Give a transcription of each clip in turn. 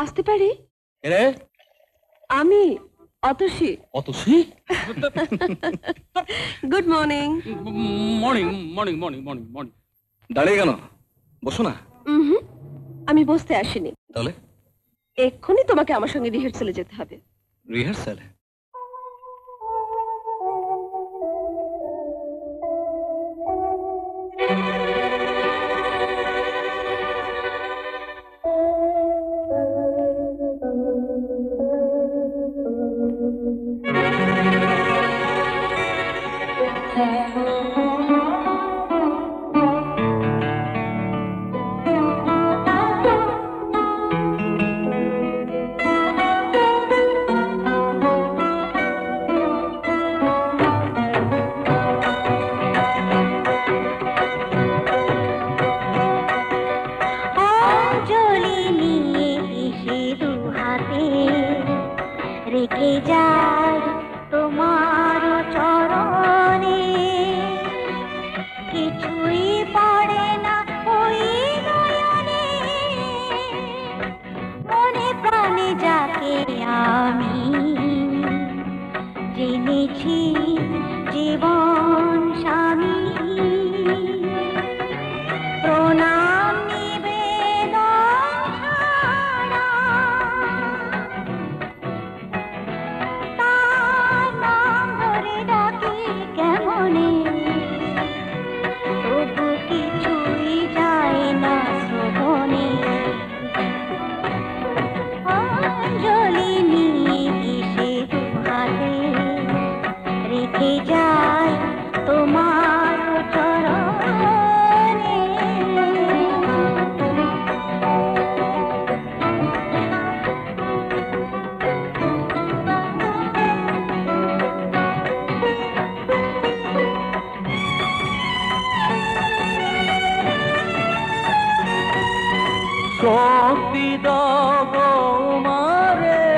আসতে পারি? আমি Atasi. Atasi? Good morning. Morning morning morning morning morning. দাঁড়িয়ে কেন? বসো না। আমি বসতে আসিনি। তাহলে? এক্ষুনি তোমাকে আমার সঙ্গে রিহার্সালে যেতে হবে। রিহার্সাল? শক্তি দাও মারে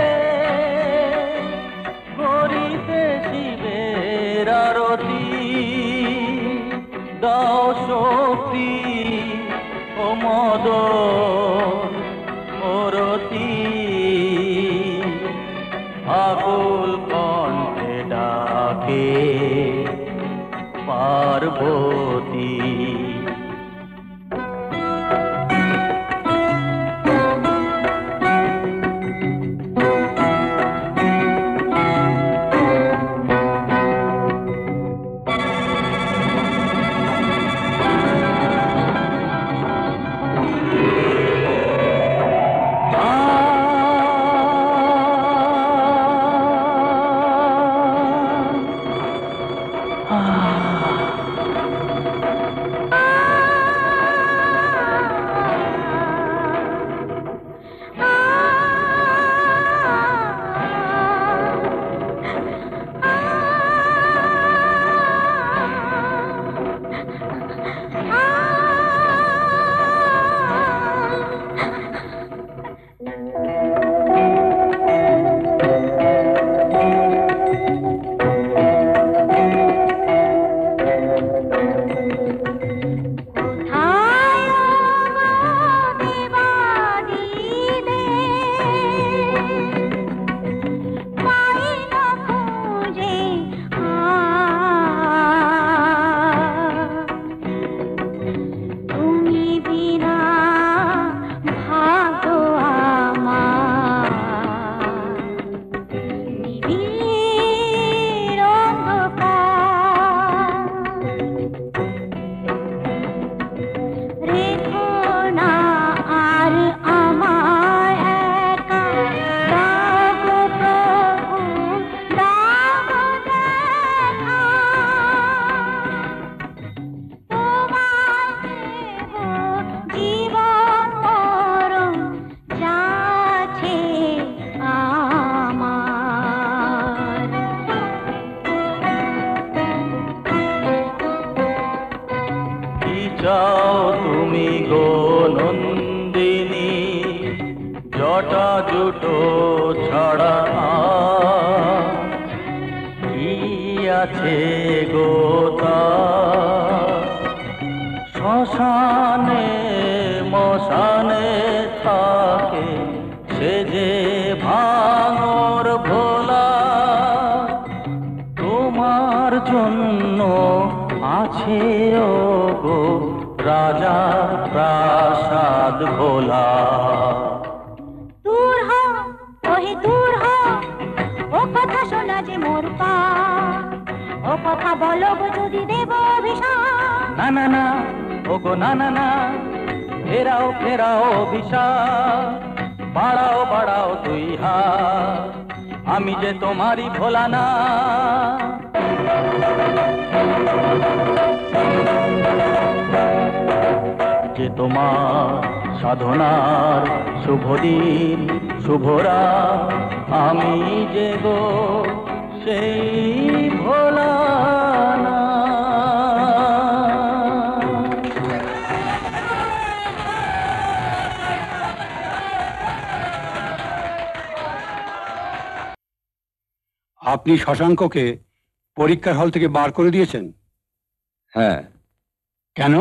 করিতে শিবের আরতি, দাও শক্তি ও মদন মরতি, আকুল কণ্ঠে ডাকে পার্বতী। চাও তুমি গো নন্দিনী, জটা জুটো ছাড়া আর কি আছে গো তার? শ্মশানে মশানে থাকে সে যে ভাঙর ভোলা, তোমার জন্য আছে ও গো রাজার প্রাসাদ ভোলা। দূর হ ওহে দূর হ, ও কথা শোনা যে মোর পা, ও কথা বলো গো যদি দেব অভিশাপ। না না না ও গো না না না, ফেরাও ফেরাও বিষাদ, বাড়াও বাড়াও তুই হাত, আমি যে তোমারই ভোলা না। যে তোমার সাধনার শুভ দিন শুভরা, আমি যে গো সেই ভোলা না। আপনি শশাঙ্ককে পরীক্ষার হল থেকে বার করে দিয়েছেন? হ্যাঁ, কেন?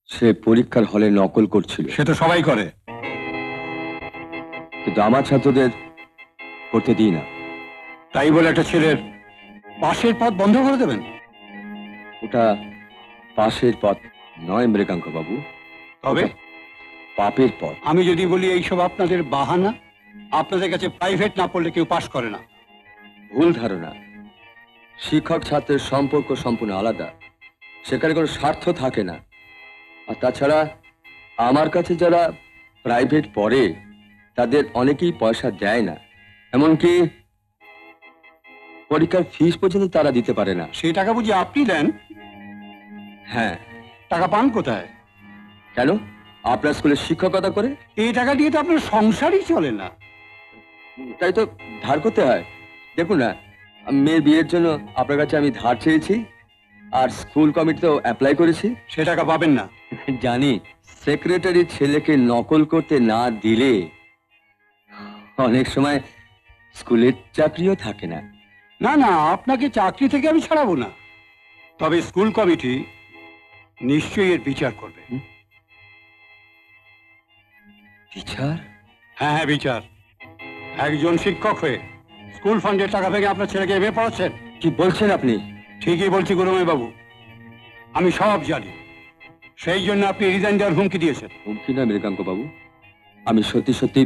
সে পরীক্ষার হলে নকল করছিল, সে তো সবাই করে। কিন্তু আমার ছাত্রদের করতে দিই না। তাই বলে একটা ছেলের পাশের পথ বন্ধ করে দেবেন? ওটা পাশের পথ নয় মৃগাঙ্ক বাবু, তবে পাপের পথ। আমি যদি বলি এইসব আপনাদের বাহানা, আপনাদের কাছে প্রাইভেট না পড়লে কেউ পাশ করে না। ভুল ধারণা। শিক্ষক ছাত্রের সম্পর্ক সম্পূর্ণ আলাদা, সেখানে কোনো স্বার্থ থাকে না। আর তাছাড়া আমার কাছে যারা প্রাইভেট পড়ে তাদের অনেকেই পয়সা দেয় না, এমনকি পরীক্ষার ফিস পর্যন্ত তারা দিতে পারে না। সেই টাকা বুঝি আপনি দেন? হ্যাঁ। টাকা পান কোথায়? কেন? আপনার স্কুলে শিক্ষকতা করে? এই টাকা দিয়ে তো আপনার সংসারই চলে না। তাই তো ধার করতে হয়। দেখুন না, মেয়ের বিয়ের জন্য আপনার কাছে আমি ধার চেয়েছি, আর স্কুল কমিটিতেও অ্যাপ্লাই করেছি। সে টাকা পাবেন না। জানি, সেক্রেটারি ছেলেকে নকল করতে না দিলে অনেক সময় স্কুলের চাকরিও থাকে না। না না, আপনাকে চাকরি থেকে আমি ছাড়াবো না, তবে স্কুল কমিটি নিশ্চয়ই এর বিচার করবে। বিচার? হ্যাঁ হ্যাঁ, বিচার। একজন শিক্ষক হয়ে স্কুল ফান্ডের টাকা ভেঙে আপনার ছেলেকে এমএ পড়াচ্ছেন। কি বলছেন আপনি? ঠিকই বলছি গুরুময় বাবু, আমি সব জানি। সেই জন্য আপনি রিজাইন দেওয়ার হুমকি দিয়েছেন। হুমকি না মৃগাঙ্ক বাবু, আমি সত্যি সত্যি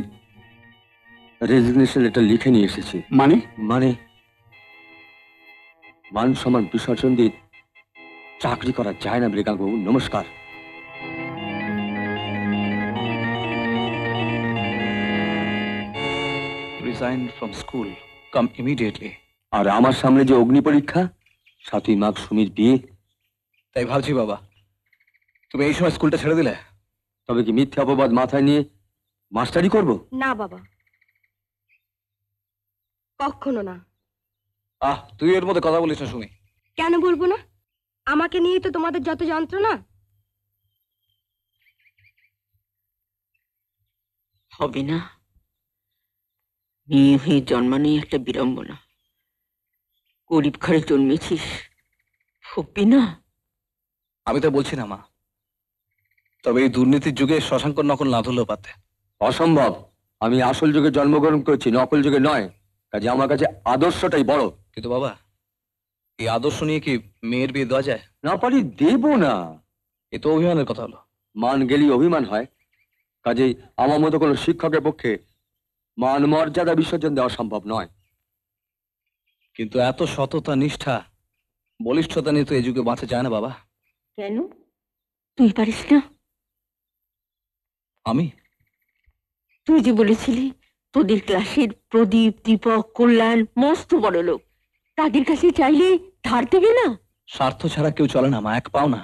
রেজিগনেশন লেটার লিখে নিয়ে এসেছি। মানে? মানে মান সম্মান বিসর্জন দিয়ে চাকরি করা যায় না মৃগাঙ্ক বাবু। নমস্কার। Resign from school. Come immediately. আর আমার সামনে যে অগ্নি পরীক্ষা, 7ই মাঘ সুমির বিয়ে। তাই ভাবছি বাবা, তুমি এই সময় স্কুলটা ছেড়ে দিলে? তবে কি মিথ্যে অপবাদ মাথায় নিয়ে মাস্টারি করব? না বাবা, কখনো না। তুই এর মধ্যে কথা বলিস না সুমি। কেন বলবো না? আমাকে নিয়েই তো তোমাদের যত যন্ত্রণা। হবে না, মেয়ে হয়ে জন্মানোই একটা বিড়ম্বনা। গরিব ঘরে জন্মেছিস, হবে না। আমি তো বলছি না মা, তবে এই দুর্নীতির যুগে শশাঙ্ক নকল না ধরলেও পারতে। অসম্ভব। আমি আসল যুগে জন্মগ্রহণ করেছি, নকল যুগে নয়। কাজে আমার কাছে আদর্শটাই বড়। কিন্তু বাবা, এই আদর্শ নিয়ে কি মেয়ের বিয়ে দেওয়া যায়? না পারি দেব না। এ তো অভিমানের কথা হলো। মান গেলেই অভিমান হয়। কাজেই আমার মতো কোনো শিক্ষকের পক্ষে মান মর্যাদা বিসর্জন দেওয়া সম্ভব নয়। কিন্তু এত সততা, নিষ্ঠা, বলিষ্ঠতা নিয়ে তো এই যুগে বাঁচা যায় না বাবা। কেন, তুই পারিস না? আমি? তুই যে বলেছিলি তোদের ক্লাসের প্রদীপ, দীপক, কল্যাণ মস্ত বড় লোক, তাদের কাছে চাইলে ধার দেবে না? স্বার্থ ছাড়া কেউ চলে না মা, এক পাও না।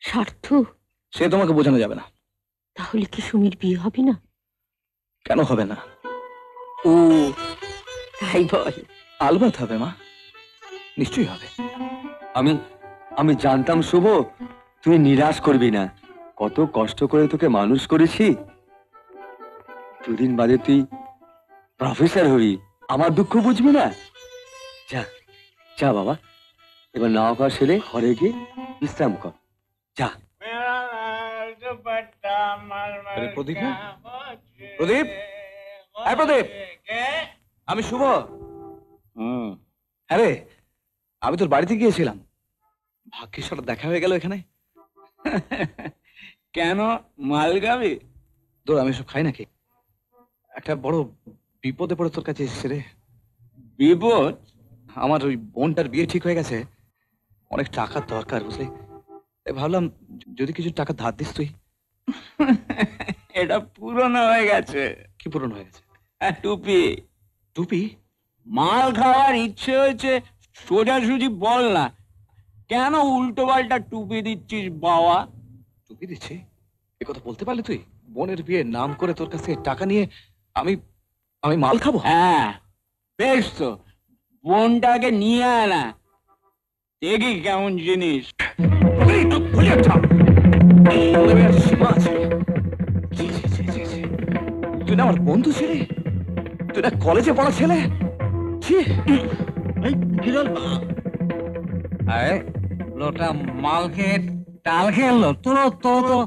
স্বার্থ? সে তোমাকে বোঝানো যাবে না। তাহলে কি সুমির বিয়ে হবে না? কেন হবে না? ও তাই বল। আলবাত হবে মা, নিশ্চয়ই হবে। আমি আমি জানতাম শুভ তুই নিরাশ করবি না। কত কষ্ট করে তোকে মানুষ করেছি, দুদিন বাদে তুই প্রফেসর হবি, আমার দুঃখ বুঝবি না। যা যা বাবা, এবার নাও খাওয়া সেরে ঘরে গিয়ে বিশ্রাম কর, যা। প্রদীপ না? প্রদীপ, এই প্রদীপ, আমি শুভ। হ্যাঁ রে, আমি তোর বাড়িতে গিয়েছিলাম, ভাগ্যের সাথে দেখা হয়ে গেল এখানে। কেন মাল গাবে? তোর আমি সব খাই নাকি? একটা বড় বিপদে পড়ে তোর কাছে এসেছে রে। বিপদ? আমার ওই বোনটার বিয়ে ঠিক হয়ে গেছে, অনেক টাকার দরকার বুঝলি, তাই ভাবলাম যদি কিছু টাকা ধার দিস তুই। এটা পুরনো হয়ে গেছে। কি পুরনো হয়ে গেছে? টুপি। টুপি? মাল খাওয়ার ইচ্ছে হয়েছে, সোজাসুজি বল না, কেন উল্টো পাল্টা টুপি দিচ্ছিস বাবা? টুপি দিচ্ছি? এ কথা বলতে পারলি তুই? বোনের বিয়ে নাম করে তোর কাছে টাকা নিয়ে আমি আমি মাল খাবো? হ্যাঁ বেশ তো, বোনটাকে নিয়ে আয় না, দেখি কেমন জিনিস। তুই না আমার বন্ধু ছেলে, তুই না কলেজে পড়া ছেলে। লোটা মাল খেয়ে টাল খেললো তো তো তো।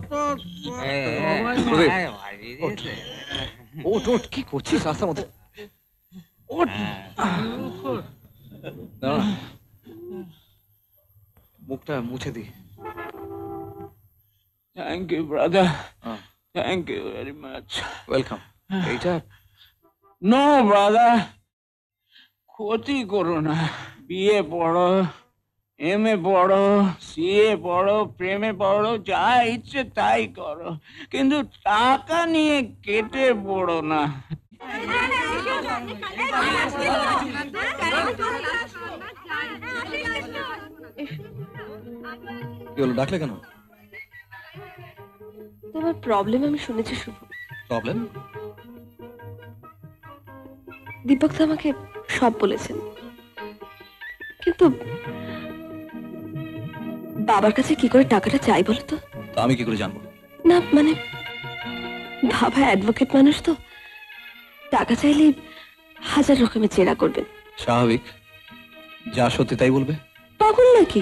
ওট ওট, কি করছিস রাস্তার মধ্যে? ওট, দাঁড়া, মুখটা মুছে দি। Thank you brother, thank you very much. Welcome. এইটা নো ব্রাদার, ক্ষতি করো না, বিয়ে পড়ো, এমএ পড়ো, সিএ পড়ো, প্রেমে পড়ো, যা ইচ্ছে তাই করো, কিন্তু টাকা নিয়ে কেটে পড়ো না। কি হলো, ডাকলে কেন? তোমার প্রবলেম আমি শুনেছি শুভ। প্রবলেম? দীপক তো আমাকে সব বলেছেন, কিন্তু বাবার কাছে কি করে টাকাটা চাই বলো তো? তা আমি কি করে জানবো? না মানে বাবা অ্যাডভোকেট মানুষ তো, টাকা চাইলে হাজার রকমের চেরা করবেন। স্বাভাবিক, যা সত্যি তাই বলবে। পাগল নাকি?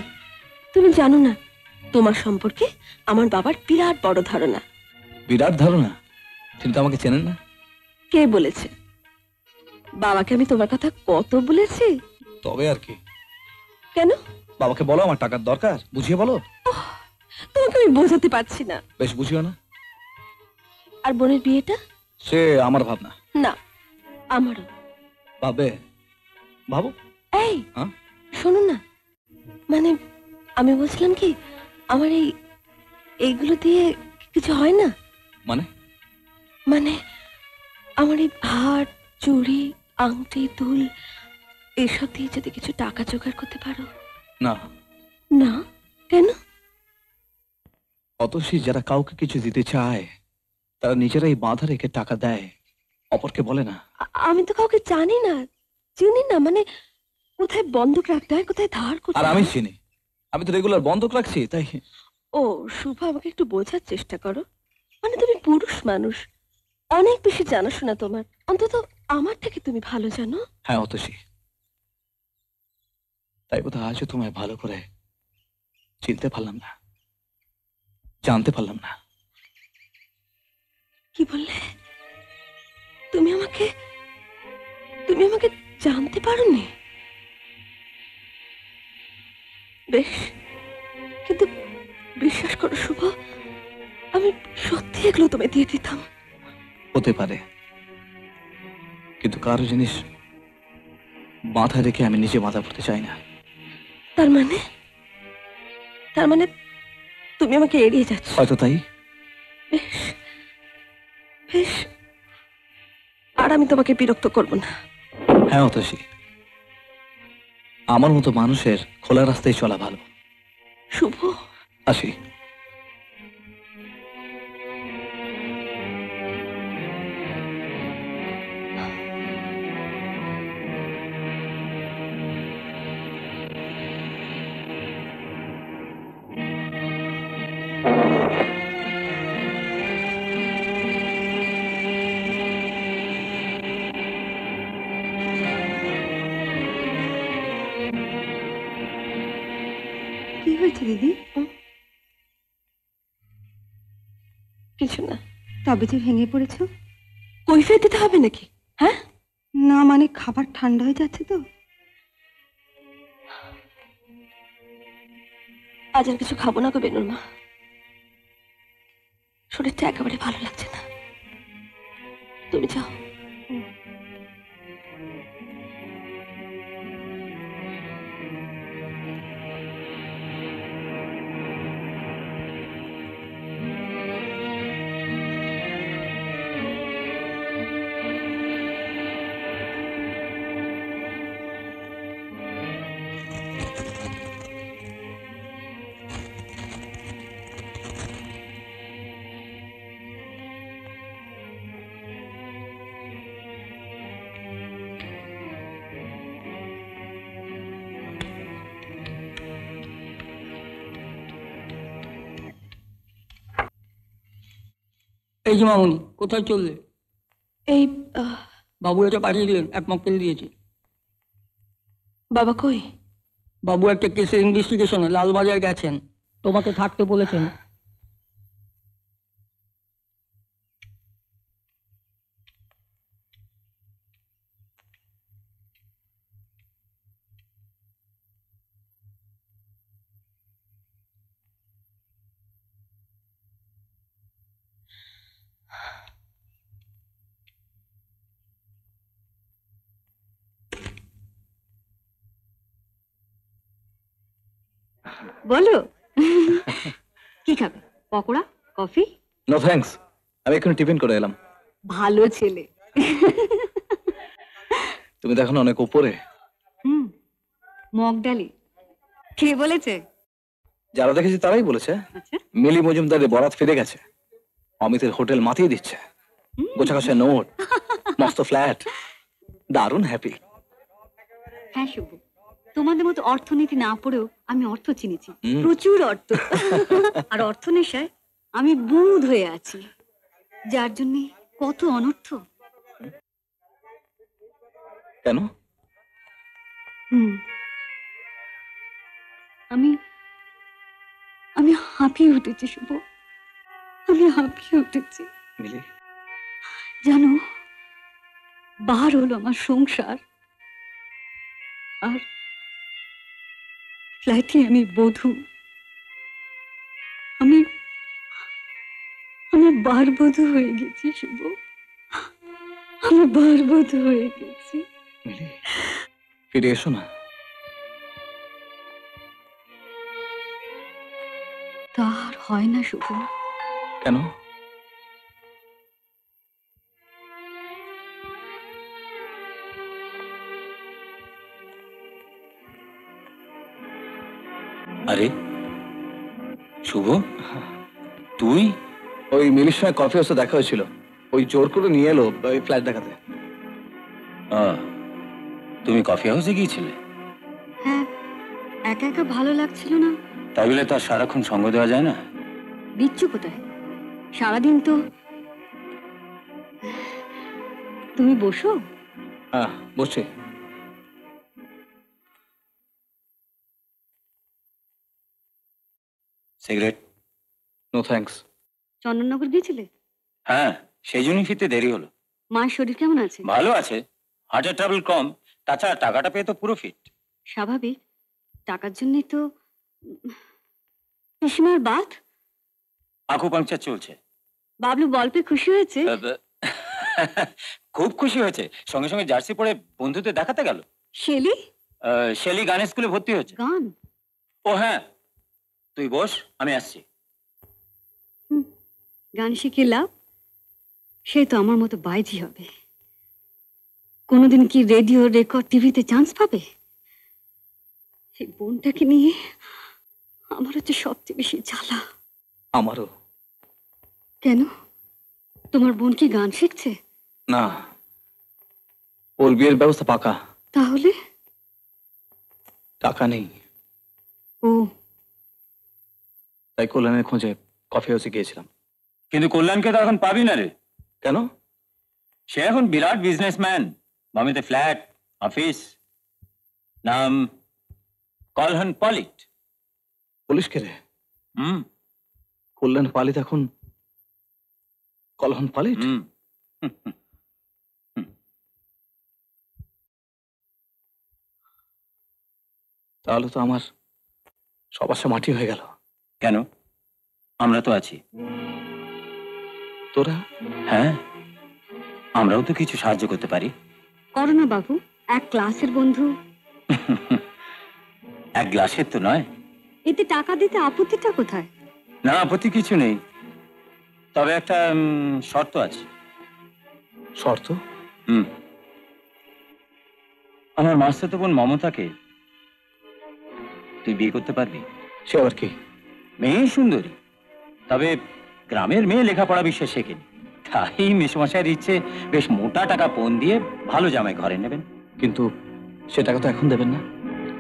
তুমি জানো না তোমার সম্পর্কে আমার বাবার বিরাট বড় ধারণা। বিরাট ধারণা? তিনি তো আমাকে চেনেন না। কে বলেছে? বাবাকে আমি তোমার কথা কত বলেছি। তবে আর কি? কেন? বাবাকে বলো আমার টাকার দরকার, বুঝিয়ে বলো। তোমাকে আমি বোঝাতে পারছি না। বেশ, বুঝিও না। আর বোনের বিয়েটা? সে আমার ভাবনা। না, আমারও। ভাববে? ভাবো। এই হ্যাঁ? শোনো না, মানে আমি বলছিলাম কি, আমার এইগুলো দিয়ে কিছু হয় না। মানে? মানে আমার এই হার, চুড়ি, আংটি, দুল এসব দিয়ে যদি কিছু টাকা জোগাড় করতে পারো। না। না? কেন? অতসী যারা কাউকে কিছু দিতে চায় তারা নিজেরাই বাঁধা রেখে টাকা দেয়, অপরকে বলে না। আমি তো কাউকে জানি না, চিনি না, মানে কোথায় বন্ধক রাখতে হয়, কোথায় ধার করতে আর হয়। আমি চিনি, আমি তো রেগুলার বন্ধক রাখছি, তাই। ও শুভ, আমাকে একটু বোঝার চেষ্টা করো। মানে তুমি পুরুষ মানুষ, অনেক বেশি জানাশোনা তোমার, অন্তত আমার থেকে তুমি ভালো জানো। হ্যাঁ অতসী, তাই বোধ আজও তোমায় ভালো করে চিনতে পারলাম না, জানতে পারলাম না। কি বললে? তুমি আমাকে জানতে পারোনি? বেশ, কিন্তু বিশ্বাস করো শুভ, আমি সত্যি এগুলো তোমায় দিয়ে দিতাম। হতে পারে, কিন্তু কারো জিনিস মাথায় রেখে আমি নিজে বাধা পড়তে চাই না। তার মানে তুমি আমাকে এড়িয়ে যাচ্ছ। হয়তো তাই। বেশ বেশ, আর আমি তোমাকে বিরক্ত করব না। হ্যাঁ অতসী, আমার মতো মানুষের খোলা রাস্তায় চলা ভালো। শুভ, আসি। কি হয়েছে দিদি? কিছু না। তবে যে ভেঙে পড়েছো? কৈফিয়ত দিতে হবে নাকি? হ্যাঁ, না মানে খাবার ঠান্ডা হয়ে যাচ্ছে তো। আজ আর কিছু খাবো না গো বেনুর মা, শরীরটা একেবারে ভালো লাগছে না। তুমি যাও। এই যে মামুনি, কোথায় চললে? এই বাবু এটা পাঠিয়ে দিলেন, এক মক্কেল দিয়েছে। বাবা কই? বাবু একটা কেসের ইনভেস্টিগেশনে লালবাজার গেছেন, তোমাকে থাকতে বলেছেন। বলো কি খাবে? পকোড়া, কফি? নো থ্যাঙ্কস, আমি এক্ষুনি টিফিন করে এলাম। ভালো ছেলে। তুমি তো এখন অনেক উপরে। মগ ডালি কে বলেছে? যারা দেখেছি তারাই বলেছে। আচ্ছা, মিলি মজুমদারের বরাত ফিরে গেছে, অমিতের হোটেল মাতিয়ে দিচ্ছে, গোছা গোছা নোট, মস্ত ফ্ল্যাট, দারুণ হ্যাপি। হ্যাঁ শুভ, তোমাদের মতো অর্থনীতি না পড়েও আমি অর্থ চিনেছি, হুম। প্রচুর অর্থ। আর অর্থ নেশায় আমি বুঁদ হয়ে আছি, যার জন্য কত অনর্থ। কেন? আমি আমি হাঁপিয়ে উঠেছি শুভ, আমি হাঁপিয়ে উঠেছি। মিলি, জানো, বার হলো আমার সংসার, আর ফ্ল্যাটে আমি বধূ। আমি আমি বারবধূ হয়ে গেছি শুভ, আমি বারবধূ হয়ে গেছি। মিলি, ফিরে এসো না। তার হয় না শুভ। কেন? আরে শুভ, তুই? ওই মিলির সঙ্গে কফি হাউসে দেখা হয়েছিল, ওই জোর করে নিয়ে এলো ওই ফ্ল্যাট দেখাতে। তুমি কফি হাউসে গিয়েছিলে? হ্যাঁ, একা একা ভালো লাগছিল না। তাই বলে তার সারাক্ষণ সঙ্গ দেওয়া যায় না। বিচ্ছু কোথায়? সারাদিন তো। তুমি বসো। হ্যাঁ বসছি। সিগারেট? No thanks. চন্দননগর গিয়েছিলে? হ্যাঁ, সেই জন্যই ফিরতে দেরি হলো। মায়ের শরীর কেমন আছে? ভালো আছে, হার্টের ট্রাবল কম, তাছাড়া টাকাটা পেয়ে তো পুরো ফিট। স্বাভাবিক, টাকার জন্যই তো। পিসিমার বাত? আকুপাংচার চলছে। বাবলু বল পেয়ে খুশি হয়েছে? খুব খুশি হয়েছে, সঙ্গে সঙ্গে জার্সি পরে বন্ধুদের দেখাতে গেল। শেলি? শেলি গানের স্কুলে ভর্তি হয়েছে। গান? ও হ্যাঁ, তুই বস, আমি আসছি। গান শিখে লাভ, সে তো আমার মতো বাইজি হবে। কোনোদিন কি রেডিও, রেকর্ড, টিভিতে চান্স পাবে? এই বোনটাকে নিয়ে আমার হচ্ছে সবচেয়ে বেশি জ্বালা। আমারও। কেন? তোমার বোন কি গান শিখছে? না, ওর বিয়ের ব্যবস্থা পাকা। তাহলে? টাকা নেই। ও, তাই কল্যাণের খোঁজে কফি হাউসে গিয়েছিলাম। কিন্তু কল্যাণকে তো এখন পাবি না রে। কেন? সে এখন বিরাট বিজনেসম্যান, বম্বেতে ফ্ল্যাট, অফিস, নাম কলহন পলিট। পুলিশ কে রে? কল্যাণ পালিত এখন কলহন পালিত। তাহলে তো আমার সব আশা মাটি হয়ে গেল। কেন? আমরা তো আছি। তোরা? হ্যাঁ, আমরাও তো কিছু সাহায্য করতে পারি। করো না বাবু, এক ক্লাসের বন্ধু। এক গ্লাসের তো নয়। এতে টাকা দিতে আপত্তিটা কোথায়? না, আপত্তি কিছু নেই, তবে একটা শর্ত আছে। শর্ত? আমার মাস্টারতো বোন মমতাকে তুই বিয়ে করতে পারবি। সে আবার কি? মেয়ে সুন্দরী, তবে গ্রামের মেয়ে লেখাপড়া বিষয়ে শেখেনি, তাই মেসোমশাইয়ের ইচ্ছে বেশ মোটা টাকা পণ দিয়ে ভালো জামাই ঘরে নেবেন। কিন্তু সে টাকা তো এখন দেবেন না।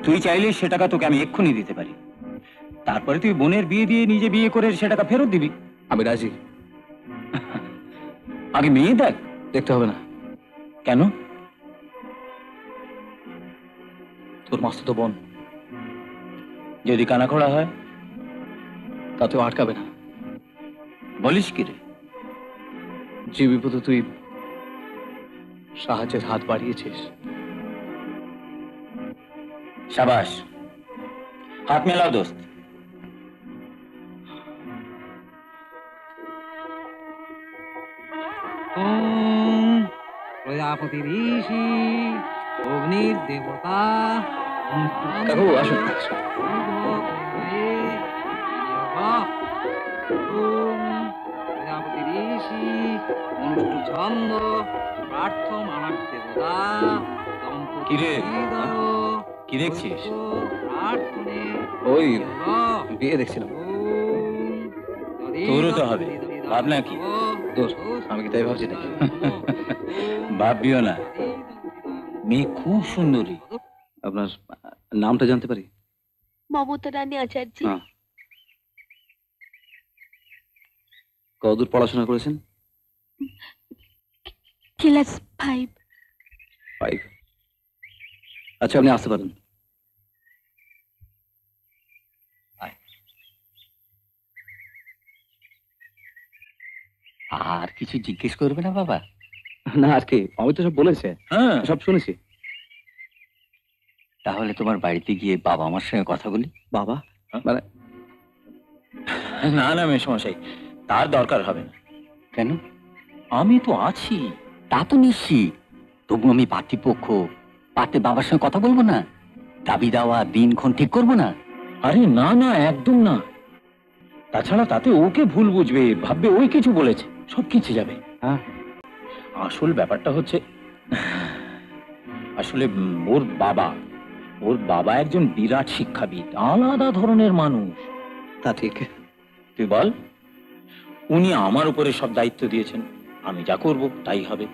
তুই চাইলে সে টাকা তোকে আমি এক্ষুনি দিতে পারি, তারপরে তুই বোনের বিয়ে দিয়ে নিজে বিয়ে করে সে টাকা ফেরত দিবি। আমি রাজি। আগে মেয়ে দেখ। দেখতে হবে না। কেন? তোর মাস্টারতো বোন যদি কানাখোড়া হয় তাতেও আটকাবে না। বলিস কি রে? যে বিপদে তুই সাহায্যের হাত বাড়িয়েছিস। শাবাশ, হাত মেলাও দোস্ত। প্রজাপতি ঋষি, অগ্নির দেবতা, কাকু আসুন। প্রজাপতি ঋষি, অনুষ্ঠ ছন্দ, প্রার্থ মানব দেবতা, কি রে? কি দেখছিস? ওই বিয়ে দেখছিলাম। তোরও তো হবে, ভাবনা কি? দোস্ত, আমি কি তাই ভাবছি নাকি? ভাববিও না, মেয়ে খুব সুন্দরী। আপনার নামটা জানতে পারি? মমতা রানী আচার্য। কতদূর পড়াশোনা করেছেন? ক্লাস 5। আচ্ছা, আপনি আসতে পারেন। আর কিছু জিজ্ঞেস করবে না বাবা? না, আর কি, আমি তো সব বলেছে। হ্যাঁ, সব শুনেছি। তাহলে তোমার বাড়িতে গিয়ে বাবা আমার সঙ্গে কথা বলি। বাবা মানে? না না মেসমশাই, তার দরকার হবে না। কেন? আমি তো আছি। তা তো নিশ্চিত, তবু আমি পার্টিপক্ষ, পার্টি বাবার সঙ্গে কথা বলবো না? দাবি দেওয়া দিনক্ষণ ঠিক করবো না? আরে না না, একদম না। তাছাড়া তাতে ওকে ভুল বুঝবে, ভাববে ওই কিছু বলেছে, সব কিছু যাবে। হ্যাঁ, আসল ব্যাপারটা হচ্ছে, আসলে ওর বাবা একজন বিরাট শিক্ষাবিদ, আলাদা ধরনের মানুষ। তা ঠিক। তুই বল, উনি আমার উপরে সব দায়িত্ব দিয়েছেন, আমি যা করব তাই হবে।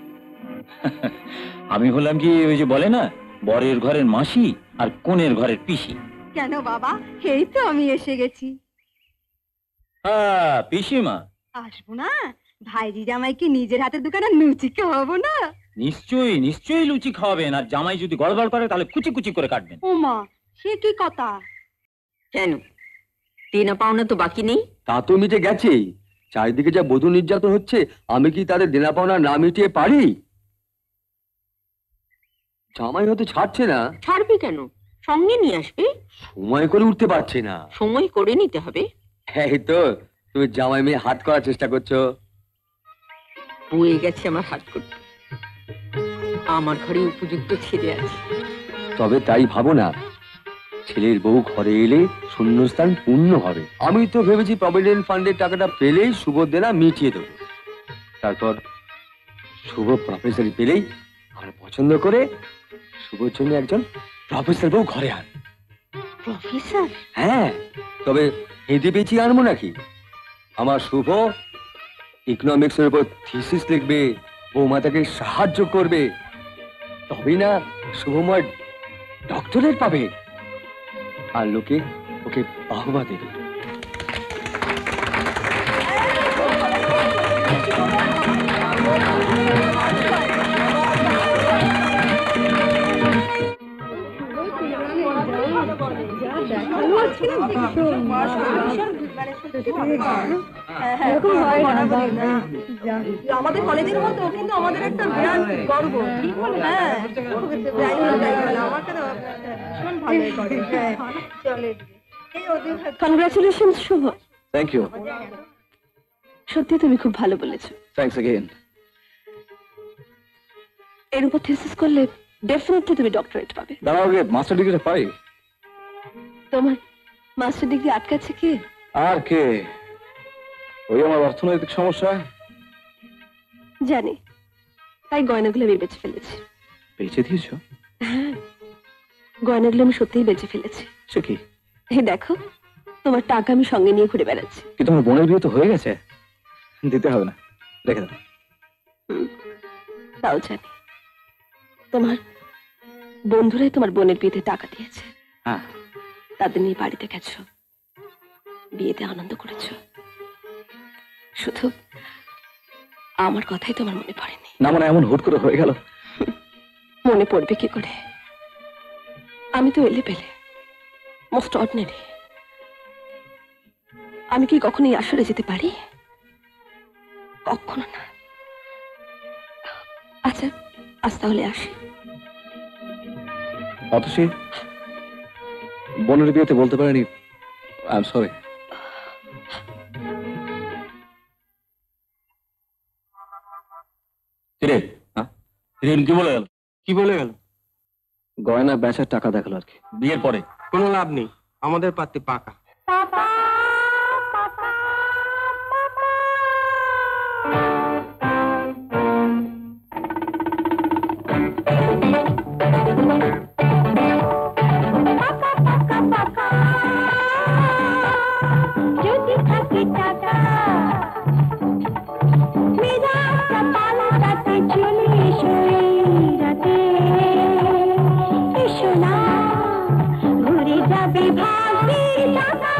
আমি হলাম কি ওই যে বলে না, বরের ঘরের মাসি আর কনের ঘরের পিসি। কেন বাবা, এই তো আমি এসে গেছি। হ্যাঁ, পিসিমা। আসবো না? ভাইজি জামাইকে নিজের হাতের দোকানে লুচি খাওয়াবো না? নিশ্চয়ই নিশ্চয়ই লুচি খাওয়াবেন, আর জামাই যদি গড়বড় করে তাহলে কুচি কুচি করে কাটবেন। ওমা, সে কি কথা? কেন, দেনা পাওনা তো বাকি নেই? তা তো মিটে গেছেই। চারিদিকে যা বধূ নির্যাতন হচ্ছে, আমি কি তাদের দেনা পাওনা না মিটিয়ে পারি? জামাই হতে ছাড়ছে না। ছাড়বে কেন? সঙ্গে নিয়ে আসবে। সময় করে উঠতে পারছে না। সময় করে নিতে হবে। এই তো তুমি জামাই মেয়ে হাত করার চেষ্টা করছো। বয়ে গেছে আমার হাত করতে, আমার ঘরে উপযুক্ত ছেলে আছে। তবে তাই ভাবো না, ছেলের বউ ঘরে এলে শূন্যস্থান পূর্ণ হবে। আমি তো ভেবেছি প্রভিডেন্ট ফান্ডের টাকাটা পেলেই শুভ দেনা মিটিয়ে দেবো। তারপর শুভ প্রফেসরি পেলেই আমরা পছন্দ করে শুভর জন্য একজন প্রফেসর বউ ঘরে আন। প্রফেসর? হ্যাঁ, তবে হেঁটে পেঁচিয়ে আনবো নাকি? আমার শুভ ইকোনমিক্সের উপর থিসিস লিখবে, বৌমা তাকে সাহায্য করবে, তবেই না শুভময় ডক্টরেট পাবে, আর লোকে ওকে বাহবা দেবে। আমাদের কলেজের মতো কিন্তু আমাদের একটা বিরাট গর্ব। হ্যাঁ, কনগ্রাচুলেশন শুভ। Thank you. সত্যি তুমি খুব ভালো বলেছো। Thanks again. এর উপর থিসিস করলে ডেফিনেটলি তুমি ডক্টরেট পাবে। দাঁড়াও আগে মাস্টার ডিগ্রিটা পাই। তোমার মাস্টার ডিগ্রি আটকাচ্ছে কে? আর কে? ওই আমার অর্থনৈতিক সমস্যা। জানি, তাই গয়নাগুলো আমি বেঁচে ফেলেছি। বেঁচে দিয়েছো? হ্যাঁ, গয়নাগুলো আমি সত্যিই বেঁচে ফেলেছি। সে কি? এই দেখো, তোমার টাকা আমি সঙ্গে নিয়ে ঘুরে বেড়াচ্ছি। কিন্তু আমার বোনের বিয়ে তো হয়ে গেছে, দিতে হবে না, রেখে দাও। তাও জানি, তোমার বন্ধুরাই তোমার বোনের বিয়েতে টাকা দিয়েছে। হ্যাঁ, তাদের নিয়ে বাড়িতে গেছো, বিয়েতে আনন্দ করেছো। শুধু আমার কথাই তোমার মনে পড়েনি। না মানে এমন হুট করে হয়ে গেল। মনে পড়বে কি করে? আমি তো এলে পেলে মোস্ট অর্ডিনারি। আমি কি কখনো এই আসরে যেতে পারি? কখনো না। আচ্ছা, আজ তাহলে আসি। অতসী, বোনের বিয়েতে বলতে পারেনি, আই এম সরি। কি বলে গেল? কি বলে গেল? গয়না বেচার টাকা দেখালো আর কি। বিয়ের পরে কোনো লাভ নেই, আমাদের পাত্তি পাকা। যদি থাকে টাকা মেরা কপাল তাতে চলে এসো এই রাতে, এসো না ঘুরে যাবে ভাগ্যের চাকা।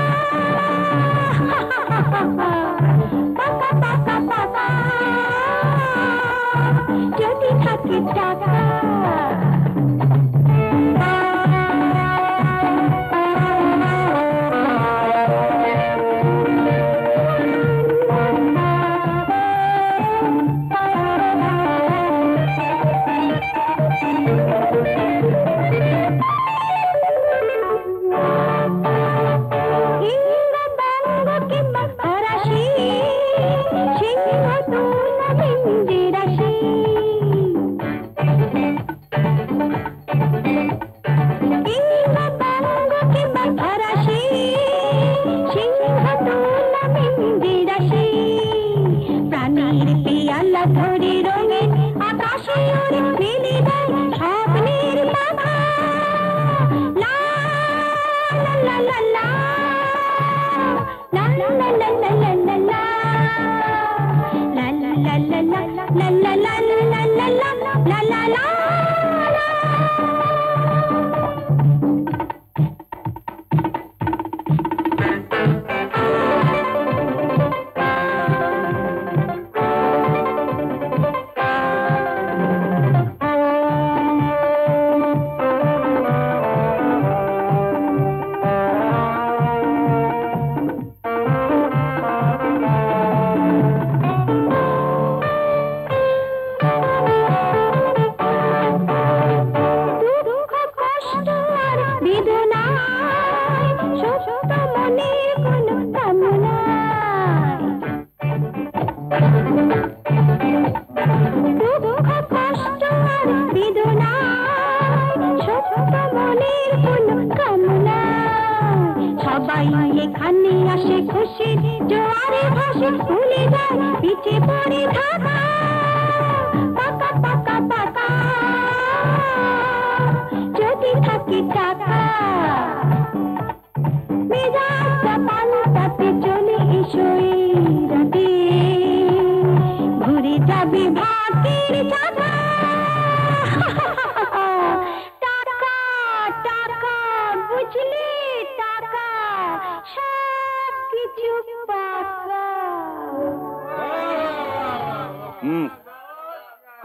পাকা পাকা পাকা যদি থাকে টাকা।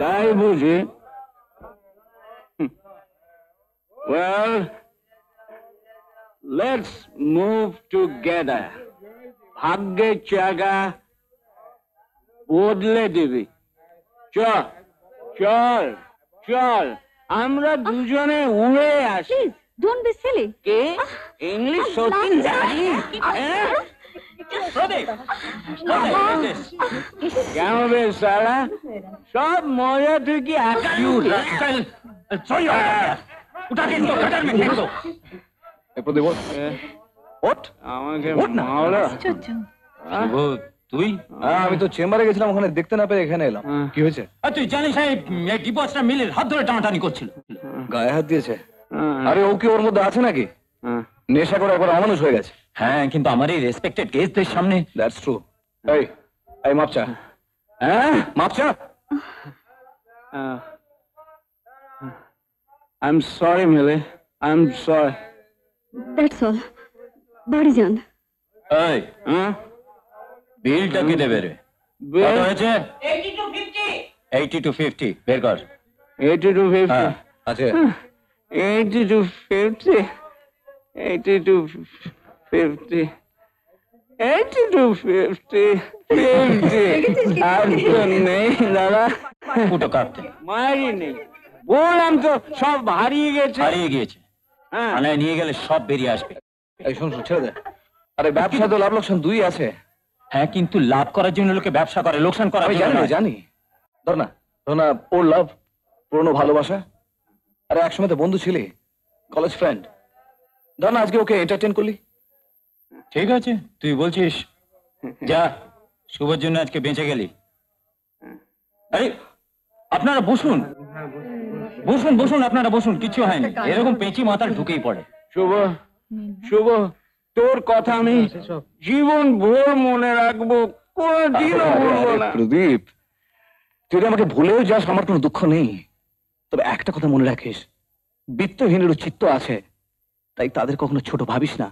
তাই বুঝি? Well, let's move together. ভাগ্যের চাকা বদলে দিবি। চল চল চল, আমরা দুজনে উড়ে আসি। Don't be silly. কে ইংলিশ সত্যি জানিস? কেন বে সালা, সব মজা তুই কি একা আমাকে মাওলা। তুই? আমি তো চেম্বারে গেছিলাম, ওখানে দেখতে না পেয়ে এখানে এলাম। কি হয়েছে? তুই জানিস এই ডিপোজটা মিলের হাত ধরে টানাটানি করছিল। গায়ে হাত দিয়েছে? আরে ও কি ওর মধ্যে আছে নাকি? নেশা করে একবার অমানুষ হয়ে গেছে। হ্যাঁ, কিন্তু আমার এই রেসপেক্টেড গেস্টদের সামনে। That's true. এই এই মাপচা। হ্যাঁ মাপচা। I'm sorry, Millie. I'm sorry. That's all. বাড়ি যান। এই বিলটা কি দেবে রে? কত হয়েছে? 80 to 50 বের কর। 80 to 50। আচ্ছা 80 to 50। 80 to 50। 80 to 50। 50 আর তো নেই দাদা। ফুটো কাটতে মারি নেই, বললাম তো সব হারিয়ে গেছে। হারিয়ে গিয়েছে, থানায় নিয়ে গেলে সব বেরিয়ে আসবে। এই শোন ছেড়ে দে। আরে ব্যবসা তো লাভ লোকসান দুই আছে। হ্যাঁ, কিন্তু লাভ করার জন্য লোকে ব্যবসা করে, লোকসান করার জন্য জানি নয়। জানি। ধর না ওর লাভ, পুরনো ভালোবাসা। আরে একসময় তো বন্ধু ছিলি, কলেজ ফ্রেন্ড। ধর না আজকে ওকে এন্টারটেইন করলি। ঠিক আছে, তুই বলছিস, যা শুভর জন্য আজকে বেঁচে গেলি। আরে আপনারা বসুন বসুন বসুন, আপনারা বসুন, কিছু হয়নি। এরকম পেঁচি মাথার ঢুকেই পড়ে। শুভ শুভ, তোর কথা আমি জীবন ভোর মনে রাখবো, কোনদিনও ভুলবো না। প্রদীপ, তুই আমাকে ভুলেও যাস, আমার কোনো দুঃখ নেই। তবে একটা কথা মনে রাখিস, বিত্তহীনেরও চিত্ত আছে, তাই তাদের কখনো ছোট ভাবিস না,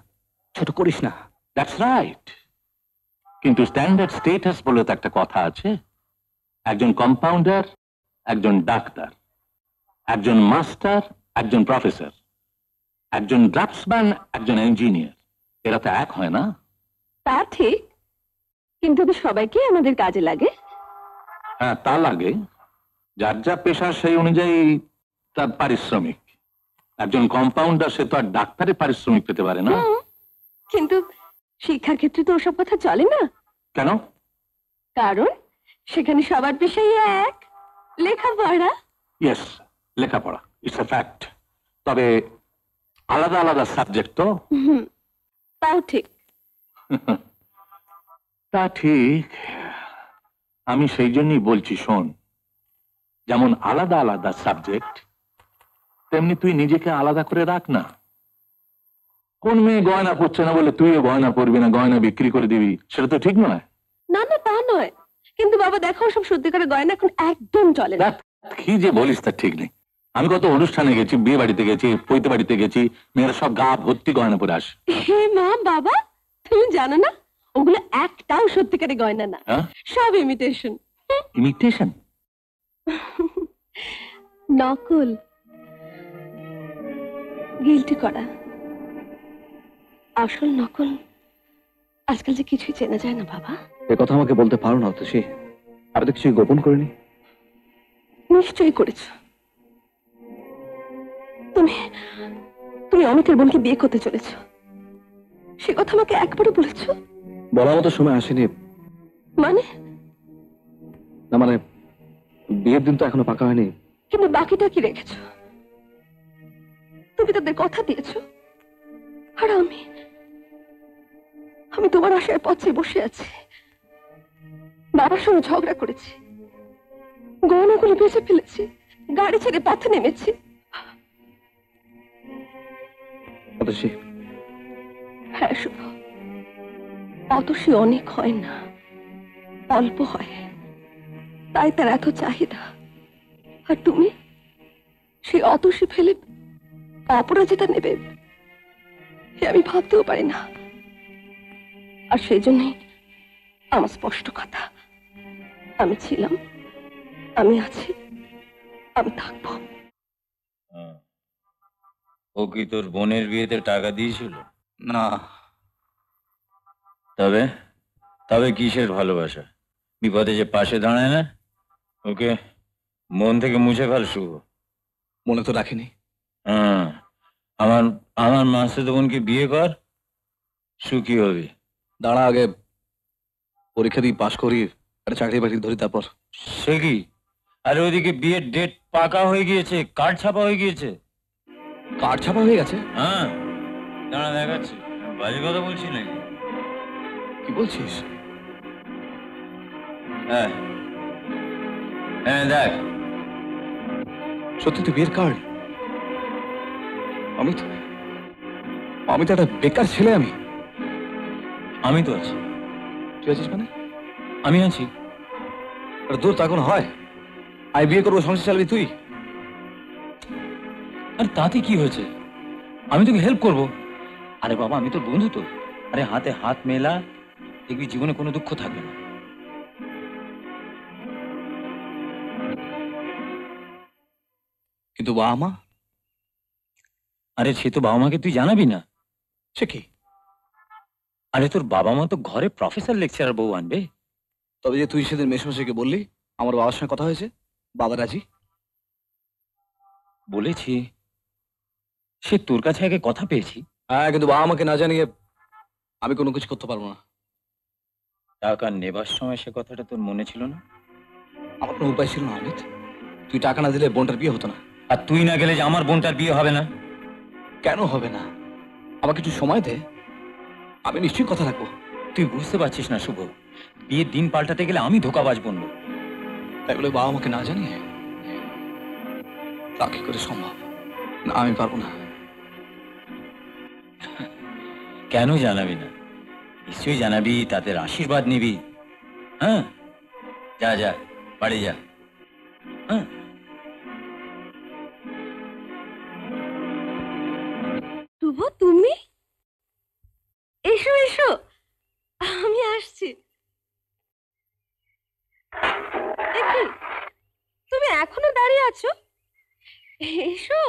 ছোট করিস না। That's right. কিন্তু স্ট্যান্ডার্ড স্টেটাস বলে তো একটা কথা আছে। একজন কম্পাউন্ডার, একজন ডাক্তার, একজন মাস্টার, একজন প্রফেসর, একজন ড্রাফটসম্যান, একজন ইঞ্জিনিয়ার। এরা তো এক হয় না। তা ঠিক, কিন্তু সবাইকে আমাদের কাজে লাগে। হ্যাঁ, তা লাগে। যার যা পেশা সেই অনুযায়ী তার পারিশ্রমিক। একজন কম্পাউন্ডার সে তো আর ডাক্তারের পারিশ্রমিক পেতে পারে না। কিন্তু শিক্ষার ক্ষেত্রে তো ওসব কথা চলে না। কেন? কারণ সেখানে সবার পেশাই এক, লেখাপড়া। ইয়েস, লেখাপড়া ইটস আ ফ্যাক্ট। তবে আলাদা আলাদা সাবজেক্ট তো। তাও ঠিক। তা ঠিক। আমি সেই জন্যই বলছি, শোন, যেমন আলাদা আলাদা সাবজেক্ট, তেমনি তুই নিজেকে আলাদা করে রাখ না। কোন মেয়ে গয়না পড়ছে না বলে তুইও গয়না পরবি না, গয়না বিক্রি করে দিবি, সেটা তো ঠিক নয়। না না, তা নয়, কিন্তু বাবা দেখো, সব সত্যিকারের গয়না এখন একদম চলে না। কি যে বলিস তা ঠিক নেই। আমি কত অনুষ্ঠানে গেছি, বিয়ে বাড়িতে গেছি, পৈতে বাড়িতে গেছি, মেয়েরা সব গা ভর্তি গয়না পরে আসে। হে মা, বাবা তুমি জানো না, ওগুলো একটাও সত্যিকারের গয়না না, সব ইমিটেশন। ইমিটেশন? নকল, গিল্টি করা। আসল নকল আজকাল যে কিছুই চেনা যায় না বাবা। এ কথা আমাকে বলতে পারো না অতসী, আমি তো কিছুই গোপন করিনি। নিশ্চয়ই করেছ। তুমি তুমি অমিতের বোনকে বিয়ে করতে চলেছ, সে কথা আমাকে একবারও বলেছ? বলার মতো সময় আসেনি। মানে? না মানে, বিয়ের দিন তো এখনো পাকা হয়নি। কিন্তু বাকিটা কি রেখেছ? তুমি তাদের কথা দিয়েছ, আর আমি তোমার আশায় পথে বসে আছি। বাবার সঙ্গে ঝগড়া করেছি, গয়নাগুলো বেঁচে ফেলেছি, গাড়ি ছেড়ে পথে নেমেছি। হ্যাঁ শুভ, অতসী অনেক হয় না, অল্প হয়, তাই তার এত চাহিদা। আর তুমি সেই অতসী ফেলে অপরাজিতা নেবে, আমি ভাবতেও পারি না। আর সেই জন্যই আমার স্পষ্ট কথা, আমি ছিলাম, আমি আছি, আমি থাকবো। ও কি তোর বোনের বিয়েতে টাকা দিয়েছিল? না। তবে তবে কিসের ভালোবাসা? বিপদে যে পাশে দাঁড়ায় না, ওকে মন থেকে মুছে ফেল শুভ। মনে তো রাখিনি। হ্যাঁ, আমার আমার মাসুদ বোনকে বিয়ে কর, সুখী হবি। দাঁড়া, আগে পরীক্ষা দিয়ে পাশ করি, একটা চাকরি বাকরি ধরি, তারপর। সে কি? আরে ওইদিকে বিয়ের ডেট পাকা হয়ে গিয়েছে, কার্ড ছাপা হয়ে গিয়েছে। কার্ড ছাপা হয়ে গেছে? হ্যাঁ, দাঁড়া দেখাচ্ছি। বাজে কথা বলছি নাকি? কি বলছিস? হ্যাঁ হ্যাঁ, দেখ। সত্যি তো বিয়ের কার্ড? আমি তো একটা বেকার ছেলে। আমি তো আছি। তুই আছিস মানে? আমি আছি। দূর তা কোনো হয়? আমি বিয়ে করবো, সংসার চালাবি তুই। আরে তাতে কি হয়েছে? আমি তোকে হেল্প করব। আরে বাবা, আমি তোর বন্ধু তো। আরে হাতে হাত মেলা, দেখবি জীবনে কোনো দুঃখ থাকবে না। কিন্তু বাবা মা? আরে সে তো বাবা মাকে তুই জানাবি না। সে কি? আরে তোর বাবা মা তো ঘরে প্রফেসর লেকচারার বউ আনবে। তবে যে তুই সেদিন মেশমশাইকে বললি আমার বাবার সঙ্গে কথা হয়েছে, বাবা রাজি? বলেছি, সে তোর কাছে আগে কথা পেয়েছি। হ্যাঁ, কিন্তু বাবা মাকে না জানিয়ে আমি কোনো কিছু করতে পারবো না। টাকা নেবার সময় সে কথাটা তোর মনে ছিল না? আমার কোনো উপায় ছিল না অমিত। তুই টাকা না দিলে বোনটার বিয়ে হতো না। আর তুই না গেলে যে আমার বোনটার বিয়ে হবে না। কেন হবে না? আমার কিছু সময় দে, আমি নিশ্চয়ই কথা রাখবো। তুই বুঝতে পারছিস না শুভ, বিয়ের দিন পাল্টাতে গেলে আমি ধোকাবাজ বনবো। তাই বলে বাবা মাকে না জানিয়ে তা কি করে সম্ভব? না, আমি পারবো না। কেন জানাবি না? নিশ্চয়ই জানাবি, তাদের আশীর্বাদ নিবি। হ্যাঁ, যা যা, বাড়ি যা। হ্যাঁ, শুভ, তুমি? এসো এসো, আমি আসছি। এ কি, তুমি এখনো দাঁড়িয়ে আছো? এসো,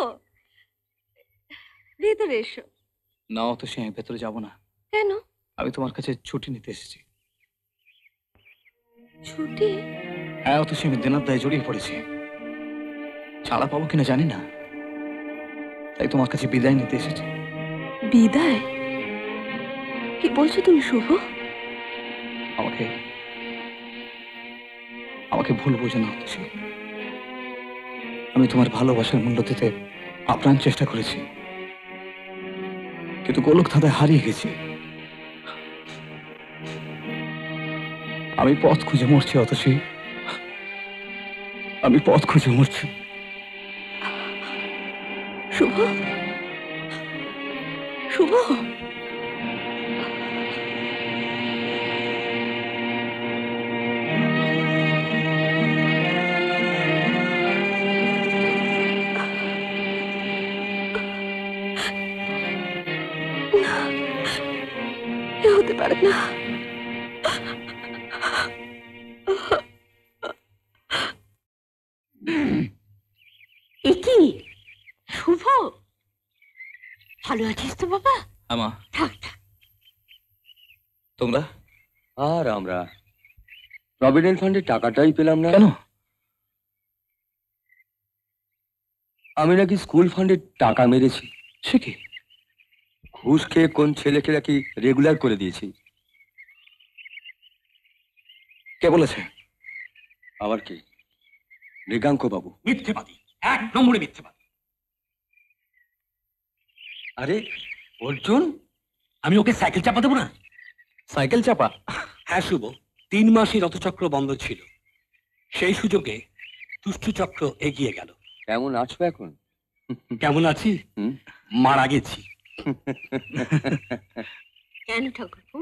ভেতরে এসো। না তো সে, আমি ভেতরে যাবো না। কেন? আমি তোমার কাছে ছুটি নিতে এসেছি। ছুটি? হ্যাঁ, অত সে আমি দেনার দায়ে জড়িয়ে পড়েছি। ছাড়া পাবো কিনা জানি না, তাই তোমার কাছে বিদায় নিতে এসেছি। বিদায়? কি বলছো তুমি শুভ? আমাকে আমাকে ভুল বোঝো না অতসী। আমি তোমার ভালোবাসার মূল্য দিতে আপ্রাণ চেষ্টা করেছি, কিন্তু গোলক ধাঁধায় হারিয়ে গেছি। আমি পথ খুঁজে মরছি অতসী, আমি পথ খুঁজে মরছি। শুভ, শুভ, এ হতে পারে না। এ কি শুভ, ভালো আছিস তো বাবা? আমা, থাক থাক। তোমরা? আর আমরা প্রভিডেন্ট ফান্ডের টাকাটাই পেলাম না। কেন? আমি নাকি স্কুল ফান্ডে টাকা মেরেছি। সে কি? ঘুষ খেয়ে কোন ছেলেকে নাকি রেগুলার করে দিয়েছি। কে বলেছে? আবার কি? মৃগাঙ্ক বাবু। মিথ্যেবাদী, এক নম্বরে মিথ্যেবাদী। আরে অর্জুন, আমি ওকে সাইকেল চাপা দেবো না? সাইকেল চাপা? হ্যাঁ শুভ, 3 মাসই রথচক্র বন্ধ ছিল, সেই সুযোগে দুষ্টু চক্র এগিয়ে গেল। কেমন আছো এখন? কেমন আছি? মারা গেছি। কেন ঠাকুরপো,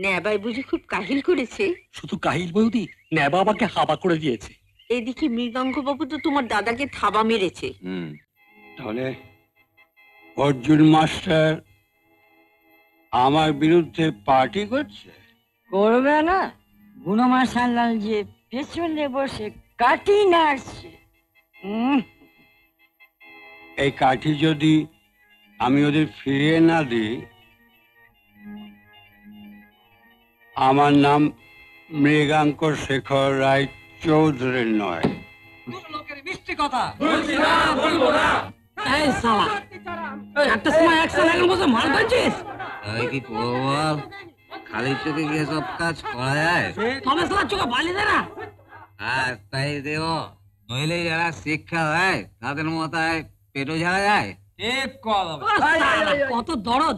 নেবাই বুঝি খুব কাহিল করেছে? শুধু কাহিল বৌদি, নেবা আমাকে হাবা করে দিয়েছে। এদিকে মৃগাঙ্ক বাবু তো তোমার দাদাকে থাবা মেরেছে। তাহলে অর্জুন মাস্টার আমার বিরুদ্ধে পার্টি করছে? করবে না? গুণমার সান্যাল যে পেছনে বসে কাটি নাড়ছে। এই কাঠি যদি আমি ওদের ফিরিয়ে না দিই আমার নাম মৃগাঙ্ক শেখর রায় চৌধুরী নয়। মিষ্টি কথা বলছি না, বলবো না। এই শালা, একটা সময় একশন এখন বসে মাল পাচ্ছিস? এই কি বল, খালি চোখে গিয়ে সব কাজ করা যায়? তবে শালা চোখে বালি দে না। আর তাই দেব, নইলে যারা শিক্ষা দেয় তাদের মাথায় পেটও ঝাড়া যায়। ঠিক কথা। কত দরদ,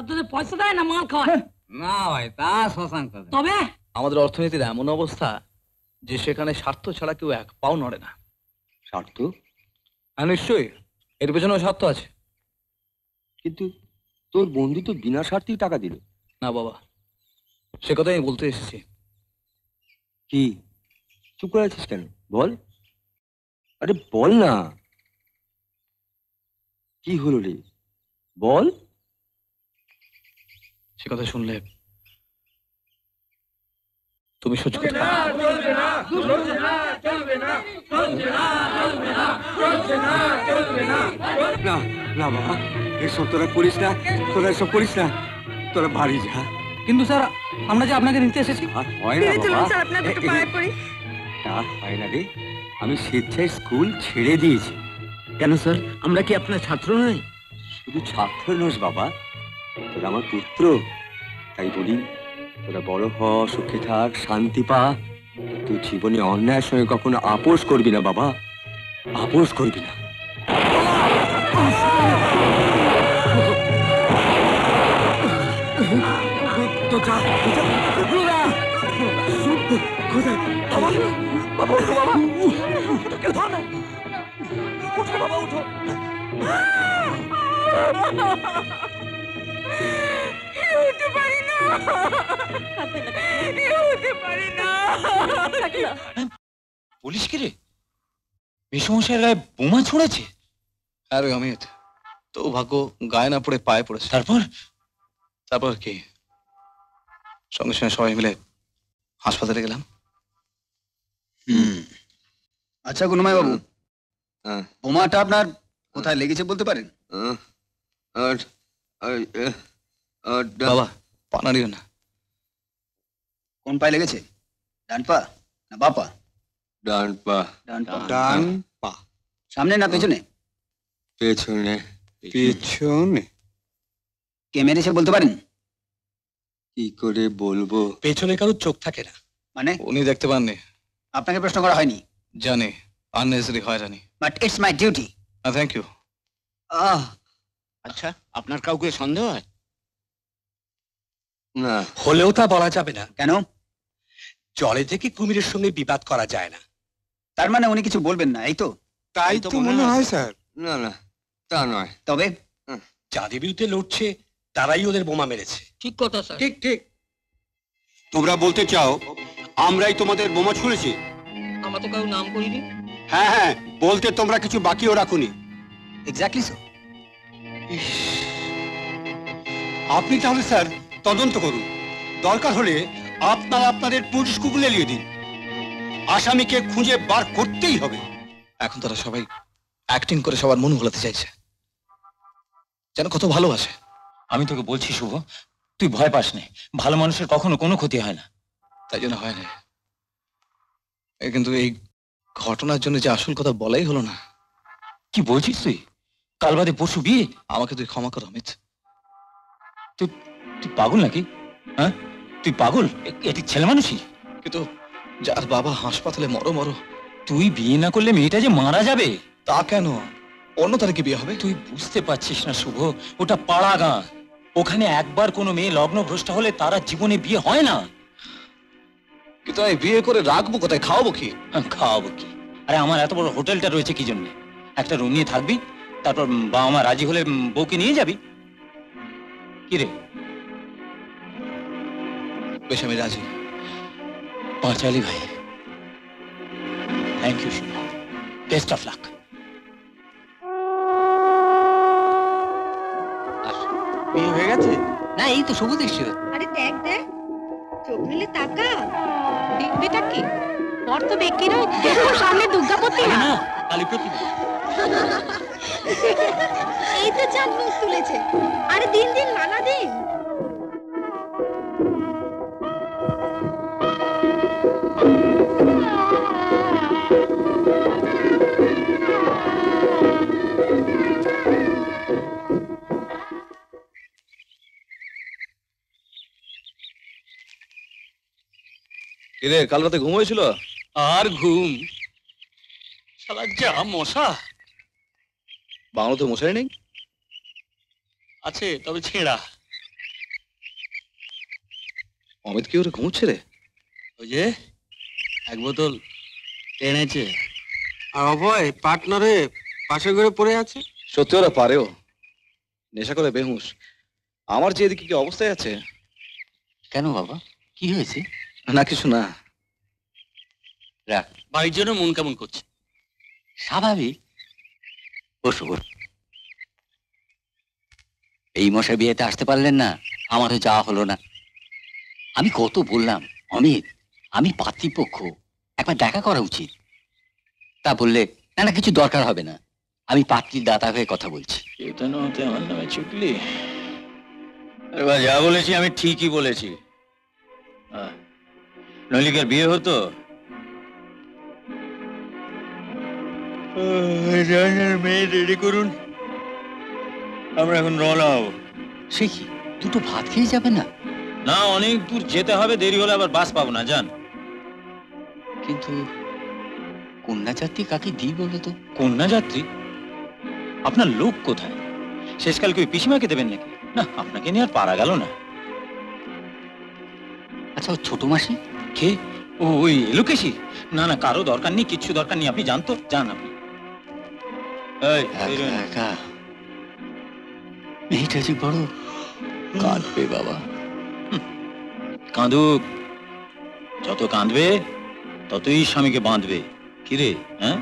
তোদের পয়সা দেয় না মাল খাওয়ায়? না ভাই, তা শশাঙ্ক। তবে আমাদের অর্থনীতির এমন অবস্থা যে সেখানে স্বার্থ ছাড়া কেউ এক পাও নড়ে না। স্বার্থ? হ্যাঁ নিশ্চয়ই, এর পেছনেও স্বার্থ আছে। কিন্তু তোর বন্ধু তো বিনা স্বার্থেই টাকা দিল। না বাবা, সে কথাই আমি বলতে এসেছি। কি চুপ করে আছিস কেন? বল, আরে বল না, কি হলো রে? বল। সে কথা শুনলে তুমি সহ্য করতে পারবে না। না বাবা, এসব তোরা করিস না, তোরা এসব করিস না, তোরা বাড়ি যা। কিন্তু স্যার, আমরা যে আপনাকে নিতে এসেছি। আর হয় না বাবা, তা হয় না রে। আমি স্বেচ্ছায় স্কুল ছেড়ে দিয়েছি। কেন স্যার, আমরা কি আপনার ছাত্র নই? শুধু ছাত্র নোস বাবা, তোরা আমার পুত্র। তাই বলি, তোরা বড় হ, সুখে থাক, শান্তি পা। তুই জীবনে অন্যায়ের সঙ্গে কখনো আপোষ করবি না বাবা, আপোষ করবি না। পুলিশ কি রে? মেসমশাইয়ের গায়ে বোমা ছুঁড়েছে? আরে অমিত, তো ভাগ্য গায়ে না পড়ে পায়ে পড়েছে। তারপর কি? সঙ্গে সঙ্গে সবাই মিলে হাসপাতালে গেলাম। আচ্ছা গুণমাই বাবু, বোমাটা আপনার কোথায় লেগেছে বলতে পারেন? বাবা, পা নাড়িও না। কোন পায়ে লেগেছে? ডান পা না বাঁ পা? ডান পা। ডান পা। সামনে না পেছনে? পেছনে। পিছনে। কে মেরেছে বলতে পারেন? কি করে বলবো? পেছনে কারোর চোখ থাকে না। মানে? উনি দেখতে পাননি। আপনাকে প্রশ্ন করা হয়নি। জানি, আননেসেসারি হয়রানি। But it's my duty. Thank you. আচ্ছা, আপনার কাউকে সন্দেহ হয়? না। হলেও তা বলা যাবে না। কেন? জলে থেকে কুমিরের সঙ্গে বিবাদ করা যায় না। তার মানে উনি কিছু বলবেন না, এই তো? তাই তো মনে হয় স্যার। না না, তা নয়। তবে যাদের বিরুদ্ধে লড়ছে তারাই ওদের বোমা মেরেছে। ঠিক কথা স্যার। ঠিক ঠিক। তোমরা বলতে চাও আমরাই তোমাদের বোমা ছুঁড়েছি? আমরা তো কাউ নাম করিনি। হ্যাঁ হ্যাঁ, বলতে তোমরা কিছু বাকিও রাখুনি। Exactly so. আপনি তাহলে স্যার তদন্ত করুন, দরকার হলে আপনারা আপনাদের পুলিশ কুকুর এলিয়ে দিন। আসামিকে খুঁজে বার করতেই হবে। এখন তারা সবাই অ্যাক্টিং করে সবার মন ভোলাতে চাইছে, যেন কত ভালোবাসে। আমি তোকে বলছি শুভ, তুই ভয় পাস না। ভালো মানুষের কখনো কোনো ক্ষতি হয় না। তাই জন্য হয় না। কিন্তু এই ঘটনার জন্য যে আসল কথা বলাই হলো না। কি বলছিস তুই? কাল বাদে পরশু বিয়ে? আমাকে তুই ক্ষমা কর অমিত। তুই তুই পাগল নাকি? হ্যাঁ, তুই পাগল? এটি ছেলে মানুষই। কিন্তু যার বাবা হাসপাতালে মরো মরো, তুই বিয়ে না করলে মেয়েটা যে মারা যাবে। তা কেন? অন্য তারিখে বিয়ে হবে। তুই বুঝতে পারছিস না শুভ, ওটা পাড়া গাঁ। ওখানে একবার কোনো মেয়ে লগ্ন ভ্রষ্ট হলে তারা জীবনে বিয়ে হয় না। কিন্তু আমি বিয়ে করে রাখবো কোথায়? খাওয়াবো কি? খাওয়াবো কি? আরে আমার এত বড় হোটেলটা রয়েছে কি জন্য? একটা রুম নিয়ে থাকবি, তারপর বাবা মা রাজি হলে বউকে নিয়ে যাবি। কি রে? বেশ, আমি রাজি। পাঁচালি ভাই, thank you Shubho, best of luck. বিয়ে হয়ে গেছে? না, এই তো শুভ দৃশ্য। আরে দেখ দেখ, চোখ মেলে তাকা। দেখবেটা কি? বর তো বেকি নয়, দেখো সামনে দুর্গাপতি না। কালী প্রতিমা। এই তো চাঁদ মুখ তুলেছে। আরে দিন দিন নানা দিন। কিরে কাল রাতে ঘুম হয়েছিল? আর ঘুম, শালা যা মশা। বাংলাতে মশারি নেই? আছে, তবে ছেঁড়া। অমিত কি ওরে ঘুমোচ্ছে রে? ওই যে এক বোতল এনেছে। আর অভয় পার্টনারে পাশে করে পড়ে আছে। সত্যি ওরা পারেও, নেশা করে বেহুশ। আমার যে এদিকে কি অবস্থায় আছে। কেন বাবা, কি হয়েছে? না কিছু না। রাখ, বাড়ির জন্য মন কেমন করছে? স্বাভাবিক। বসো বসো। এই মশাই বিয়েতে আসতে পারলেন না, আমারও যাওয়া হলো না। আমি কত বললাম অমিত, আমি পাত্রীপক্ষ, একবার দেখা করা উচিত। তা বললে না না, কিছু দরকার হবে না, আমি পাত্রীর দাতা হয়ে কথা বলছি। আমার নামে চুকলি? আরে বা, যা বলেছি আমি ঠিকই বলেছি। নলিকার বিয়ে হতো। মেয়ে রেডি করুন, আমরা এখন রওনা হব। সে কি, দুটো ভাত খেয়ে যাবে না? না, অনেক দূর যেতে হবে, দেরি হলে আবার বাস পাবো না, যান। কিন্তু কন্যা যাত্রী কাকে দিই বলো তো? কন্যা যাত্রী? আপনার লোক কোথায়? শেষকালকে ওই পিসিমাকে দেবেন নাকি? না, আপনাকে নিয়ে আর পারা গেল না। আচ্ছা, ও ছোট মাসি কে? ও ওই লোকেশি? না না, কারো দরকার নেই, কিচ্ছু দরকার নেই, আপনি জানতো, যান আপনি। একা মেয়েটা যে বড় কাঁদবে বাবা। কাঁদুক, যত কাঁদবে ততই স্বামীকে বাঁধবে। কিরে, হ্যাঁ?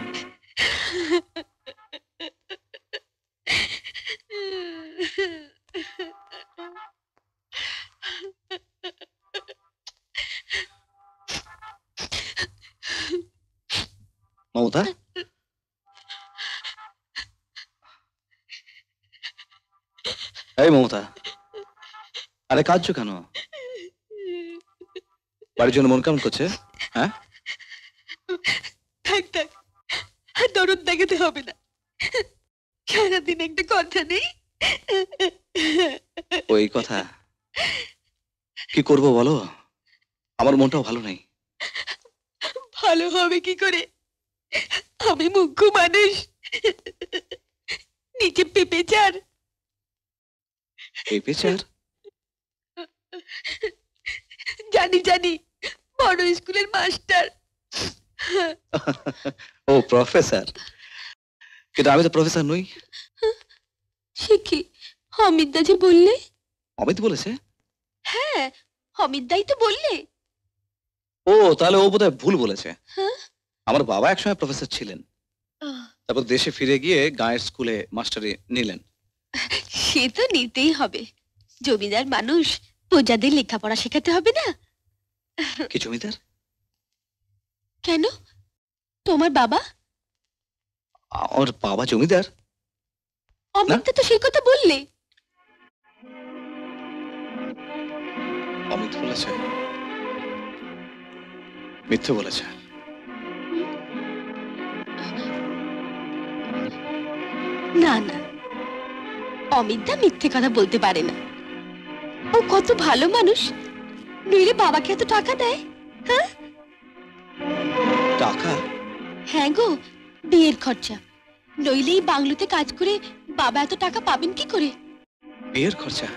মমতা, এই মমতা, আরে কাঁদছো কেন? বাড়ির জন্য মন কেমন করছে? হ্যাঁ, থাক থাক, আর দরদ দেখাতে হবে না। সারাদিন একটা কথা নেই। ওই কথা কি করবো বলো, আমার মনটাও ভালো নেই। ভালো হবে কি করে? আমি মুখ্য মানুষ, নিচে পেঁপে চার। এই পেচার? জানি জানি, বড় স্কুলের মাস্টার। ও প্রফেসর? কিন্তু আমি তো প্রফেসর নই। সে কি, অমিতদা যে বললে? অমিত বলেছে? হ্যাঁ, অমিতদাই তো বললে। ও তাহলে ও বোধহয় ভুল বলেছে। হ্যাঁ? আমার বাবা একসময় প্রফেসর ছিলেন, তারপর দেশে ফিরে গিয়ে গাঁয়ের স্কুলে মাস্টারি নিলেন। সে তো নিতেই হবে, জমিদার মানুষ, প্রজাদের লেখাপড়া শেখাতে হবে না? কি জমিদার? কেন, তোমার বাবা? আমার বাবা জমিদার? অমিতদা তো সেই কথা বললে। অমিত বলেছে, মিথ্যে বলেছে। না না, অমিতদা মিথ্যে কথা বলতে পারে না। ও কত ভালো মানুষ, নইলে বাবাকে এত টাকা দেয়? হ্যাঁ টাকা? হ্যাঁ গো, বিয়ের খরচা। নইলে এই বাংলোতে কাজ করে বাবা এত টাকা পাবেন কি করে? বিয়ের খরচা?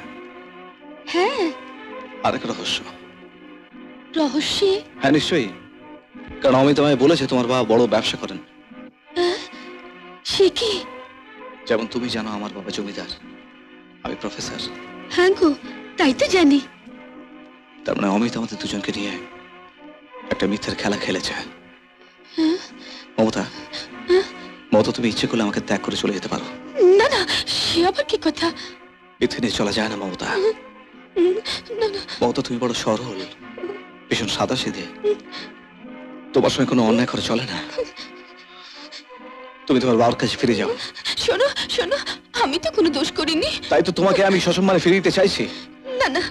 হ্যাঁ। আরেক রহস্য। রহস্যে? হ্যাঁ নিশ্চয়ই, কারণ অমিত আমায় বলেছে তোমার বাবা বড় ব্যবসা করেন। সে কি? যেমন তুমি জানো আমার বাবা জমিদার, আমি প্রফেসর। হ্যাঁ গো, তাই তো জানি। তার মানে অমিত আমাদের দুজনকে নিয়ে একটা মিথ্যার খেলা খেলেছে। মমতা, মমতা তুমি ইচ্ছে করলে আমাকে ত্যাগ করে চলে যেতে পারো। না না, সে আবার কি কথা? মিথ্যে নিয়ে চলা যায় না মমতা। না না মমতা, তুমি বড় সরল, ভীষণ সাদা সিধে, তোমার সঙ্গে কোনো অন্যায় করে চলে না। তুমি তোমার বাবার কাছে ফিরে যাও। শোনো শোনো, আমি তো কোনো দোষ করিনি। তাই তো তোমাকে আমি সসম্মানে ফিরিয়ে দিতে চাইছি। না না,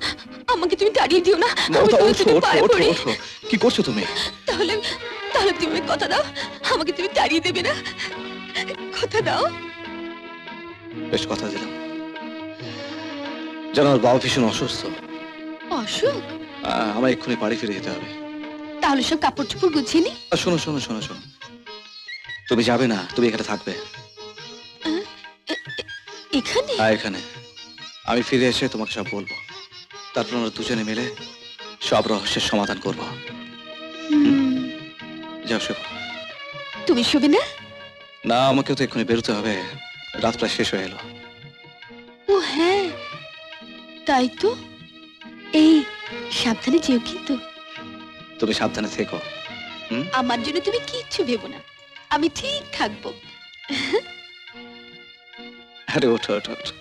আমাকে তুমি তাড়িয়ে দিও না। মমতা, ওঠো ওঠো ওঠো ওঠো। কি করছো তুমি? তাহলে তাহলে তুমি কথা দাও, আমাকে তুমি তাড়িয়ে দেবে না। কথা দাও। বেশ, কথা দিলাম। জানো আমার বাবা ভীষণ অসুস্থ। অসুখ? আমার এক্ষুনি বাড়ি ফিরে যেতে হবে। তাহলে সব কাপড় চোপড় গুছিয়ে নি। শোনো শোনো শোনো শোনো, তুমি যাবে না, তুমি এখানে থাকবে। এখানে? হ্যাঁ এখানে। আমি ফিরে এসে তোমাকে সব বলবো, তারপর আমরা দুজনে মিলে সব রহস্যের সমাধান করবো। যাও শোভা। তুমি শুবে না? না, আমাকেও তো এক্ষুনি বেরোতে হবে, রাত প্রায় শেষ হয়ে এলো। ও হ্যাঁ, তাই তো। এই সাবধানে যেও কিন্তু। তুমি সাবধানে থেকো। আমার জন্য তুমি কিচ্ছু ভেবো না, আমি ঠিক থাকবো। আরে ওঠো ওঠো ওঠো।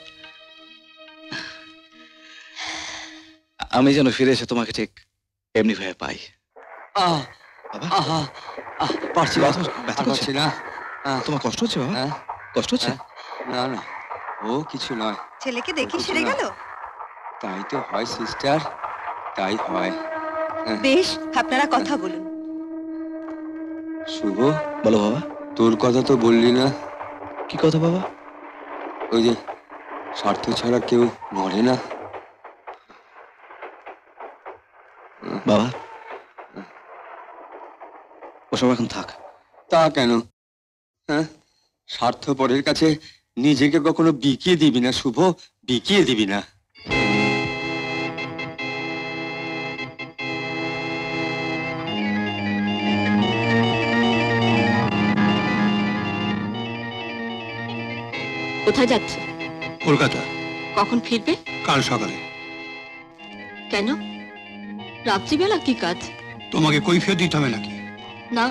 আমি যেন ফিরে এসে তোমাকে ঠিক এমনি ভাবে পাই। পারছি ব্যথা করছে না। তোমার কষ্ট হচ্ছে বাবা? কষ্ট হচ্ছে? না না, ও কিছু নয়। ছেলেকে দেখি সেরে গেল? তাই তো হয় সিস্টার, তাই হয়। বেশ, আপনারা কথা বলুন। শুভ, বলো বাবা। তোর কথা তো বললি না। কি কথা বাবা? ওই যে স্বার্থ ছাড়া কেউ মরে না। বাবা, ওসব এখন থাক। তা কেন? হ্যাঁ, স্বার্থপরের কাছে নিজেকে কখনো বিকিয়ে দিবি না শুভ, বিকিয়ে দিবি না। কোথায় যাচ্ছ? কলকাতা। কখন ফিরবে? কাল সকালে। কেন, রাত্রিবেলা কি কাজ? তোমাকে কৈফিয়ত দিতে হবে নাকি? না,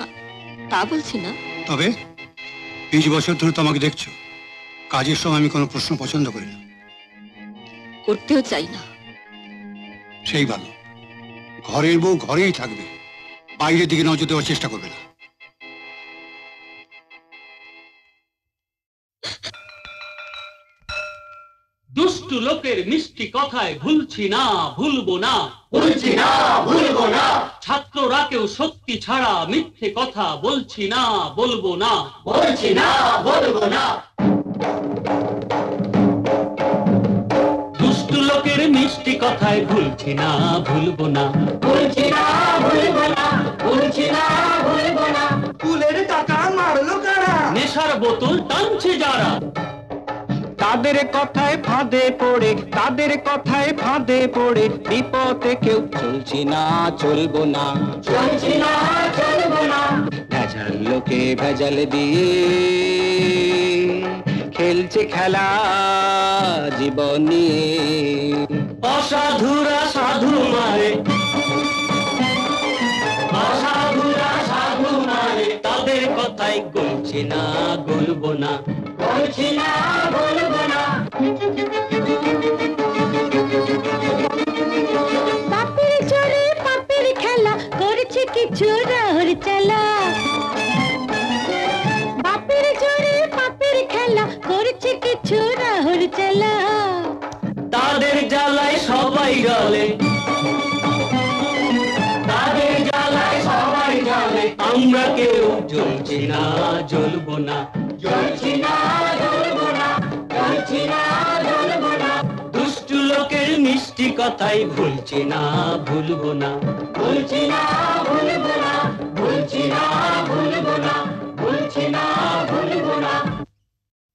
তা বলছি না। তবে 20 বছর ধরে তো আমাকে দেখছো, কাজের সময় আমি কোনো প্রশ্ন পছন্দ করি না। করতেও চাই না। সেই ভালো, ঘরের বউ ঘরেই থাকবে, বাইরের দিকে নজর দেওয়ার চেষ্টা করবে না। দুষ্টু লোকের মিষ্টি কথায় ভুলছি না, ভুলবো না, ভুলছি না, ভুলবো না। ছাত্ররা কেউ সত্যি ছাড়া মিথ্যে কথা বলছি না, বলবো না, বলছি না, বলবো না। দুষ্টু লোকের মিষ্টি কথায় ভুলছি না, ভুলবো না, ভুলছি না, ভুলবো না, ভুলছি না, ভুলবো না। ফুলের টাকা মারলো কারা? নেশার বোতল টানছে যারা, তাদের কথায় ফাঁদে পড়ে, তাদের কথায় ফাঁদে পড়ে বিপদে কেউ চলছি না, চলবো না, চলছি না, চলবো না। ভেজাল লোকে ভেজাল দিয়ে খেলছে খেলা জীবন নিয়ে। অসাধুরা সাধু মারে, অসাধুরা সাধু মারে, তাদের কথাই গলছি না, গলবো না, বলছি না, বলবো না। বাপের জোরে বাপের খেলা করছে কিছু রাহর চালা, বাপের জোরে বাপের খেলা করছে কিছু রাহর চালা। তাদের জ্বালায় সবাই গলে, তাদের জ্বালায় সবাই গলে, আমরা কেউ জ্বলছি না, জ্বলবো না, জ্বলছি না, জ্বলবো না, জ্বলছি না, জ্বলবো না। দুষ্টু লোকের মিষ্টি কথাই ভুলছি না, ভুলবো না, ভুলছি না, ভুলবো না, ভুলছি না, ভুলবো না, ভুলছি না, ভুলবো না।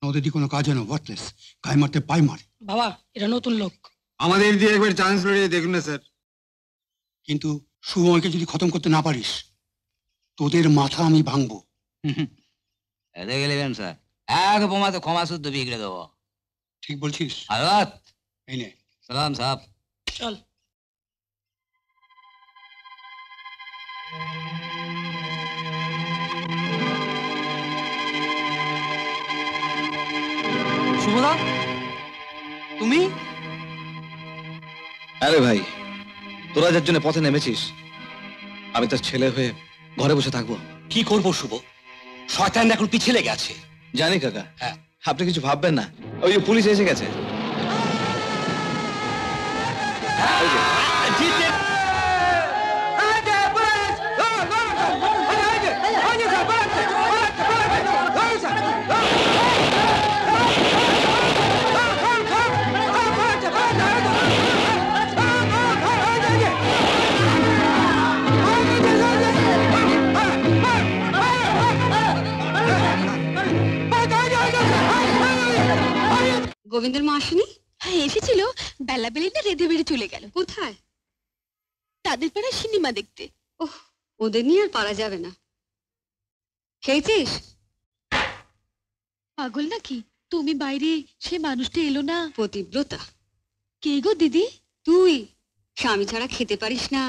ওদের দিয়ে কোনো কাজ হয় না, ওয়ার্থলেস, গায়ে মারতে পায়ে মারে। বাবা, এটা নতুন লোক। আমাদের দিয়ে একবার চান্স লড়িয়ে দেখুন না স্যার। কিন্তু সুময়কে যদি খতম করতে না পারিস, তোদের মাথা আমি ভাঙবো। এতে গেলেন স্যার, এক বোমাতে ক্ষমা শুদ্ধ বিগড়ে দেবো। ঠিক বলছিস। আলাদ এই নে। সালাম সাহেব। চল। শুভদা, তুমি? আরে ভাই, তোরা যার জন্য পথে নেমেছিস, আমি তার ছেলে হয়ে ঘরে বসে থাকবো? কি করবো শুভ, শয়তান এখন পিছিয়ে লেগে আছে। জানি কাকা, হ্যাঁ, আপনি কিছু ভাববেন না। ওই যে পুলিশ এসে গেছে। গোবিন্দের মা আসেনি? হ্যাঁ এসেছিল, বেলা বেলি না রেধে বেড়ে চলে গেল। কোথায়? তাদের পাড়ায় সিনেমা দেখতে। ওহ, ওদের নিয়ে আর পারা যাবে না। খেয়েছিস? পাগল নাকি তুমি? বাইরে সে মানুষটা এলো না। পতিব্রতা। কে গো দিদি? তুই স্বামী ছাড়া খেতে পারিস না।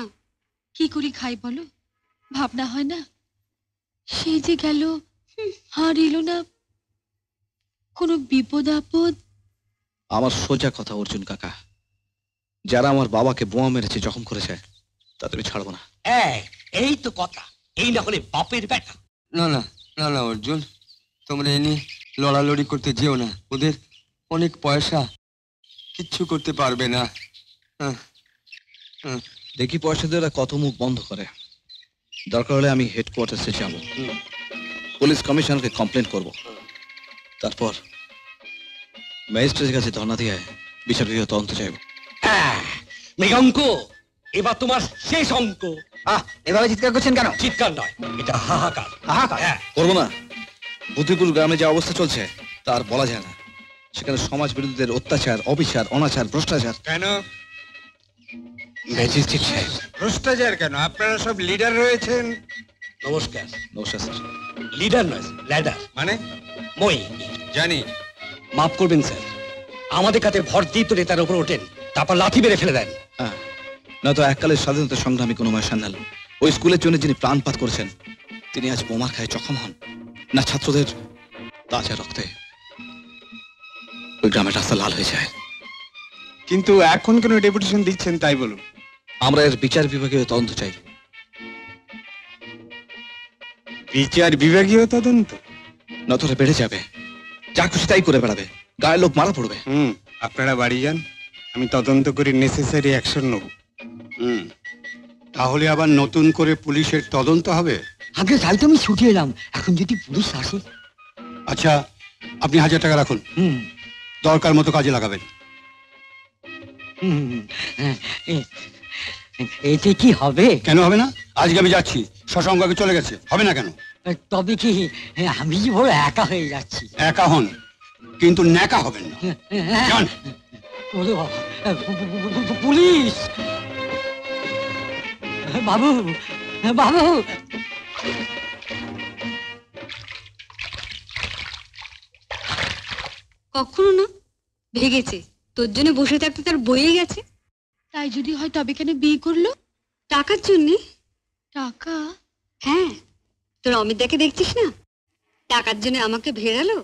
কি করে খাই বলো? ভাবনা হয় না? সে যে গেল আর এলো না। কোনো বিপদ আপদ? আমার সোজা কথা অর্জুন কাকা, যারা আমার বাবাকে বোমা মেরেছে, জখম করেছে, তাদের ছাড়বো না। এই তো কথা, এই না হলে বাপের বেটা। না না না না অর্জুন, তোমরা এ নিয়ে লড়ালড়ি করতে যেও না। ওদের অনেক পয়সা, কিচ্ছু করতে পারবে না। দেখি পয়সা দিয়ে ওরা কত মুখ বন্ধ করে। দরকার হলে আমি হেডকোয়ার্টার্সে যাব, পুলিশ কমিশনারকে কমপ্লেন করব, তারপর ম্যাজিস্ট্রেটের কাছে ধর্ণা দিয়ে বিচার বিভাগীয় তদন্ত চাইব। মৃগাঙ্ক, এবার তোমার শেষ অঙ্ক। এভাবে চিৎকার করছেন কেন? চিৎকার নয়, এটা হাহাকার। হাহাকার করবো না। বুদ্ধিপুর গ্রামে যে অবস্থা চলছে তার বলা যায় না। সেখানে সমাজ বিরোধীদের অত্যাচার, অবিচার, অনাচার, ভ্রষ্টাচার। কেন ম্যাজিস্ট্রেট সাহেব? ভ্রষ্টাচার কেন? আপনারা সব লিডার রয়েছেন। নমস্কার। নমস্কার স্যার। লিডার নয়, ল্যাডার। মানে? মই জানি। মাফ করবেন স্যার, আমাদের কাছে ভর দিয়ে তো নেতার উপর ওঠেন, তারপর লাথি মেরে ফেলে দেন। হ্যাঁ, না তো এককালের স্বাধীনতা সংগ্রামী কোনো সান্যাল, ওই স্কুলের জন্য যিনি প্রাণপাত করেছেন, তিনি আজ বোমার খায় জখম হন না ছাত্রদের তাজা রক্তে ওই গ্রামের রাস্তা লাল হয়ে যায়। কিন্তু এখন কেন ডেপুটেশন দিচ্ছেন তাই বলুন। আমরা এর বিচার বিভাগীয় তদন্ত চাই। বিচার বিভাগীয় তদন্ত? নতরে বেড়ে যাবে, যা খুশি তাই করে বেড়াবে, গায়ের লোক মারা পড়বে। আপনারা বাড়ি যান, আমি তদন্ত করে নেসেসারি অ্যাকশন নেব। তাহলে আবার নতুন করে পুলিশের তদন্ত হবে? আগে তাই তো আমি ছুটে এলাম, এখন যদি পুলিশ আসে। আচ্ছা, আপনি 1000 টাকা রাখুন, দরকার মতো কাজে লাগাবেন। এতে কি হবে? কেন হবে না? আজকে আমি যাচ্ছি, শশাঙ্ককে চলে গেছে, হবে না কেন? তবে কি আমি যে বড় একা হয়ে যাচ্ছি। একা হন, কিন্তু ন্যাকা হবেন না। যান। ওরে বাবা, পুলিশ! বাবু, বাবু! কখনো না, ভেগেছে তোর জন্য বসে থাকতে তার বয়ে গেছে। তাই যদি হয় তবে কেন বিয়ে করলো? টাকার জন্যে। টাকা? হ্যাঁ, তোর অমিতদাকে দেখছিস না, টাকার জন্য আমাকে ভেড়ালো,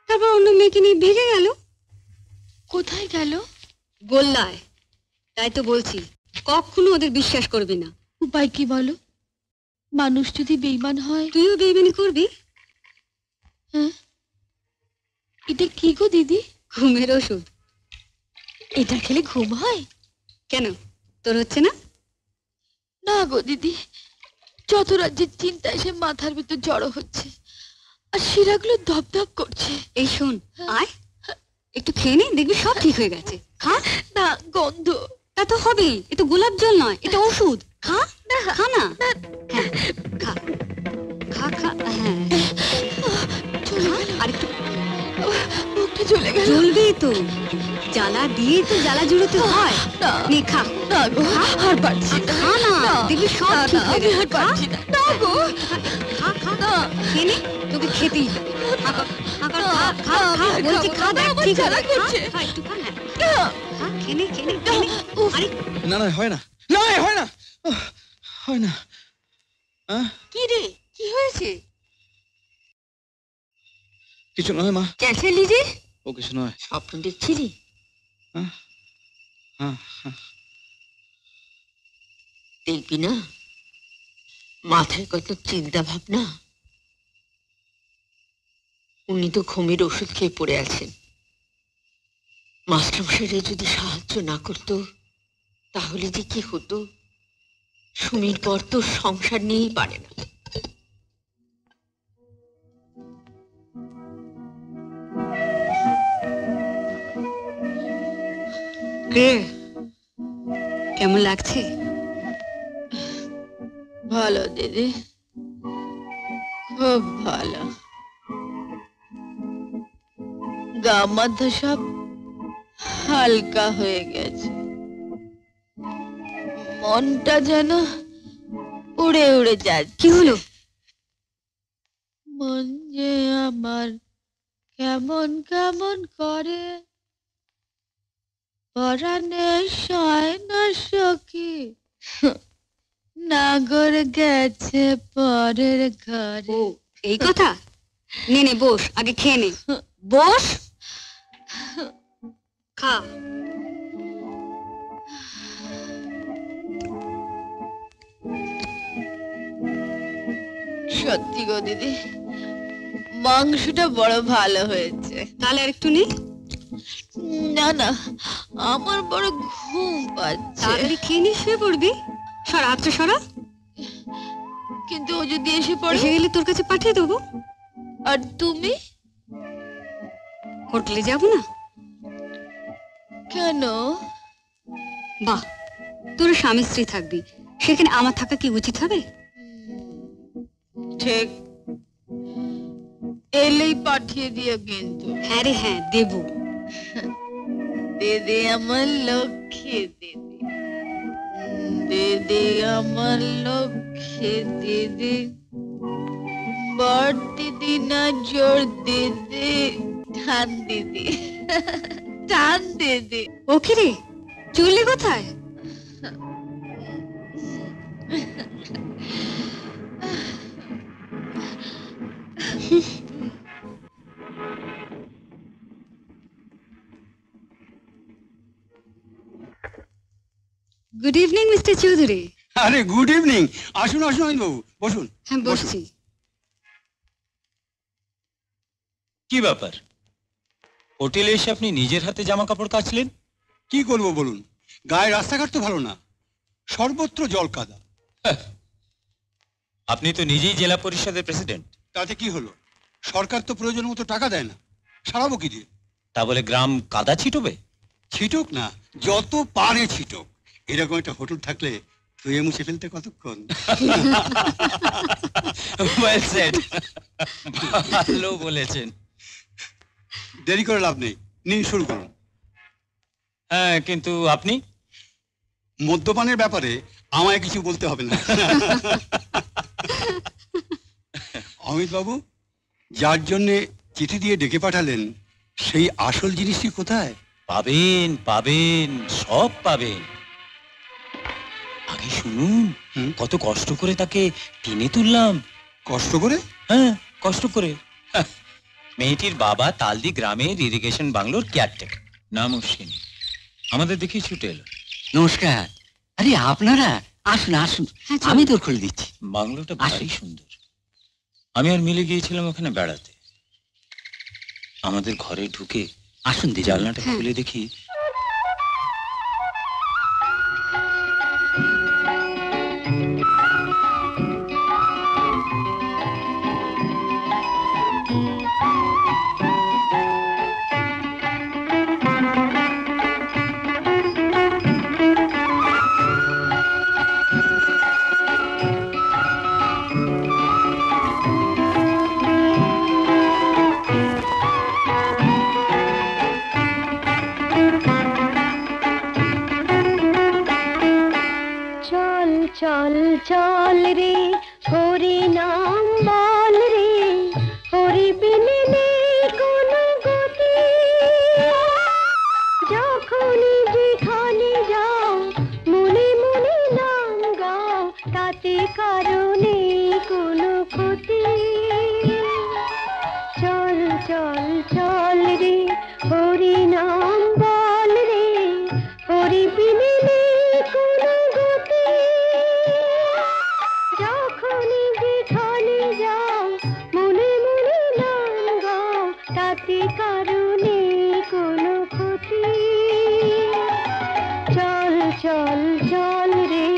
তারপর অন্য মেয়েকে নিয়ে ভেগে গেল। কোথায় গেল? গোল্লায়। তাই তো বলছি, কখনো ওদের বিশ্বাস করবি না। উপায় কি বলো? মানুষ যদি বেইমান হয়। তুইও বেইমানি করবি? হ্যাঁ। এটা কি গো দিদি? ঘুমের ওষুধ। এটা খেলে ঘুম হয়? কেন, তোর হচ্ছে না? না গো দিদি, যত রাজ্যের চিন্তা এসে মাথার ভিতর জড়ো হচ্ছে, আর শিরাগুলো ধপধপ করছে। এই শোন, আয় একটু খেয়ে নে, দেখবি সব ঠিক হয়ে গেছে। খা। না, গন্ধ। তা তো হবেই, এটা গোলাপ জল নয়, এটা ওষুধ। খা, খা না। হ্যাঁ, খা খা খা। হ্যাঁ, আরেকটু। মুখটা জ্বলে গেল। জ্বলবেই তো, জ্বালা দিয়ে তো জ্বালা জুড়োতে হয়। নে খা। না গো, আর পারছি না। খা না, দেখবি সব ঠিক হয়ে আমি যাবে। আর পারছি না। না গো, খা খা। খেয়ে নে, তোকে খেতেই হবে। খা খা খা খা, বলছি খা, দেখ ঠিক হবে। খা একটু, খা। খা, খেয়ে নে খেয়ে নে খেয়ে নে। আরে না না, হয় না, না হয় না, হয় না। কি রে, কি হয়েছে? কিছু নয় মা। कैसे लीजिए? ও কিছু নয়। স্বপ্ন দেখছিলি? দেখবি না, মাথায় কত চিন্তা ভাবনা। উনি তো ঘুমের ওষুধ খেয়ে পড়ে আছেন। মাস্টারমশাইরা যদি সাহায্য না করতো তাহলে যে কি হতো। সুমির পর তো সংসার নিয়েই পারে না। কে, কেমন লাগছে? ভালো দিদি, খুব ভালো। গা মাথা সব হালকা হয়ে গেছে, মনটা যেন উড়ে উড়ে যাচ্ছে। কি হলো? মন যে আমার কেমন কেমন করে, পরাণে সয় না সখী, নাগর গেছে পরের ঘরে। এই কথা? নে নে বস, আগে খেয়ে নে। বস, খা। সত্যি গো দিদি, মাংসটা বড় ভালো হয়েছে। তাহলে আর একটু নে। না না, আমার বড় ঘুম পাচ্ছে। তাড়াতাড়ি খেয়ে নি, শুয়ে পড়বি। সরা হাতটা সরা। কিন্তু ও যদি এসে পড়ে? এসে গেলে তোর কাছে পাঠিয়ে দেবো। আর তুমি? হোটেলে যাব না? কেন? বাহ, তোরা স্বামী স্ত্রী থাকবি, সেখানে আমার থাকা কি উচিত হবে? ঠিক, এলেই পাঠিয়ে দিও কিন্তু। হ্যাঁ রে হ্যাঁ, দেবো। দিদি আমার লক্ষ্মী দিদি, দিদি আমার লক্ষ্মী দিদি, বড় দিদি না জোর দিদি, টান দিদি, টান দিদি। ও কি রে, চললি কোথায়? Good evening mister Chowdhury. আরে গুড ইভিনিং, আসুন আসুন বাবু, বসুন। হ্যাঁ বসছি। কি ব্যাপার, হোটেলে এসে আপনি নিজের হাতে জামা কাপড় কাচলেন? কি করবো বলুন, গায়ে রাস্তাঘাট তো ভালো না, সর্বত্র জল কাদা। আপনি তো নিজেই জেলা পরিষদের প্রেসিডেন্ট। তাতে কি হলো, সরকার তো প্রয়োজন মতো টাকা দেয় না, সারাবো কি দিয়ে? তা বলে গ্রাম কাদা ছিটবে? ছিটুক না, যত পারে ছিটুক। এরকম একটা হোটেল থাকলে ধুয়ে মুছে ফেলতে কতক্ষণ। Well said. ভালো বলেছেন। দেরি করে লাভ নেই, নিন শুরু করুন। হ্যাঁ, কিন্তু আপনি? মদ্যপানের ব্যাপারে আমায় কিছু বলতে হবে না। অমিত বাবু, যার জন্যে চিঠি দিয়ে ডেকে পাঠালেন, সেই আসল জিনিসটি কোথায়? পাবেন পাবেন, সব পাবেন। আগে শুনুন, কত কষ্ট করে তাকে টেনে তুললাম। কষ্ট করে? হ্যাঁ, কষ্ট করে। মেয়েটির বাবা তালদি গ্রামের ইরিগেশন বাংলোর কেয়ারটেকার, নাম অশ্বিনী। আমাদের দেখি ছুটে এলো। নমস্কার। আরে আপনারা আসুন আসুন, আমি তোর খুলে দিচ্ছি। বাংলোটা ভারী সুন্দর। আমি আর মিলে গিয়েছিলাম ওখানে বেড়াতে। আমাদের ঘরে ঢুকে আসুন, জানলাটা খুলে দেখি চল চল রে, হরি নাম বল রে, হরি বিনে নেই কোনো গতি। যখনই যেখানে যাও, মনে মনে নাম গাও, তাতে কারণে কোনো ক্ষতি। চল চল চল রে, হরি নাম বল রে, হরি বিনে নেই কোনো গতি। যখনই যেখানে যাও, মনে মনে নাম গাও, তাতে কারণে কোনো ক্ষতি। চল চল চল রে।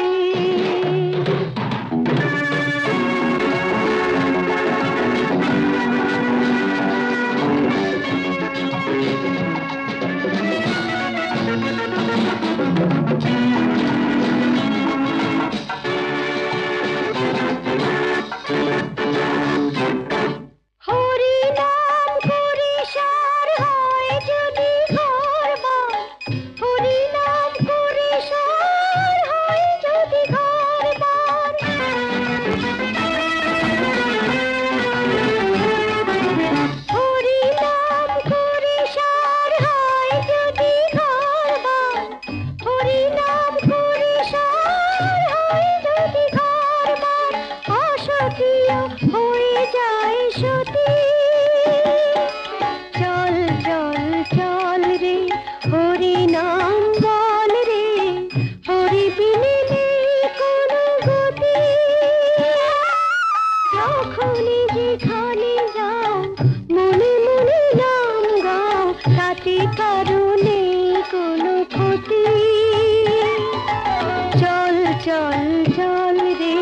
চল চল রে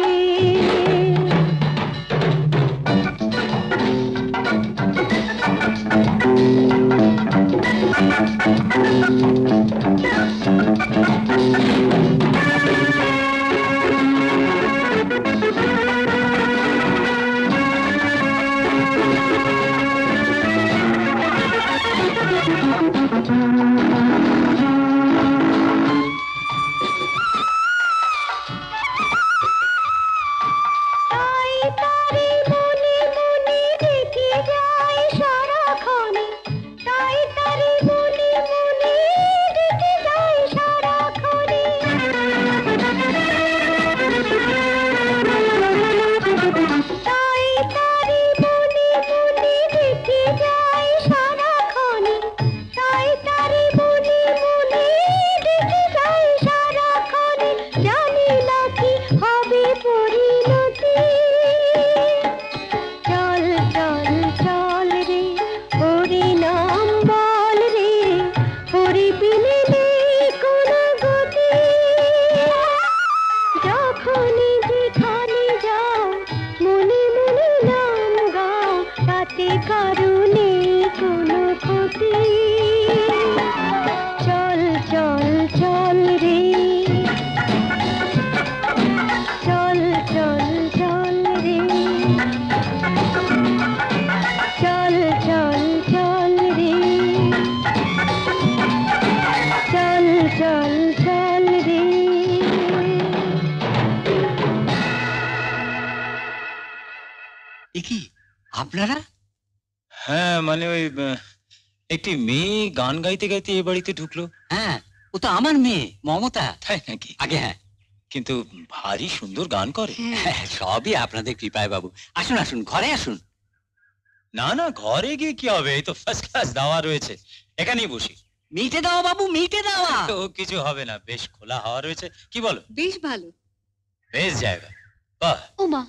আপনারা? হ্যাঁ মানে ওই একটি মেয়ে গান গাইতে গাইতে এ বাড়িতে ঢুকলো। হ্যাঁ ও তো আমার মেয়ে মমতা। তাই নাকি? আগে হ্যাঁ, কিন্তু ভারী সুন্দর গান করে। সবই আপনাদের কৃপায় বাবু। আসুন আসুন, ঘরে আসুন। না না, ঘরে গিয়ে কি হবে, এই তো ফার্স্ট ক্লাস দাওয়া রয়েছে, এখানেই বসি। মিটে দাও বাবু, মিটে দাও। তো কিছু হবে না, বেশ খোলা হাওয়া রয়েছে, কি বলো? বেশ ভালো, বেশ জায়গা। বাহ। ও মা,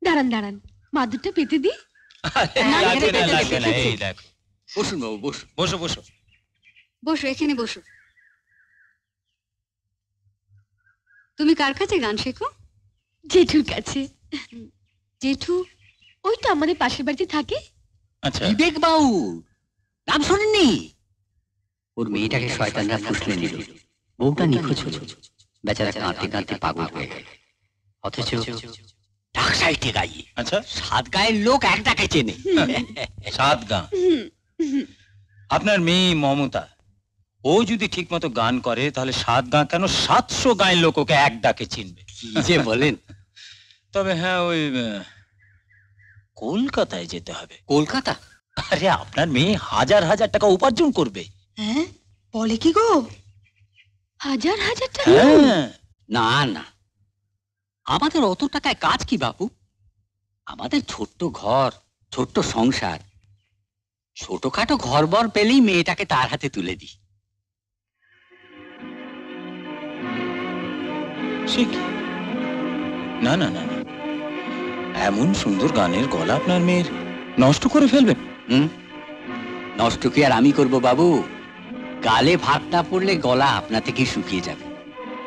দাঁড়ান দাঁড়ান, মাদুরটা পেতে দি। লাগবে না লাগবে না, এই দেখো। বসুন বাবু বসুন। বসো বসো বসো, এখানে বসো। তুমি কার কাছে গান শেখো? জেঠুর কাছে। জেঠু ওই তো আমাদের পাশের বাড়িতে থাকে। আচ্ছা, বিবেক বাবু নাম শোনেননি? ওর মেয়েটাকে শয়তানরা ফুসলে নিল, বউটা নিখোঁজ হলো, বেচারা কাঁদতে কাঁদতে পাগল হয়ে গেল। অথচ ঢাক সাইটে গাইয়ে। আচ্ছা, 7 গাঁয়ের লোক এক ডাকে চেনে। 7 গাঁ। আপনার মেয়ে মমতা ও যদি ঠিক মতো গান করে তাহলে 7 গাঁ কেন 700 গাঁয়ের লোক ওকে এক ডাকে চিনবে। কি যে বলেন। তবে হ্যাঁ, ওই কলকাতায় যেতে হবে। কলকাতা? আরে আপনার মেয়ে হাজার হাজার টাকা উপার্জন করবে। হ্যাঁ বলে কি গো? হাজার হাজার টাকা? হ্যাঁ। না না, আমাদের অত টাকায় কাজ কি বাবু? আমাদের ছোট্ট ঘর, ছোট্ট সংসার, ছোটখাটো ঘর বর পেলেই মেয়েটাকে তার হাতে তুলে দিই। সে কি? না না না, এমন সুন্দর গানের গলা আপনার মেয়ের নষ্ট করে ফেলবেন? নষ্ট কি আর আমি করব বাবু? গালে ভাত না পড়লে গলা আপনা থেকে শুকিয়ে যাবে,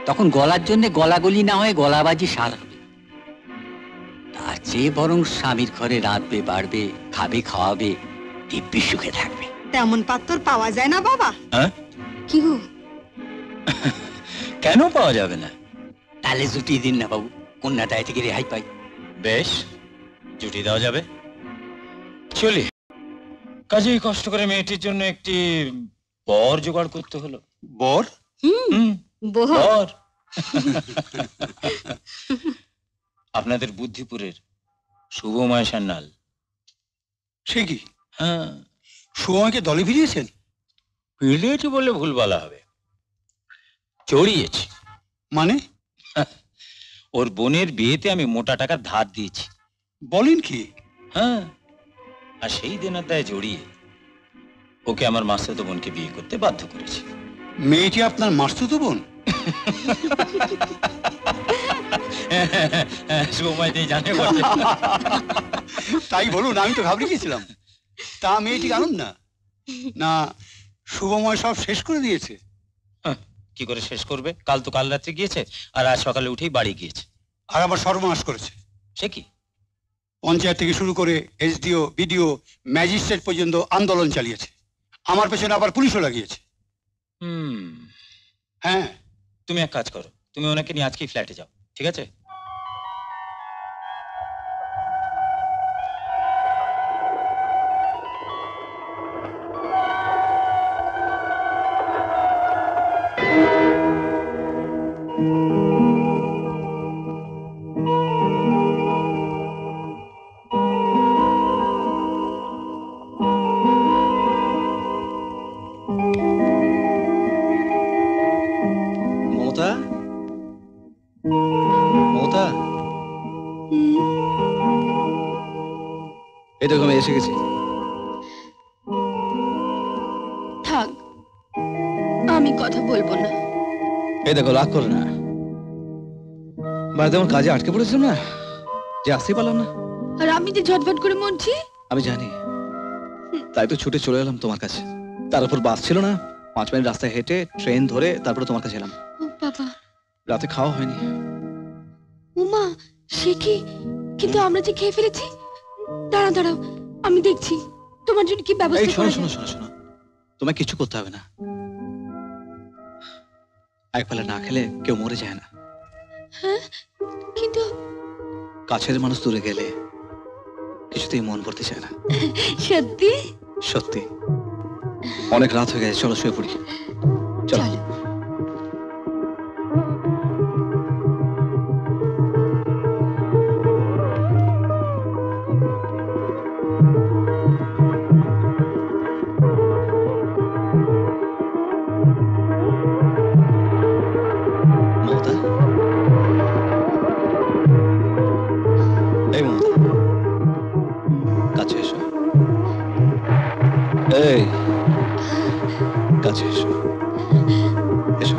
তখন গলার জন্য গলাগলি না হয়ে গলাবাজি সার হবে। তার চেয়ে বরং স্বামীর ঘরে রাঁধবে বাড়বে, খাবে খাওয়াবে, দিব্যি সুখে থাকবে। তেমন পাত্র পাওয়া যায় না বাবা। হ্যাঁ? কি গো? কেন পাওয়া যাবে না? তাহলে জুটিয়ে দিন না বাবু, কন্যা দায় থেকে রেহাই পাই। বেশ, জুটি দেওয়া যাবে। চলি। কাজেই কষ্ট করে মেয়েটির জন্য একটি বর জোগাড় করতে হলো। বর? বর। আপনাদের বুদ্ধিপুরের শুভময় সান্যাল। সে কি? হ্যাঁ। শুভময়কে দলে ফিরিয়েছেন? ফিরিয়েছি বললে ভুল বলা হবে, চড়িয়েছি। মানে? ওর বোনের বিয়েতে আমি মোটা টাকা ধার দিয়েছি। বলেন কি? হ্যাঁ, আর সেই দেনার দায়ে জড়িয়ে ওকে আমার মাস্তুতো বোনকে বিয়ে করতে বাধ্য করেছি। মেয়েটি আপনার মাস্তুতো বোন? সময় দিয়ে জানে। তাই বলুন, আমি তো ঘাবড়ে গেছিলাম। তা মেয়েটি জানুন না? না শুভময় সব শেষ করে দিয়েছে? কি করে শেষ করবে? কাল তো কাল রাত্রে গিয়েছে, আর আজ সকালে উঠেই বাড়ি গিয়েছে। আর আবার সর্বনাশ করেছে। সে কি? পঞ্চায়েত থেকে শুরু করে এসডিও, বিডিও, ম্যাজিস্ট্রেট পর্যন্ত আন্দোলন চালিয়েছে। আমার পেছনে আবার পুলিশও লাগিয়েছে। হ্যাঁ, তুমি এক কাজ করো, তুমি ওনাকে নিয়ে আজকেই ফ্ল্যাটে যাও, ঠিক আছে? মমতা, মমতা, এই দেখো আমি এসে গেছি। থাক, আমি কথা বলবো না। এই দেখো, রাগ করো না। বাড়িতে আমার কাজে আটকে পড়েছিলাম না, যে আসতেই পারলাম না। আর আমি যে ঝটফট করে মরছি। আমি জানি, তাই তো ছুটে চলে এলাম তোমার কাছে। তার উপর বাস ছিল না, 5 মিনিট রাস্তায় হেঁটে ট্রেন ধরে তারপরে তোমার কাছে এলাম। ও বাবা, রাতে খাওয়া হয়নি। উমা, সে কি? কিন্তু আমরা যে খেয়ে ফেলেছি। দাঁড়াও দাঁড়াও, আমি দেখছি তোমার জন্য কি ব্যবস্থা শোনো করা শোনো যায়। শোনো শোনো, তোমায় কিছু করতে হবে না। একবেলা না খেলে কেউ মরে যায় না। হ্যাঁ, কিন্তু কাছের মানুষ দূরে গেলে কিছুতেই মন পড়তে চায় না। সত্যি? সত্যি। অনেক রাত হয়ে গেছে, চলো শুয়ে পড়ি। চলো। এই মমতা, কাছে এসো। এই কাছে এসো, এসো।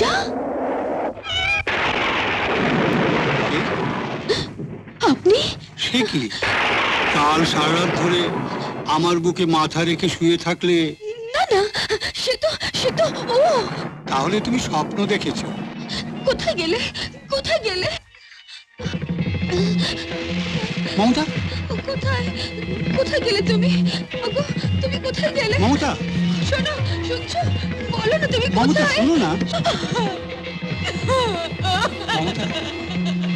যা, আপনি? সে কি? কাল সারা রাত ধরে আমার বুকে মাথা রেখে শুয়ে থাকলে? না না, সে তো ও। তাহলে তুমি স্বপ্ন দেখেছো? কোথায় গেলে? কোথায় গেলে? মমতা, কোথায় কোথায় গেলে তুমি? ওগো, তুমি কোথায় গেলে? মমতা, শোনো, শুনছো? বলো না তুমি মমতা, কোথায়? শোনো না। মমতা,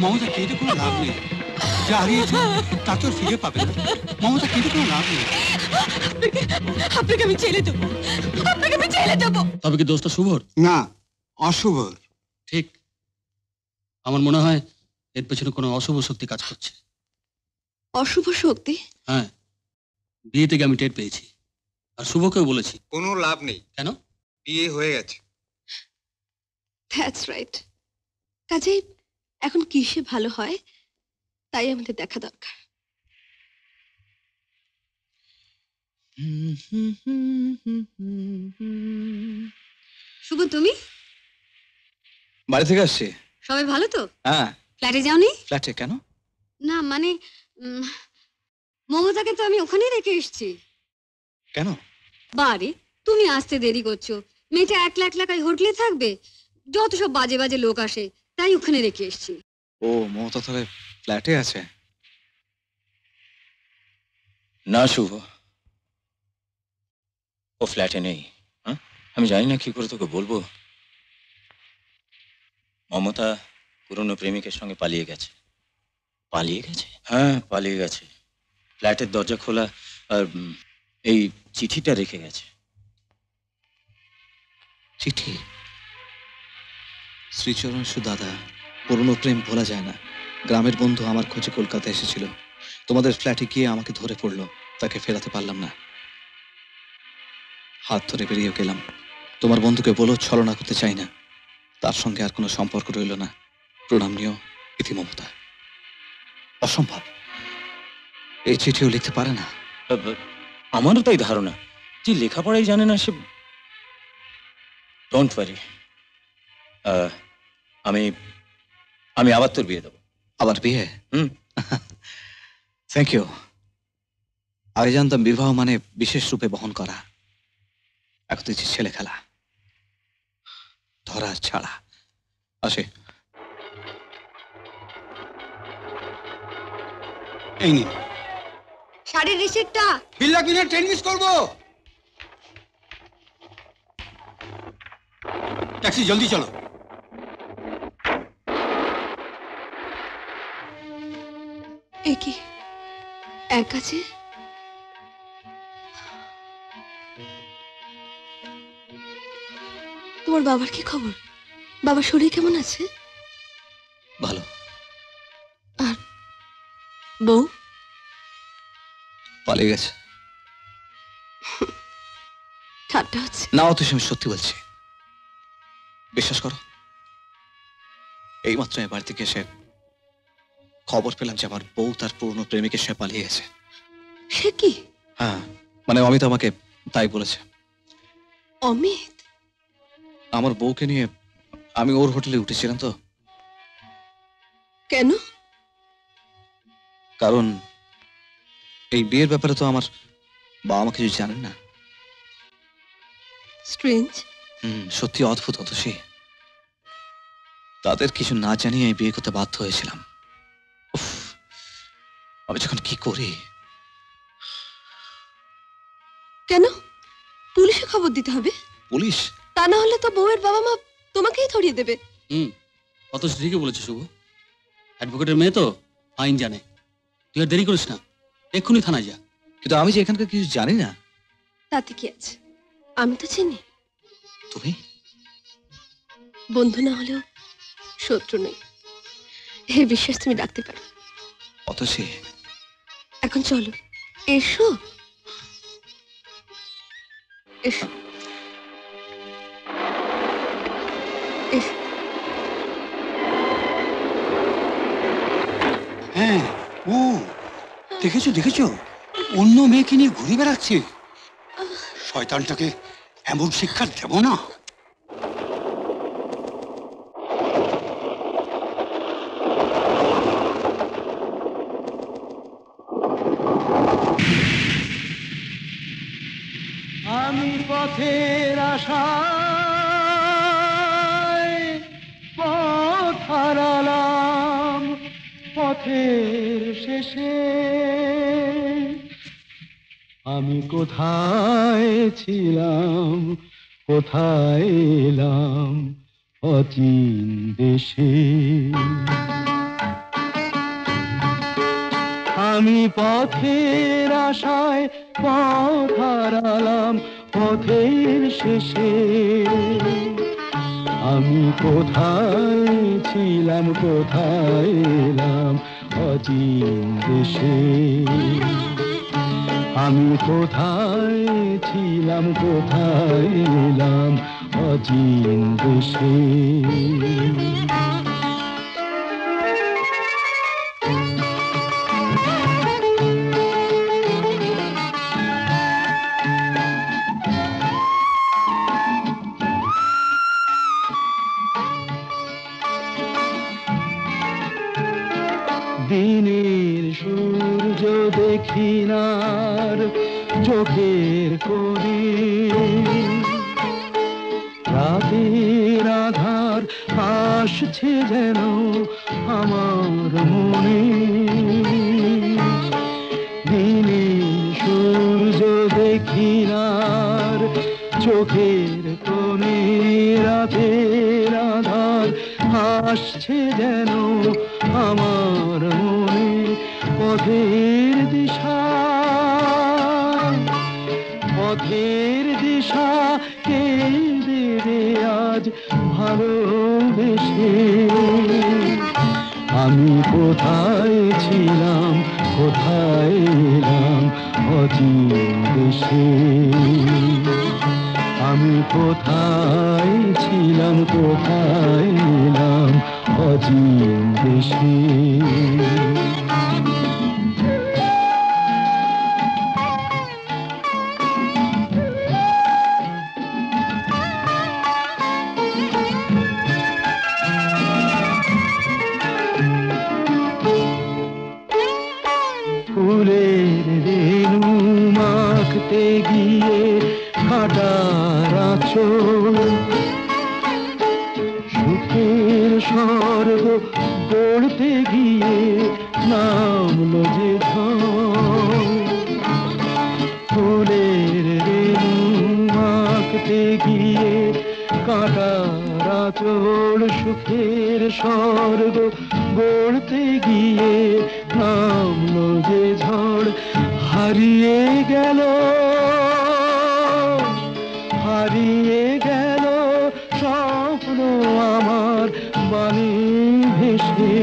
মমতা, কেঁদে কোনো লাভ নেই। যা হারিয়েছো তা তো আর ফিরে পাবে না। মমতা, কেঁদে কোনো লাভ নেই। আপনাকে আমি ছেড়ে দেবো, আপনাকে আমি ছেড়ে দেবো। তবে কি দোষটা শুভর? না, অশুভর। ঠিক, আমার মনে হয় এর পেছনে কোনো অশুভ শক্তি কাজ করছে। অশুভ শক্তি? হ্যাঁ, বিয়ে থেকে আমি টের পেয়েছি, আর শুভকেও বলেছি। কোনো লাভ নেই। কেন? বিয়ে হয়ে গেছে। That's right. কাজেই এখন কিসে ভালো হয় তাই আমাদের দেখা দরকার। শুভ, তুমি? বাড়ি থেকে আসছি। সবাই ভালো তো? হ্যাঁ। ফ্ল্যাটে যাওনি? ফ্ল্যাটে কেন? না মানে মমতাকে তো আমি ওখানেই রেখে এসেছি। কেন? বাড়ি তুমি আসতে দেরি করছো। মেয়েটা একলা একলা হোটেলে থাকবে, যত সব বাজে বাজে লোক আসে, তাই ওখানে রেখে এসেছি। ও, মমতা তাহলে ফ্ল্যাটে আছে? না শুভ, ও ফ্ল্যাটে নেই। আমি জানি না কি করে তোকে বলবো। মমতা পুরনো প্রেমিকের সঙ্গে পালিয়ে গেছে। পালিয়ে গেছে? হ্যাঁ, পালিয়ে গেছে। ফ্ল্যাটের দরজা খোলা, আর এই চিঠিটা রেখে গেছে। চিঠি? শ্রীচরণ দাদা, পুরনো প্রেম ভোলা যায় না। গ্রামের বন্ধু আমার খোঁজে কলকাতা এসেছিল, তোমাদের ফ্ল্যাটে গিয়ে আমাকে ধরে পড়লো, তাকে ফেরাতে পারলাম না, হাত ধরে বেরিয়ে গেলাম। তোমার বন্ধুকে বলো ছলনা করতে চাই না, তার সঙ্গে আর কোনো সম্পর্ক রইল না। প্রণাম নিও, ইতি মমতা। অসম্ভব, এই চিঠিও লিখতে পারে না। আমারও তাই ধারণা, যে লেখাপড়াই জানে না সে। ডোন্ট ওয়ারি, আমি আমি আবার তোর বিয়ে দেবো। আবার বিয়ে? Thank you. আগে জানতাম বিবাহ মানে বিশেষ রূপে বহন করা, এখন দেখছি ছেলে খেলা, ধরা ছাড়া। আসে। এই নিন শাড়ির রিসিপ্টটা। বিল্লা কিনে ট্রেন মিস করবো। ট্যাক্সি, জলদি চলো। এ কি এর কাছে? তোমার বাবার কি খবর? বাবার শরীর কেমন আছে? ভালো। আর বউ? পালিয়ে গেছে। ঠাট্টা হচ্ছে না, অত সময় সত্যি বলছি, বিশ্বাস করো। এইমাত্র এই বাড়ি থেকে এসে খবর পেলাম যে আমার বউ তার পুরনো প্রেমিকের সাথে পালিয়ে গেছে। সে কি? হ্যাঁ, মানে অমিত আমাকে তাই বলেছে। অমিত? আমার বউকে নিয়ে আমি ওর হোটেলে উঠেছিলাম তো। কেন? কারণ এই বিয়ের ব্যাপারে তো আমার বাবা মা কিছু জানেন না। স্ট্রেঞ্জ। সত্যি অদ্ভুত অতসী। তাদের কিছু না জানিয়ে আমি বিয়ে করতে বাধ্য হয়েছিলাম। আমি যখন কি করি। কেন? পুলিশে খবর দিতে হবে? পুলিশ? তা না হলে তো বউয়ের বাবা মা তোমাকেই ধরিয়ে দেবে। অতসী ঠিকই বলেছে শুভ। অ্যাডভোকেটের মেয়ে তো, আইন জানে। তুই আর দেরি করিস না, এক্ষুনি থানায় যা। কিন্তু আমি যে এখানকার কিছু জানি না। তাতে কি আছে, আমি তো চিনি। তুমি বন্ধু না হলেও শত্রু নই, এই বিশ্বাস তুমি রাখতে পারো। অতসী, এখন চলো, এসো এসো এসো। হ্যাঁ, ও দেখেছো দেখেছো, অন্য মেয়েকে নিয়ে ঘুরে বেড়াচ্ছে। শয়তানটাকে এমন শিক্ষা দেব না। আমি পথের আশায় পথ হারালাম, পথের শেষে আমি কোথায় ছিলাম, কোথায় এলাম অচিন দেশে। আমি পথের আশায় পথ হারালাম, পথের শেষে আমি কোথায় ছিলাম, কোথায় এলাম অচিন দেশে। আমি কোথায় ছিলাম, কোথায় এলাম অচিন দেশে। দিনের সূর্য দেখি নার চোখের কোণে, রাতের আধার আসছে যেন আমার মনে। দিনের সূর্য দেখি নার চোখের কোণে, রাতের আধার আসছে যেন আমার মনে। পথের দিশা, পথের দিশা কে দেবে আজ ভালোবেসে। আমি কোথায় ছিলাম, কোথায় এলাম অচিন দেশে, আমি কোথায় ছিলাম কোথায় এলাম অচিন দেশে। ফুলের রেণু মাখতে গিয়ে কাঁটার আঁচল, সুখের স্বর্গ গড়তে গিয়ে নামলো যে ঝড়। ফুলের রেণু মাখতে গিয়ে কাঁটার আঁচল, সুখের স্বর্গ গড়তে গিয়ে নামলো যে ঝড়। হারিয়ে গেল হারিয়ে গেল স্বপ্ন আমার বাণী ভেসে।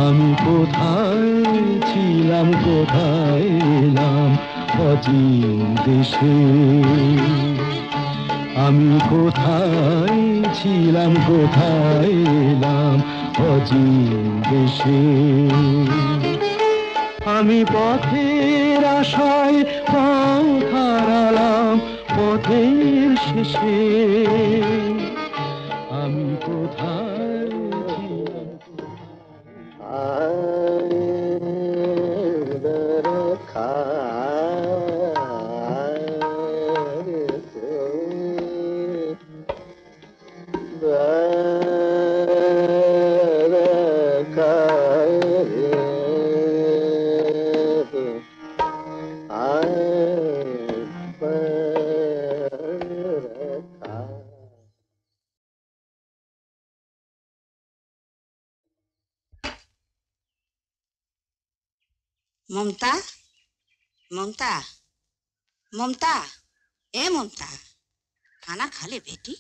আমি কোথায় ছিলাম কোথায় এলাম অচিন দেশে, আমি কোথায় ছিলাম কোথায় এলাম অচিন দেশে। আমি পথের আশায় পাও হারালাম পথের শেষে, আমি কোথায় ছিলাম ममता ममता ममता ए ममता खाना खा ले बेटी।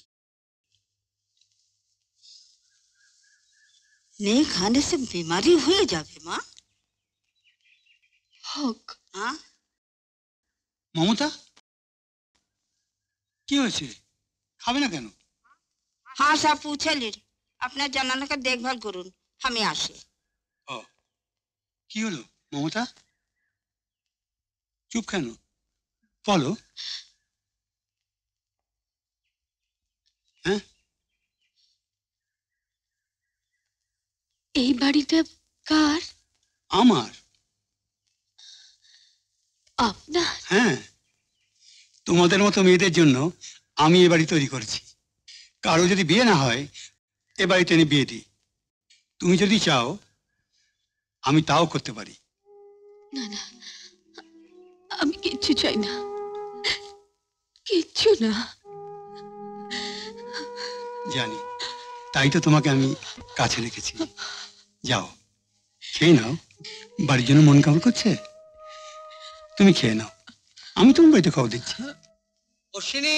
नहीं खाने से बीमारी हो जावे माँ। হোক। हाँ মমতা কি হয়েছে, খাবে না কেন? हाँ सब पूछे ले अपना जनाना का देखभाल करुन हमें आसे। কি হলো মমতা, চুপ কেন বলো। হ্যাঁ এই বাড়িটা কার? আমার। আপনার? হ্যাঁ, তোমাদের মতো মেয়েদের জন্য আমি এ বাড়ি তৈরি করেছি। কারো যদি বিয়ে না হয় এ বাড়িতে এনে বিয়ে দিই। তুমি যদি চাও আমি তাও করতে পারি। না না, আমি কিচ্ছু চাই না, কিচ্ছু না। জানি, তাই তো তোমাকে আমি কাছে রেখেছি। যাও খেয়ে নাও, বাড়ির জন্য মন কেমন করছে। তুমি খেয়ে নাও, আমি তোমার বাড়িতে খাওয়া দিচ্ছি। অশ্বিনী,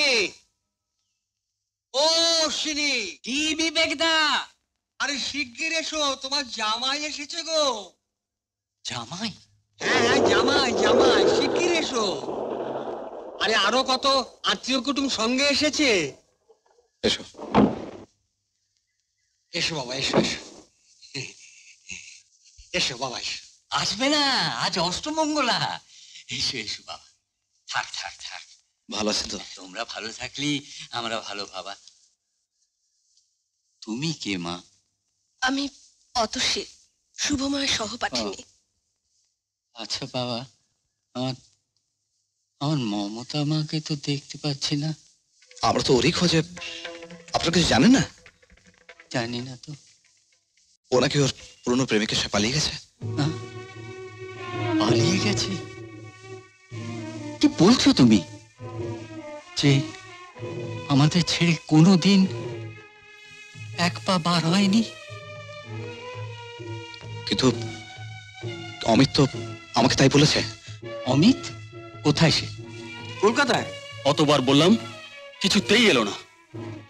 ও অশ্বিনী, কি বিবেকদা, আরে শিগগির এসো, তোমার জামাই এসেছে গো। জামাই? হ্যাঁ জামাই জামাই, শিগগির এসো। আরে আরো কত আত্মীয় কুটুম সঙ্গে এসেছে। এসো এসো বাবা, এসো এসো এসো বাবা এসো। আসবে না, আজ অষ্টমঙ্গলা। এসো এসো বাবা, থাক থাক থাক। ভালো আছে তো? তোমরা ভালো থাকলি আমরা ভালো বাবা। তুমি কে মা? আমি অতসী, শুভময়ের সহপাঠিনী। আচ্ছা বাবা, আমার আমার মমতা মাকে তো দেখতে পাচ্ছি না। আমরা তো ওরই খোঁজে। আপনার কিছু জানেন না? জানি না তো। ও নাকি ওর পুরনো প্রেমিকের সাথে পালিয়ে গেছে। পালিয়ে গেছে? কি বলছো তুমি? যে আমাদের ছেড়ে কোনোদিন এক পা বার হয়নি? কিন্তু অমিত তো আমাকে তাই বলেছে। অমিত কোথায়? সে কলকাতায়। অতবার বললাম, কিছুতেই এলো না।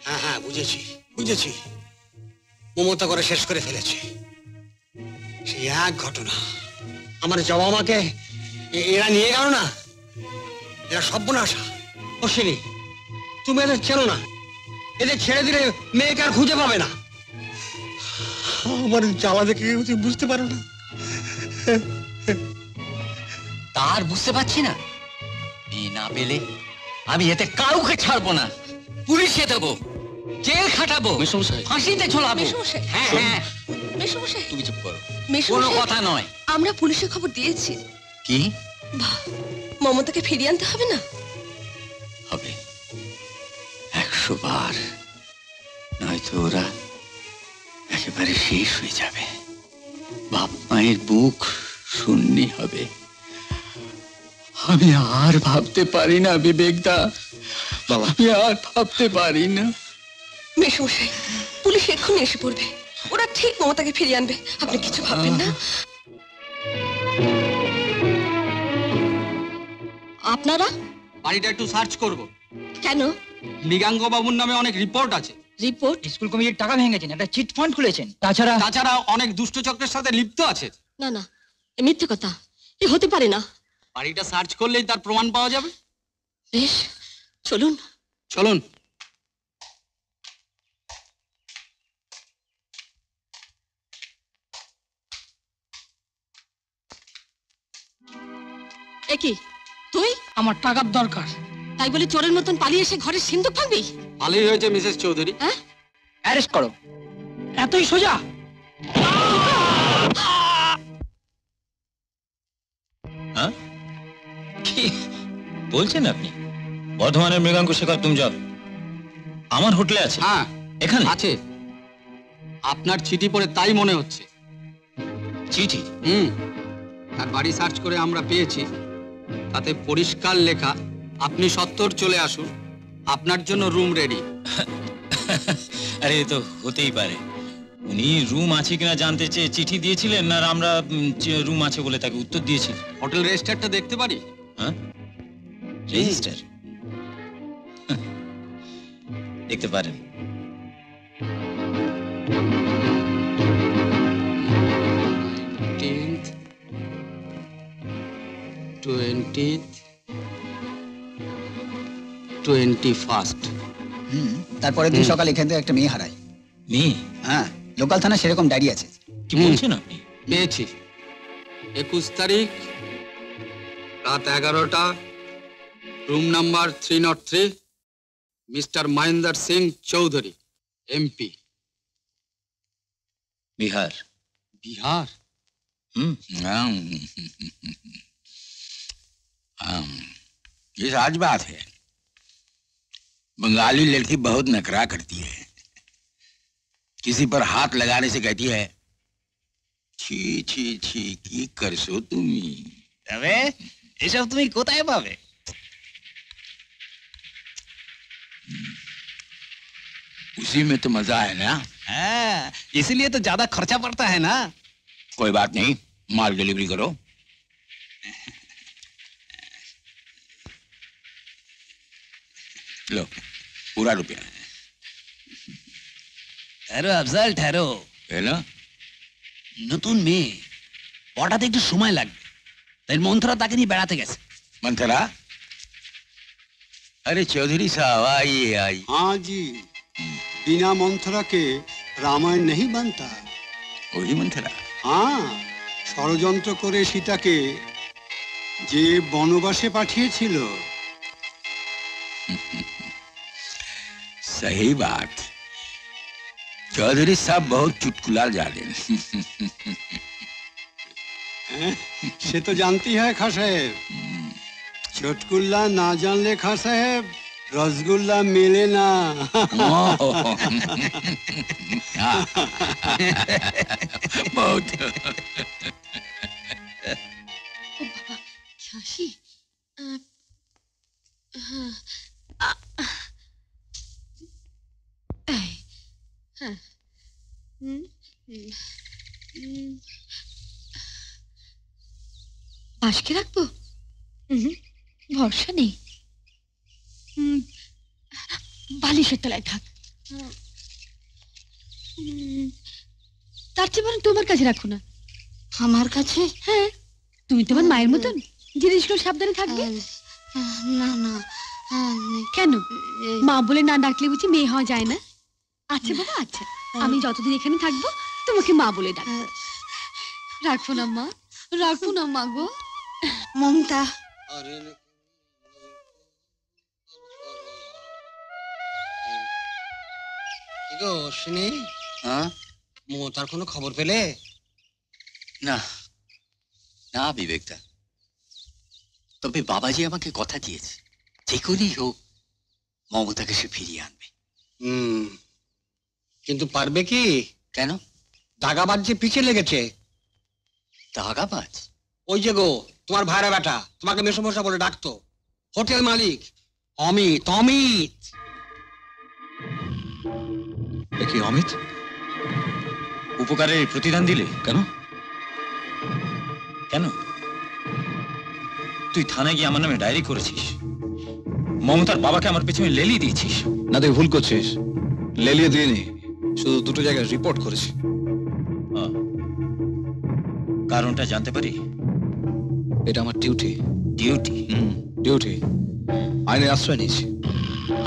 হ্যাঁ হ্যাঁ বুঝেছি বুঝেছি, মমতা করে শেষ করে ফেলেছে। সে এক ঘটনা, আমার জবা মাকে এরা নিয়ে গেল না, এরা সর্বনাশা। অশ্বিনী, তুমি এদের চেনো না, এদের ছেড়ে দিলে মেয়েকে আর খুঁজে পাবে না। আমার জ্বালা দেখে তুমি বুঝতে পারো না? তার বুঝতে পারছি না, মেয়ে না পেলে আমি এতে কাউকে ছাড়বো না, পুলিশে দেবো, জেল খাটাবো, ফাঁসিতে ঝোলাবো। হ্যাঁ হ্যাঁ, মেসোমশাই, তুমি চুপ করো, মেসোমশাই, কোনো কথা নয়। আমরা পুলিশে খবর দিয়েছি। কি? মমতাকে ফিরিয়ে আনতে হবে না? হবে, 100 বার, নয়তো ওরা একেবারে শেষ হয়ে যাবে। বাপ মায়ের বুক শূন্যি হবে। আমি আর ভাবতে পারি না বিবেকদা, বাবা, আমি আর ভাবতে পারি না। মেসোমশাই, পুলিশ এক্ষুনি এসে পড়বে, ওরা ঠিক মমতাকে ফিরিয়ে আনবে, আপনি কিছু ভাববেন না। আপনারা বাড়িটা একটু সার্চ করব। কেন? মৃগাঙ্গ বাবুর নামে অনেক রিপোর্ট আছে। রিপোর্ট? স্কুল কমিটির টাকা ভেঙেছেন, একটা চিট ফান্ড খুলেছেন, তাছাড়া অনেক দুষ্ট চক্রের সাথে লিপ্ত আছে। না না, এ মিথ্যে কথা, এ হতে পারে না। বাড়িটা সার্চ করলেই তার প্রমাণ পাওয়া যাবে। বেশ, চলুন চলুন। একই তুই? আমার টাকার দরকার। তাই বলে চোরের মতন পালিয়ে এসে ঘরের সিন্ধুক ভাঙবি? ভালোই হয়েছে মিসেস চৌধুরী, অ্যারেস্ট করো। এতই সোজা? হ্যাঁ, কি বলছেন আপনি? বর্ধমানের মৃগাঙ্ক শেখর তুমি যাও, আমার হোটেলে আছে। হ্যাঁ এখানে আছে। আপনার চিঠি পড়ে তাই মনে হচ্ছে। চিঠি? তার বাড়ি সার্চ করে আমরা পেয়েছি, তাতে পরিষ্কার লেখা আপনি সত্তর চলে আসুন, আপনার জন্য রুম রেডি। আরে তো হতেই পারে, উনি রুম আছে কিনা জানতে চেয়ে চিঠি দিয়েছিলেন, আর আমরা রুম আছে বলে তাকে উত্তর দিয়েছি। হোটেল রেজিস্টারটা দেখতে পারি? হ্যাঁ, রেজিস্টার দেখতে পারেন। তারপরে দিন সকালে এখান থেকে একটা মেয়ে হারায়। মেয়ে? হ্যাঁ, লোকাল থানা সেরকম ডায়েরি আছে। কি বলছেন আপনি? পেয়েছি, 21 তারিখ রাত 11টা, room number 303, mister Mahendra Singh Chaudhary, MP, Bihar. Bihar? ये आज बात है, बंगाली लड़की बहुत नखरा करती है, किसी पर हाथ लगाने से कहती है छी छी छी की करसो তুমি। তবে এসব তুমি কোথায় পাবে? उसी में तो मजा है ना। हाँ, इसीलिए तो ज्यादा खर्चा पड़ता है ना। कोई बात नहीं, माल डिलीवरी करो। लो पूरा रुपया। ठहरो अफजल, ठहरो। না, নতুন মেয়ে, পটাতে একটু সময় লাগবে, তাই মন্থরা তাকে নিয়ে বেড়াতে গেছে। मंथरा? अरे चौधरी साहब आइए आइए। हाँ जी, बिना मंथरा के रामायण नहीं बनता। वही मंथरा? हाँ, ষড়যন্ত্র করে সীতাকে যে বনবাসে পাঠিয়েছিল। सही बात, चौधरी साहब बहुत चुटकुला जाने। সে তো জানती है खां साहेब, चुटकुला ना जानले खां साहेब रसगुल्ला मिले ना। बहुत। হাসি। বাসকে রাখবো? ভরসা নেই, বালিশের তলায় থাক। তার চেয়ে বরং তোমার কাছে রাখো না, আমার কাছে? হ্যাঁ, তুমি তোমার মায়ের মতন জিনিসগুলো সাবধানে থাকবে। না না। কেন মা বলে না ডাকলে বুঝি মেয়ে হওয়া যায় না? আচ্ছা বাবা, আচ্ছা, আমি যতদিন এখানে থাকবো তোমাকে মা বলে ডাকবো। রাখবো না মা, রাখবো না মা গো। মমতা, অশ্বিনী, মমতার কোনো খবর পেলে? না না বিবেকদা, তবে বাবাজি আমাকে কথা দিয়েছে যে করেই হোক মমতাকে সে ফিরিয়ে আনবে। কিন্তু পারবে কি? কেন? দাগাবাজ যে পিছিয়ে লেগেছে। দাগাবাজ? ওই যে গো তোমার ভাইরা বেটা, তোমাকে মেসমশা বলে ডাকতো, হোটেল মালিক অমিত। অমিত কি অমিত? উপকারের প্রতিদান দিলে কেন? কেন তুই থানায় গিয়ে আমার নামে ডায়েরি করেছিস, মমতার বাবাকে আমার পেছনে লেলিয়ে দিয়েছিস। না, তুই ভুল করছিস। লেলিয়ে দিইনি, শুধু দুটো জায়গায় রিপোর্ট করেছি। কারণটা জানতে পারি? এটা আমার ডিউটি। ডিউটি? ডিউটি। আইনের আশ্রয় নিয়েছি।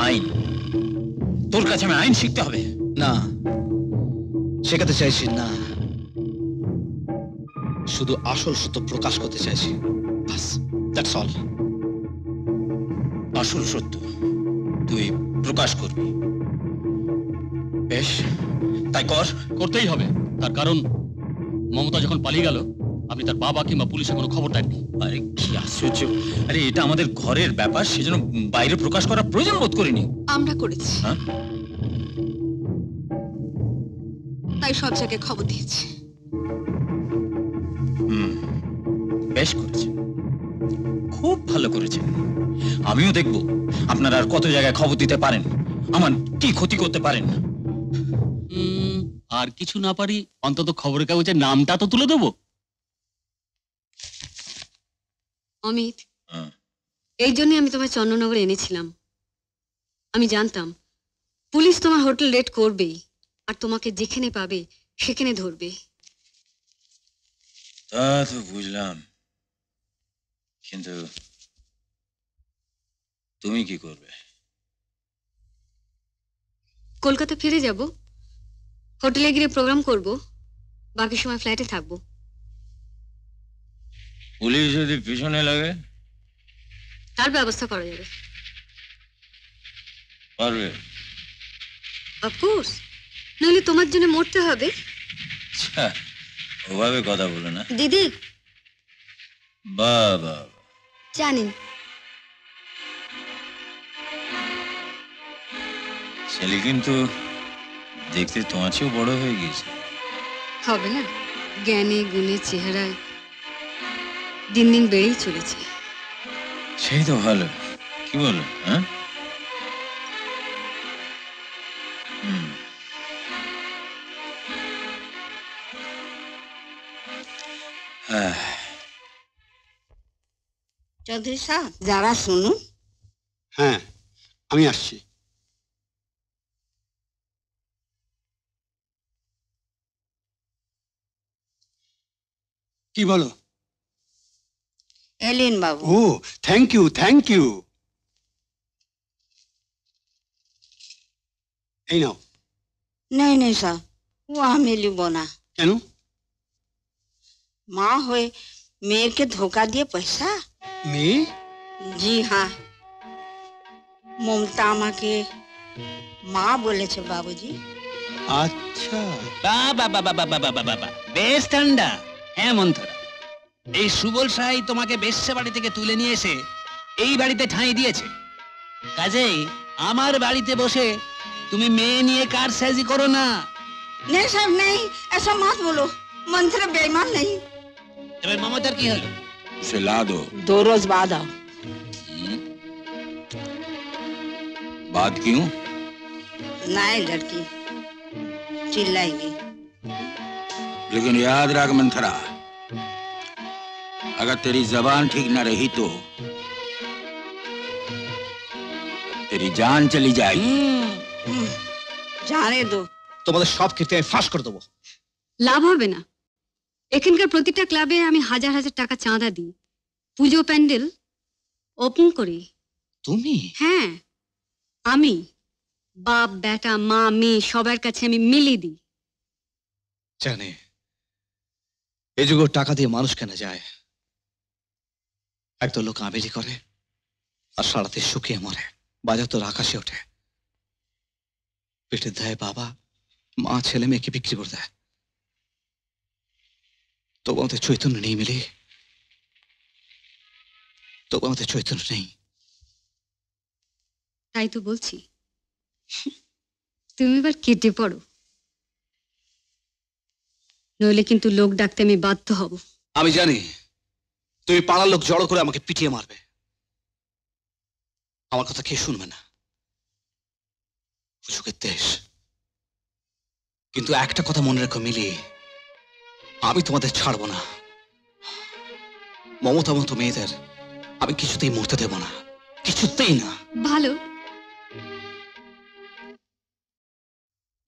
আইন? তোর কাছে আমি আইন শিখতে হবে? না, শেখাতে চাইছি না, শুধু আসল সত্য প্রকাশ করতে চাইছি। বাস, দ্যাটস অল। আসল সত্য তুই প্রকাশ করবি? বেশ, তাই কর। করতেই হবে, তার কারণ মমতা যখন পালিয়ে গেল আপনি তার বাবা কিংবা পুলিশে কোনো খবর দেননি। আরে কি আশ্চর্য! আরে এটা আমাদের ঘরের ব্যাপার, সেজন্য বাইরে প্রকাশ করার প্রয়োজন বোধ করিনি। আমরা করেছি, হ্যাঁ? তাই সব জায়গায় খবর দিয়েছি। বেশ করেছেন, খুব ভালো করেছেন। আমিও দেখব আপনারা আর কত জায়গায় খবর দিতে পারেন, আমার কি ক্ষতি করতে পারেন। আর কিছু না পারি অন্তত খবরের কাগজের নামটা তো তুলে দেবো। অমিত, এই জন্য আমি তোমায় চন্দ্রনগরে এনেছিলাম। আমি জানতাম পুলিশ তোমার হোটেল রেড করবেই, আর তোমাকে যেখানে পাবে সেখানে ধরবে। তা তো বুঝলাম, কিন্তু তুমি কি করবে? কলকাতা ফিরে যাব, হোটেলে গিয়ে প্রোগ্রাম করব, বাকি সময় ফ্ল্যাটে থাকবো। পুলিশ যদি পিছনে লাগে? তার ব্যবস্থা করা যাবে। পারবে? অফকোর্স, নইলে তোমার জন্য মরতে হবে। ওভাবে কথা বলো না দিদি। বাবা জানেন ছেলে কিন্তু দেখতে তোমার চেয়েও বড় হয়ে গেছে। হবে না, জ্ঞানে গুণে চেহারায় দিন দিন বেড়েই চলেছে। সেই তো ভালো, কি বলো? হ্যাঁ, চৌধুরী সাহেব, যারা শুনুন। হ্যাঁ, আমি আসছি। কি বলো? এলেন বাবু। ও, থ্যাংক ইউ, থ্যাংক ইউ। এই নাও। नहीं नहीं साहब, वो हमें लिबो ना। কেন? माँ हुए मेयर के धोखा दिए पैसा। মেয়ে? जी हाँ, ममता माँ के माँ बोले छे बाबूजी। আচ্ছা। বাবা বাবা বাবা বাবা বাবা, বেশ ঠান্ডা। হ্যাঁ মন্থরা, এই সুবল সাহাই তোমাকে বেশ্যা বাড়ি থেকে তুলে নিয়ে এসে এই বাড়িতে ঠাঁই দিয়েছে। কাজেই আমার বাড়িতে বসে তুমি মেয়ে নিয়ে কার সাজি করো না। नहीं साहब नहीं, ऐसा मत बोलो, मंत्र बेईमान नहीं। এবার মমতার কি হলো? उसे ला दो। 2 रोज बाद आओ। बात क्यों? नहीं लड़की चिल्लाएगी। लेकिन याद रख मंथरा, अगर तेरी जबान ठीक न रही तो तेरी जान चली जाएगी। जाने दो। তোমাদের সব ক্ষেত্রে আমি ফাঁস করে দেবো। লাভ হবে না, এখানকার প্রতিটা ক্লাবে আমি হাজার হাজার টাকা চাঁদা দিই, পুজো প্যান্ডেল ওপেন করি। তুমি? হ্যাঁ, আমি বাপ বেটা মা মেয়ে সবার কাছে আমি মিলিয়ে দিই। জানি এই যুগে টাকা দিয়ে মানুষ কেনা যায়। একদল লোক আবেলি করে আর সারাতে শুকিয়ে মরে, বাজার তোর আকাশে ওঠে, পেটে দেয় বাবা মা ছেলে মেয়েকে বিক্রি করে দেয়। তবু আমাদের চৈতন্য নেই মিলি, তবু আমাদের চৈতন্য নেই। তাই তো বলছি, তুমি এবার কেটে পড়ো, নইলে কিন্তু লোক ডাকতে আমি বাধ্য হব। আমি জানি তুমি পাড়ার লোক জড়ো করে আমাকে পিটিয়ে মারবে, আমার কথা কে শুনবে না, সুখের দেশ। কিন্তু একটা কথা মনে রেখো মিলি, আমি তোমাদের ছাড়বো না। মমতা মতো মেয়েদের আমি কিছুতেই মরতে দেব না, কিছুতেই না। ভালো।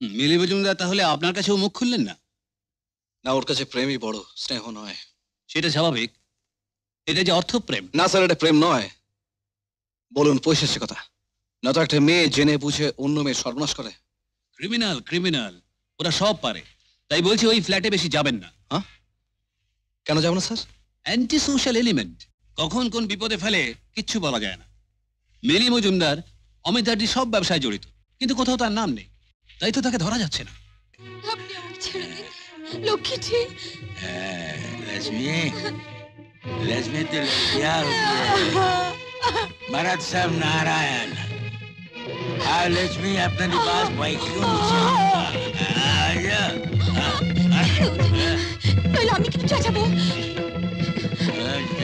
মিলি মজুমদার তাহলে আপনার কাছেও মুখ খুললেন না? না, ওর কাছে প্রেমই বড়, স্নেহ নয়। সেটা স্বাভাবিক, এটা যে অর্থ প্রেম। না স্যার, এটা প্রেম নয়। বলুন পয়সার কথা, না তো একটা মেয়ে জেনে বুঝে অন্য মেয়ে সর্বনাশ করে। ক্রিমিনাল ক্রিমিনাল ওরা সব পারে, তাই বলছি ওই ফ্ল্যাটে বেশি যাবেন না। হ্যাঁ, কেন যাবো না স্যার? অ্যান্টি সোশ্যাল এলিমেন্ট, কখন কোন বিপদে ফেলে কিচ্ছু বলা যায় না। মিলি মজুমদার অমিতাদি সব ব্যবসায় জড়িত, কিন্তু কোথাও তার নাম নেই, তাই তো তাকে ধরা যাচ্ছে না। আপনি আমার ছেড়ে দিন লক্ষ্মীটি। लक्ष्मी लक्ष्मी तो क्या भरत साहब नारायण। हाँ लक्ष्मी अपना लिबास भाई क्यों তাহলে আমি কি চাচাবো?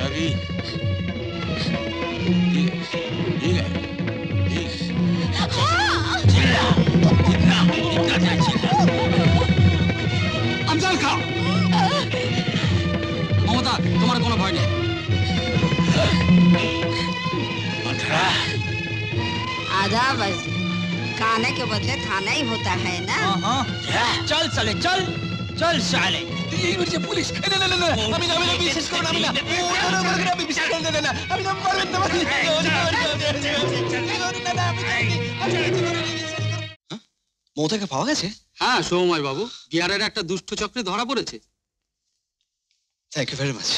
अभी ठीक है चिल्ला चिल्ला चिल्ला चिल्ला আমজাল খাও। মমতা, তোমার কোনো ভয় নেই। आधा बज खाने के बदले खाना ही होता है ना। চল চলে চল চল সালে। পুলিশ আমি বিশেষ করে আমি বিশেষ করে আমি মমতাকে পাওয়া গেছে? হ্যাঁ সৌময় বাবু, বিহারের একটা দুষ্ট চক্রে ধরা পড়েছে। Thank you very much.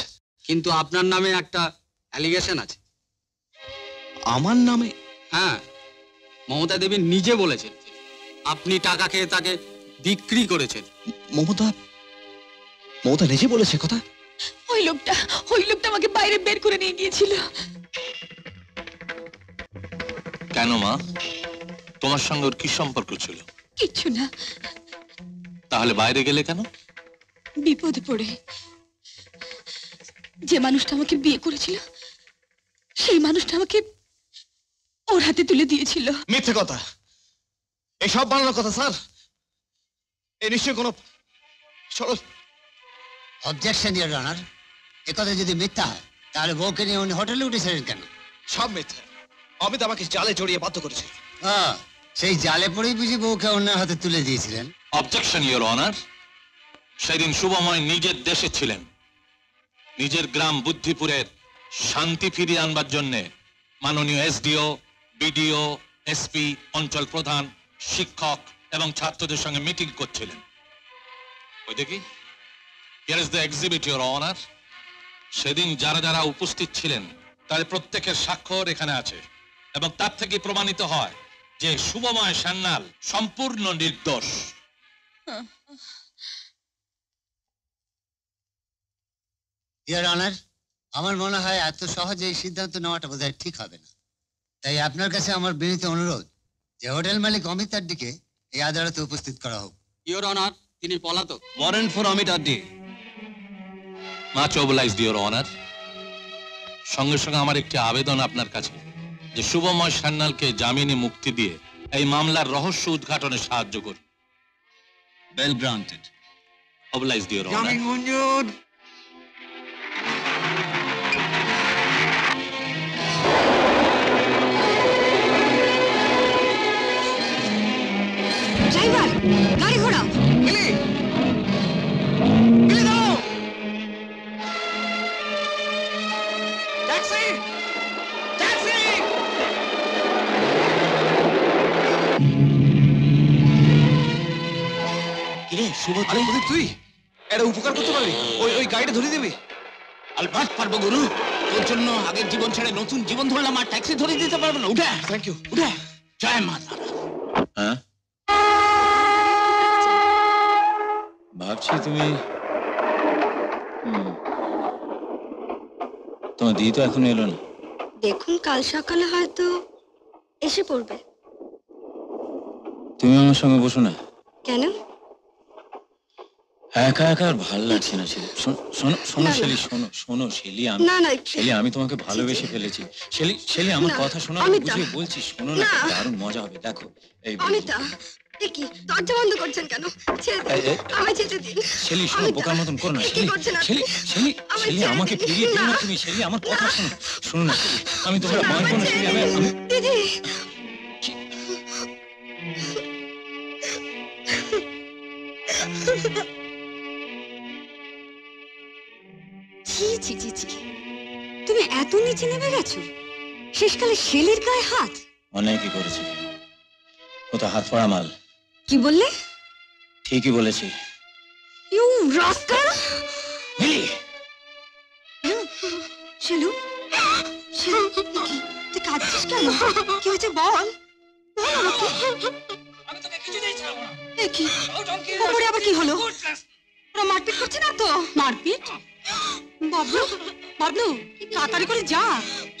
কিন্তু আপনার নামে একটা অ্যালিগেশন আছে। আমার নামে? হ্যাঁ, মমতা দেবী নিজে বলেছেন আপনি টাকা খেয়ে তাকে বিক্রি করেছেন। মমতা নিজে বলেছে কথা? ওই লোকটা আমাকে বাইরে বের করে নিয়ে গিয়েছিল। কেন মা, তোমার সঙ্গে ওর কি সম্পর্ক ছিল? কিচ্ছু না। তাহলে বাইরে গেলে কেন? বিপদে পড়ে। যে মানুষটা আমাকে বিয়ে করেছিল সেই মানুষটা আমাকে ওর হাতে তুলে দিয়েছিল। মিথ্যে কথা, এসব বানানোর কথা স্যার। এই নিশ্চয় কোনো অবজেকশন ইওর অনার। একথা যদি মিথ্যা হয় তাহলে বউকে নিয়ে উনি হোটেলে উঠেছিলেন কেন? সব মিথ্যা। অমিত আমাকে জালে জড়িয়ে বাধ্য করেছে। সেই জালে পড়েই বুঝি বউকে অন্যের হাতে তুলে দিয়েছিলেন। Objection your honour. সেদিন শুভময় নিজের দেশে ছিলেন। নিজের গ্রাম বুদ্ধিপুরের শান্তি ফিরিয়ে আনবার জন্যে মাননীয় এসডিও, বিডিও, এসপি, অঞ্চল প্রধান, শিক্ষক এবং ছাত্রদের সঙ্গে মিটিং করছিলেন। ওই দেখি, here is the exhibit your honour. সেদিন যারা যারা উপস্থিত ছিলেন তাদের প্রত্যেকের স্বাক্ষর এখানে আছে এবং তার থেকে প্রমাণিত হয় যে শুভময় সান্যাল সম্পূর্ণ নির্দোষ। ইওর অনার, আমার মনে হয় এত সহজে এই সিদ্ধান্ত নেওয়াটা বোধহয় ঠিক হবে না। তাই আপনার কাছে আমার বিনীত অনুরোধ যে হোটেল মালিক অমিত আড্ডিকে এই আদালতে উপস্থিত করা হোক। ইওর অনার, তিনি পলাতক। Warrant for Amit Addi. Much obliged your honour. সঙ্গে সঙ্গে আমার একটি আবেদন আপনার কাছে যে শুভময় সান্যালকে জামিনে মুক্তি দিয়ে এই মামলার রহস্য উদ্ঘাটনে সাহায্য করুন। Well granted. Obliged your honour. জামিন মঞ্জুর। ড্রাইভার, গাড়ি ঘোরাও। মিলি দাও। সুভদ্রা প্রদীপ তুই একটা উপকার করতে পারবি ওই গাড়িটা ধরে দিবি আলবাত পারবো গুরু তোর জন্য আগের জীবন ছেড়ে নতুন জীবন ধরলাম আর ট্যাক্সি ধরে দিতে পারবো না উঠে থ্যাংক ইউ উঠে জয় মা তারা হ্যাঁ ভাবছি তুমি তোমার দিদি তো এখনো এলো না। দেখুন কাল সকালে হয়তো এসে পড়বে। তুমি আমার সঙ্গে বসো না। কেন? একা একা আর ভাল লাগছে না ছেলে। শোনো শোনো শেলি, শোনো শোনো শেলি, শেলি আমি তোমাকে ভালোবেসে ফেলেছি। শেলি আমার কথা শোনো, আমি বুঝিয়ে বলছি, শোনো না, দারুণ মজা হবে। দেখো এই অমিতা, এ কি দরজা বন্ধ করছেন কেন? আমায় যেতে দিন। শেলি শোনো, বোকার মতন করো না শেলি। শেলি শেলি শেলি আমাকে ফিরিয়ে দিও না তুমি। শেলি আমার কথা শোনো, শোনো না শেলি, আমি তোমাকে মারবো না শেলি। আমি দিদি ছি ছি ছি ছি, তুমি এত নিচে নেমে গেছো? শেষকালে শেলির গায়ে হাত? অনেকই করেছি, ও তো হাত পড়া মাল। কি বললে? ঠিকই বলেছি। You rascal! মিলি! শেলু, শেলু, তুই কাঁদছিস কেন? কি হয়েছে বল। এ কি? ওপরে আবার কি হলো? ওরা মারপিট করছে না তো? মারপিট? বাবলু, বাবলু, তাড়াতাড়ি করে যা,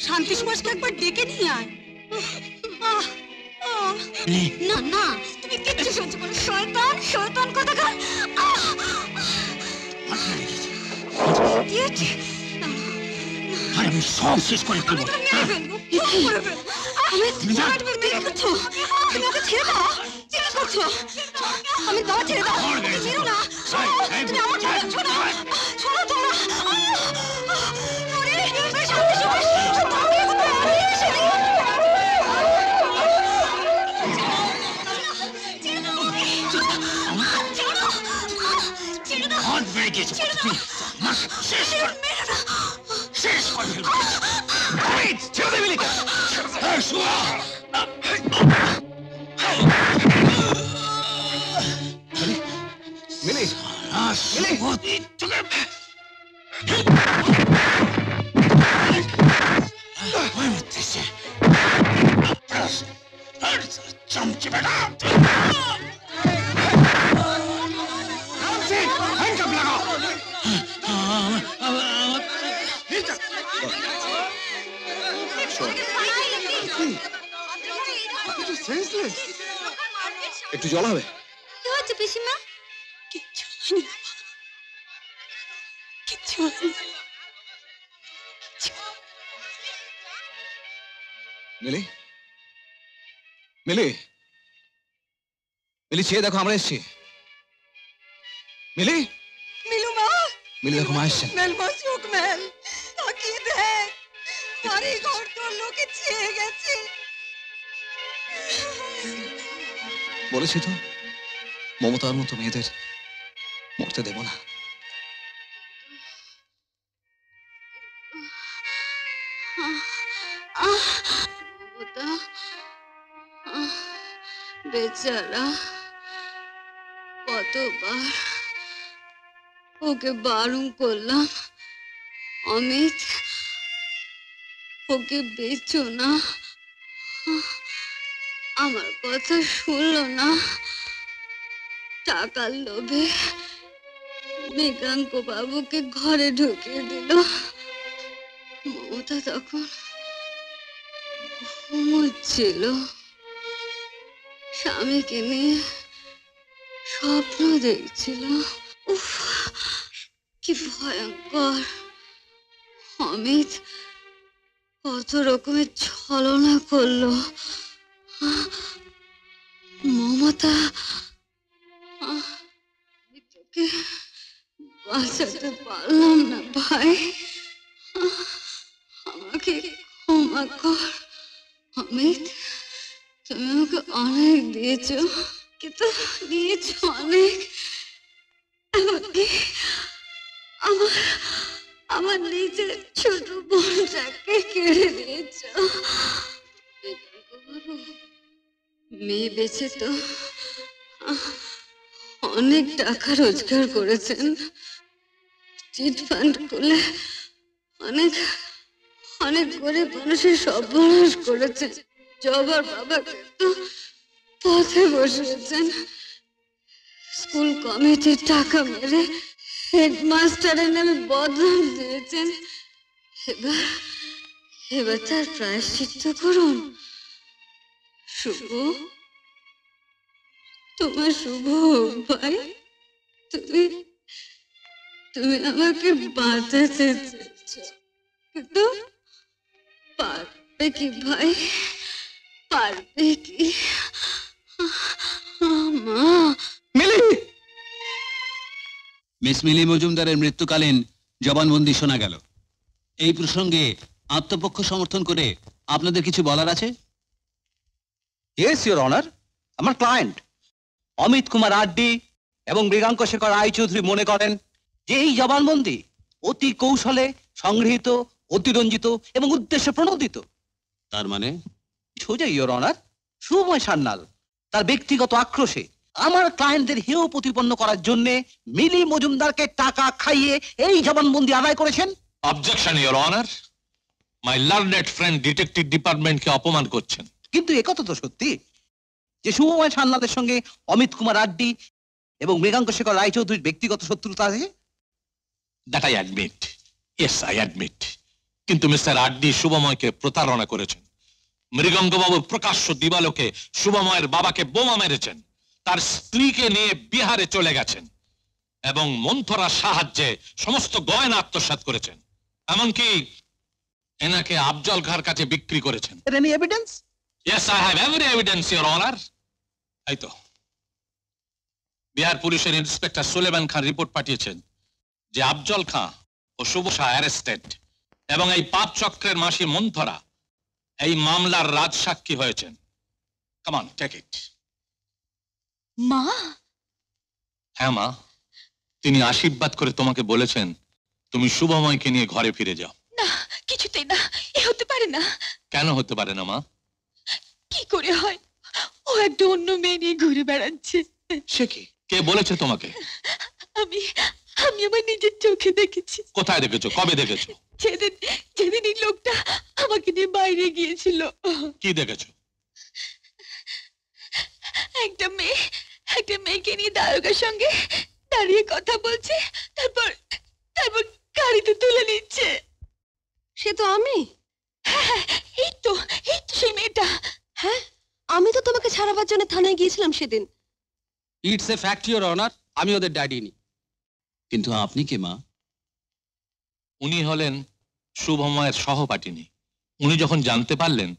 শান্তি সুভাষকে একবার ডেকে নিয়ে আয়। না না, তুমি কিচ্ছু শুনছো না। শয়তান, শয়তান কোথাকার! আমি সব শেষ করে দেবো। আমি দাও ছেড়ে দাও, ছেড়ো না, তুমি আমার কথা শোনো, শোনো তোমরা। হাত বেড়ে গেছে, শেষ কর, শেষ কর ফেলবো। ছেড়ে দে মিলিকে। মিলি, মিলি, চমচে বেটা একটু জল হবে? কি হচ্ছে পিসিমা? কিচ্ছু হয়নি, কিচ্ছু হয়নি। মিলি, মিলি, মিলি, চেয়ে দেখো আমরা এসছি। মিলি, মিলু মা, মিলি দেখো মা এসছেন। মেল মা, চোখ মেল, তাকিয়ে দেখ, বাড়ি ঘর তোর লোকে ছেয়ে গেছে। বলেছি তো, মমতার মতো মেয়েদের মরতে দেব না। মমতা, বেচারা, কতবার ওকে বারণ করলাম, অমিত ওকে বেচো না, আমার কথা শুনলো না। টাকার লোভে মৃগাঙ্ক বাবুকে ঘরে ঢুকিয়ে দিল। মমতা তখন ঘুমোচ্ছিল, স্বামীকে নিয়ে স্বপ্ন দেখছিল। উফ, কি ভয়ঙ্কর! অমিত কত রকমের ছলনা করলো। মমতা, তোকে বাঁচাতে পারলাম না ভাই, আমাকে ক্ষমা কর। অমিত, তুমি আমাকে অনেক দিয়েছো, কিন্তু দিয়েছো অনেক। এমনকি আমার নিজের ছোট বোনটাকে কেড়ে দিয়েছো। মেয়ে বেঁচে তো অনেক টাকা রোজগার করেছেন, চিট ফান্ড খুলে অনেক অনেক গরিব মানুষের সর্বনাশ করেছেন। জবার বাবাকে তো পথে বসিয়েছেন, স্কুল কমিটির টাকা মেরে হেডমাস্টারের নামে বদনাম দিয়েছেন। এবার এবার তার প্রায়শ্চিত্ত করুন। শুভ, তোমার শুভ ভাই, তুমি তুমি আমাকে বাঁচাতে চেয়েছো, কিন্তু পারবে কি ভাই, পারবে কি? মা, মিস মিলি মজুমদারের মৃত্যুকালীন জবানবন্দি শোনা গেল। এই প্রসঙ্গে আত্মপক্ষ সমর্থন করে আপনাদের কিছু বলার আছে? ইয়েস ইওর অনার, আমার ক্লায়েন্ট অমিত কুমার আড্ডি এবং মৃগাঙ্ক শেখর রায়চৌধুরী মনে করেন যে এই জবানবন্দি অতি কৌশলে সংগৃহীত, অতিরঞ্জিত এবং উদ্দেশ্য প্রণোদিত। তার মানে সোজা ইওর অনার, শুভময় সান্যাল তার ব্যক্তিগত আক্রোশে আমার ক্লায়েন্টদের হেয় প্রতিপন্ন করার জন্য মিলি মজুমদারকে টাকা খাইয়ে এই জবানবন্দি আদায় করেছেন। Objection your honour, my learned friend detective ডিপার্টমেন্টকে অপমান করছেন। কিন্তু একথা তো সত্যি যে শুভময় সান্যালের সঙ্গে অমিত কুমার আড্ডি এবং মৃগাঙ্ক শেখর রায়চৌধুরীর ব্যক্তিগত শত্রুতা আছে। That I admit, yes I admit. কিন্তু মিস্টার আড্ডি শুভময়কে প্রতারণা করেছেন। মৃগাঙ্কবাবু প্রকাশ্য দিবালোকে শুভময়ের বাবাকে বোমা মেরেছেন, তার স্ত্রীকে নিয়ে বিহারে চলে গেছেন এবং মন্থরার সাহায্যে সমস্ত গয়না আত্মসাৎ করেছেন। এমনকি এনাকে আফজল খাঁর কাছে বিক্রি করেছেন। Any evidence? Yes, I have every evidence your honour. এই তো বিহার পুলিশের ইন্সপেক্টর সুলেমান খান রিপোর্ট পাঠিয়েছেন যে আফজল খাঁ ও শুভ শাহ অ্যারেস্টেড এবং এই পাপ চক্রের মাসি মন্থরা এই মামলার রাজসাক্ষী হয়েছেন। Come on, take it. মা? হ্যাঁ মা, তিনি আশীর্বাদ করে তোমাকে বলেছেন তুমি শুভময়কে নিয়ে ঘরে ফিরে যাও। না, কিছুতেই না, এ হতে পারে না। কেন হতে পারে না মা? কি করে হয়? ও একটা অন্য মেয়ে নিয়ে ঘুরে বেড়াচ্ছে। সে কি? কে বলেছে তোমাকে? আমি আমি আমার নিজের চোখে দেখেছি। কোথায় দেখেছো? কবে দেখেছো? যেদিন যেদিন এই লোকটা আমাকে নিয়ে বাইরে গিয়েছিল। কি দেখেছো? একটা মেয়েকে নিয়ে দারোগার সঙ্গে দাঁড়িয়ে কথা বলছে, তারপর তারপর গাড়িতে তুলে নিচ্ছে। সে তো আমি। হ্যাঁ, এই তো সেই মেয়েটা। হ্যাঁ, আমি তো তোমাকে ছাড়াবার জন্য থানায় গিয়েছিলাম সেদিন। It's a fact your honour, আমি ওদের ড্যাডি নি। কিন্তু আপনি কে মা? উনি হলেন শুভময়ের সহপাঠিনী। উনি যখন জানতে পারলেন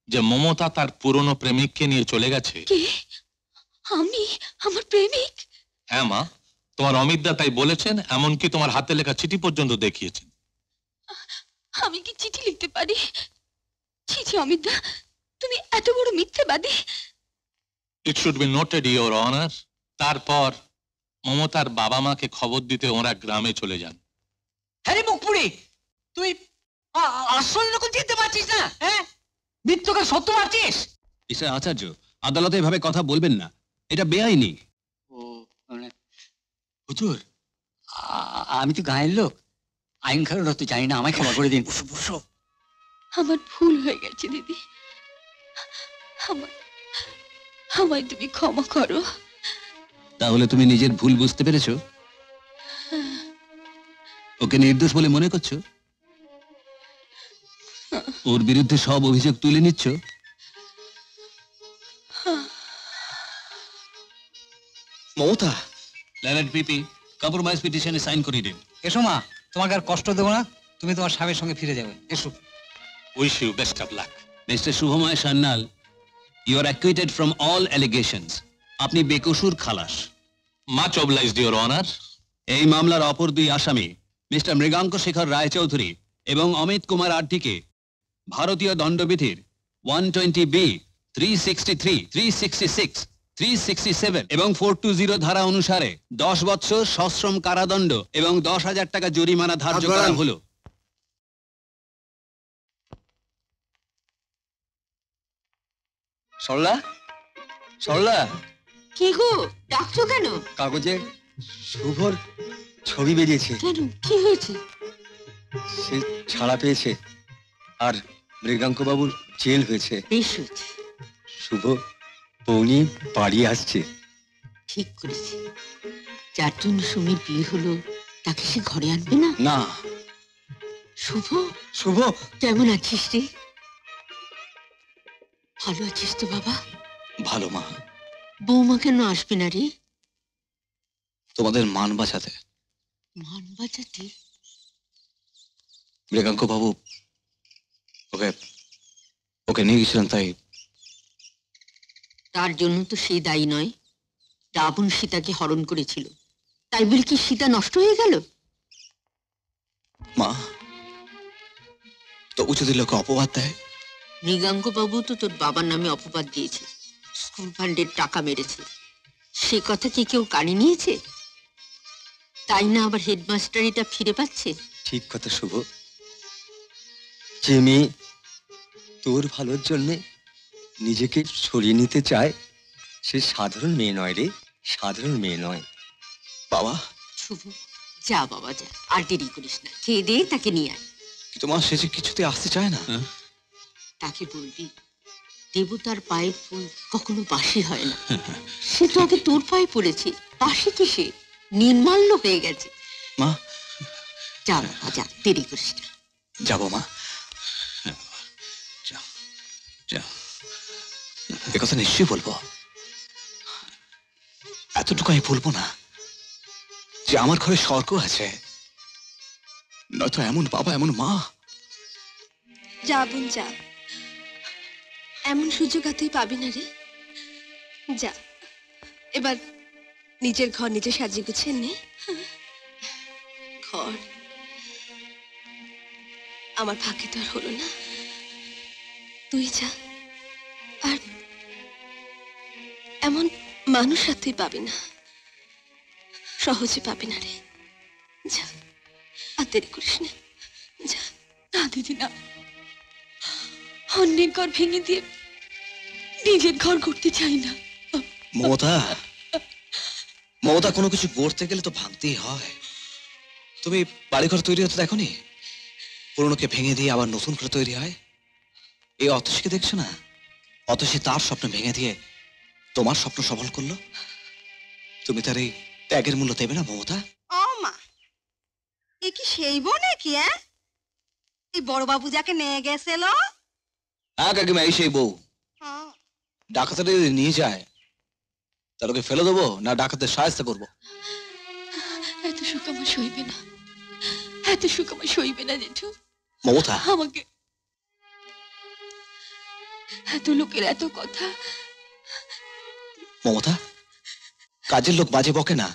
যে মমতা তার পুরনো প্রেমিককে নিয়ে চলে গেছে। কে? আমি? আমার প্রেমিক? হ্যাঁ মা, তোমার অমিতদা তাই বলেছেন, এমনকি তোমার হাতে লেখা চিঠি পর্যন্ত দেখিয়েছেন। আমি কি চিঠি লিখতে পারি? ছি ছি অমিতদা, তুমি এত বড় মিথ্যেবাদী। It should be noted your honour. তারপর মমতার বাবা মাকে খবর দিতে ওরা গ্রামে চলে যান। হ্যাঁ মুখপুরি, তুই আসল লোক চিনতে পারছিস না? হ্যাঁ, মৃত্যুকে সত্য মারছিস। মিস্টার আচার্য, আদালতে এভাবে কথা বলবেন না, এটা বেআইনি। হুজুর, আমি তো গায়ের লোক, আইন কানুন তো জানি না, আমায় ক্ষমা করে দিন। আমার ভুল হয়ে গেছে দিদি, আমায় তুমি ক্ষমা করো। তাহলে তুমি নিজের ভুল বুঝতে পেরেছো? ওকে নির্দোষ বলে মনে করছো? ওর বিরুদ্ধে সব অভিযোগ তুলে নিচ্ছ? মমতা, ল্যান্ড পিপি কম্প্রোমাইজ পিটিশনে সাইন করে দিন। এসো মা, তোমাকে আর কষ্ট দেবো না, তুমি তোমার স্বামীর সঙ্গে ফিরে যাবে। এসো। Wish you best of luck. Mister Shubhamoy Sanyal, you are acquitted from all allegations. আপনি বেকসুর খালাস। Much obliged your honour. এই মামলার অপর দুই আসামি মিস্টার মৃগাঙ্ক শেখর রায়চৌধুরী এবং অমিত কুমার আড্ডিকে ভারতীয় দণ্ডবিধির 120B, 363, 366, 367 এবং 420 ধারা অনুসারে 10 বছর সশ্রম কারাদণ্ড এবং 10,000 টাকা জরিমানা ধার্য করা হলো। সরলা, সরলা, কি গো ডাকছো কেন? কাগজে শুভর ছবি বেরিয়েছে। কেন কি হয়েছে? সে ছাড়া পেয়েছে আর মৃগাঙ্ক বাবুর জেল হয়েছে। বেশ হয়েছে, শুভ পৌনি বাড়ি আসছে। ঠিক করেছে। যার জন্য সুমির বিয়ে হলো তাকে সে ঘরে আনবে না? না। শুভ, শুভ কেমন আছিস রে? ভালো আছিস তো বাবা? ভালো মা। বৌমা কেন আসবে না রে? তোমাদের মান বাঁচাতে। মান বাঁচাতে? মৃগাঙ্ক বাবু ওকে ওকে নিয়ে গেছিলেন, তাই। তার জন্য তো সে দায়ী নয়। রাবণ সীতাকে হরণ করেছিল, তাই বলে কি সীতা নষ্ট হয়ে গেল? মা তবু যদি লোকে অপবাদ দেয়। মৃগাঙ্ক বাবু তো তোর বাবার নামে অপবাদ দিয়েছে, স্কুল ফান্ডের টাকা মেরেছে। সে কথা কি কেউ কানে নিয়েছে? তাই না আবার হেডমাস্টারিটা ফিরে পাচ্ছে। ঠিক কথা শুভ। যে মেয়ে তোর ভালোর জন্যে নিজেকে সরিয়ে নিতে চায় সে সাধারণ মেয়ে নয় রে, সাধারণ মেয়ে নয়। বাবা। শুভ যা বাবা যা, আর দেরি করিস না, খেয়ে দে তাকে নিয়ে আয়। কিন্তু মা সে যে কিছুতে আসতে চায় না। তাকে বলবি দেবতার পায়ের ফুল কখনো বাসি হয় না। সে তো আগে তোর পায়ে পড়েছে, বাসি কিসে, নির্মাল্য হয়ে গেছে। মা যা বাবা যা, দেরি করিস না। যাবো মা, একথা নিশ্চয়ই বলবো। এতটুকু আমি বলবো না যে আমার ঘরে স্বর্গ আছে, নয়তো এমন বাবা এমন মা। যা বোন যা, এমন সুযোগ আর তুই পাবি না রে। যা এবার নিজের ঘর নিজে সাজিয়ে গুছিয়ে নে। ঘর আমার ভাগ্যে তো আর হলো না। তুই যা, আর এমন মানুষ আর তুই পাবি না, সহজে পাবি না রে। যা, আর দেরি করিস না, যা। না দিদি না, অন্যের ঘর ভেঙে দিয়ে নিজের ঘর করতে চাই না। মমতা, মমতা কোনো কিছু গড়তে গেলে তো ভাঙতেই হয়। তুমি বাড়িঘর তৈরি হতে দেখোনি? পুরনোকে ভেঙে দিয়ে আবার নতুন করে তৈরি হয়। এই অতসীকে দেখছো না? অতসী তার স্বপ্ন ভেঙে দিয়ে তোমার স্বপ্ন সফল করলো। তুমি তার এই ত্যাগের মূল্য দেবে না মমতা? ও মা, এ কি সেই বউ নাকি? এই বড় বাবু যাকে নিয়ে গেছিল? হ্যাঁ কাকিমা, এই সেই বউ। ডাকাতেরা যদি নিয়ে যায় তাহলে ওকে ফেলে দেবো না ডাকাতের সাহায্য করবো? এত সুখ আমার সইবে না, এত সুখ আমার সইবে না জেঠু। মমতা, আমাকে এত লোকের এত কথা। মমতা, কাজের লোক বাজে বকে না,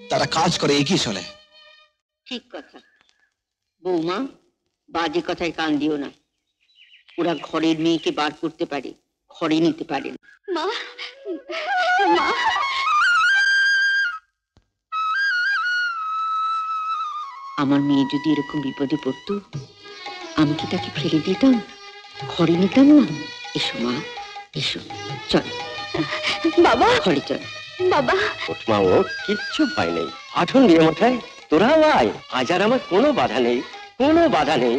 তারা কাজ করে এগিয়ে চলে। ঠিক কথা বৌমা, বাজে কথায় কান দিও না। ওরা ঘরের মেয়েকে বার করতে পারে, ঘরে নিতে পারে না। মা, মা, আমার মেয়ে যদি এরকম বিপদে পড়তো, আমি কি তাকে ফেলে দিতাম? ঘরে নিতাম না? এসো মা, এসো, চল বাবা, ঘরে চল। বাবা, মা, ও কিচ্ছু ভয় নেই। আঠুন দিয়ে মশাই, তোরা আয়, আজ আর আমার কোনো বাধা নেই, কোনো বাধা নেই।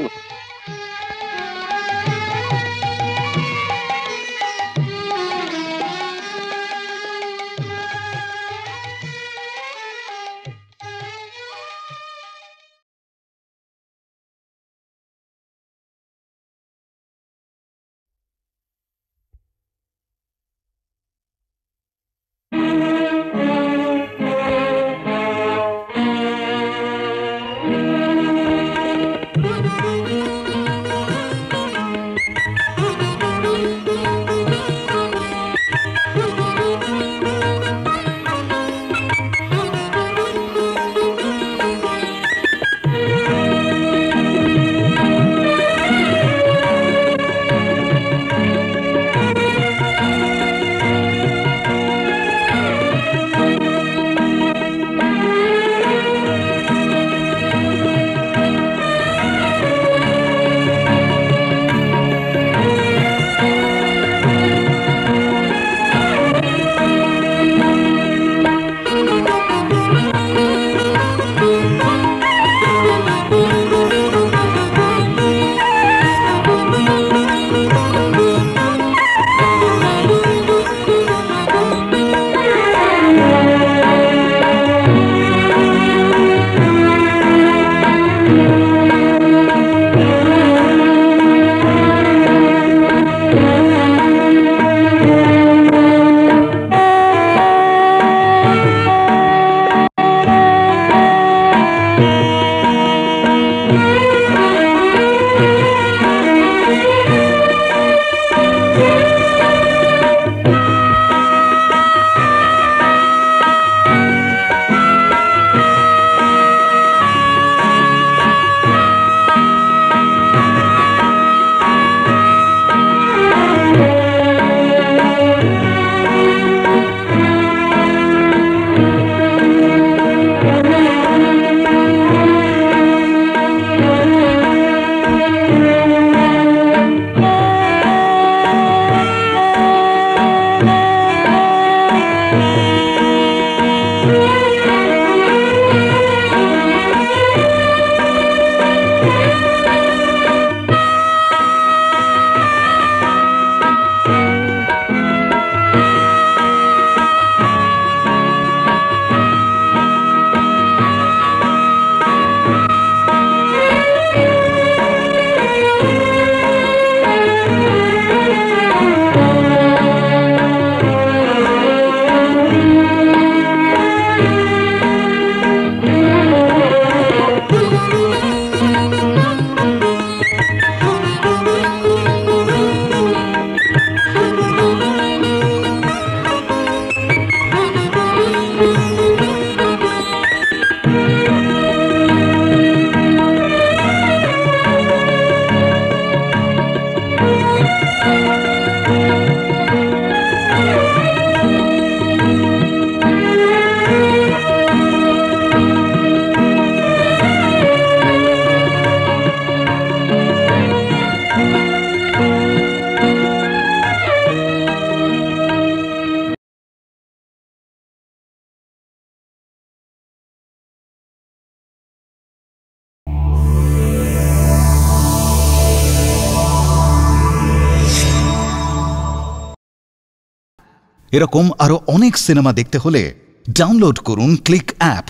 এরকম আরো অনেক সিনেমা দেখতে হলে ডাউনলোড করুন ক্লিক অ্যাপ।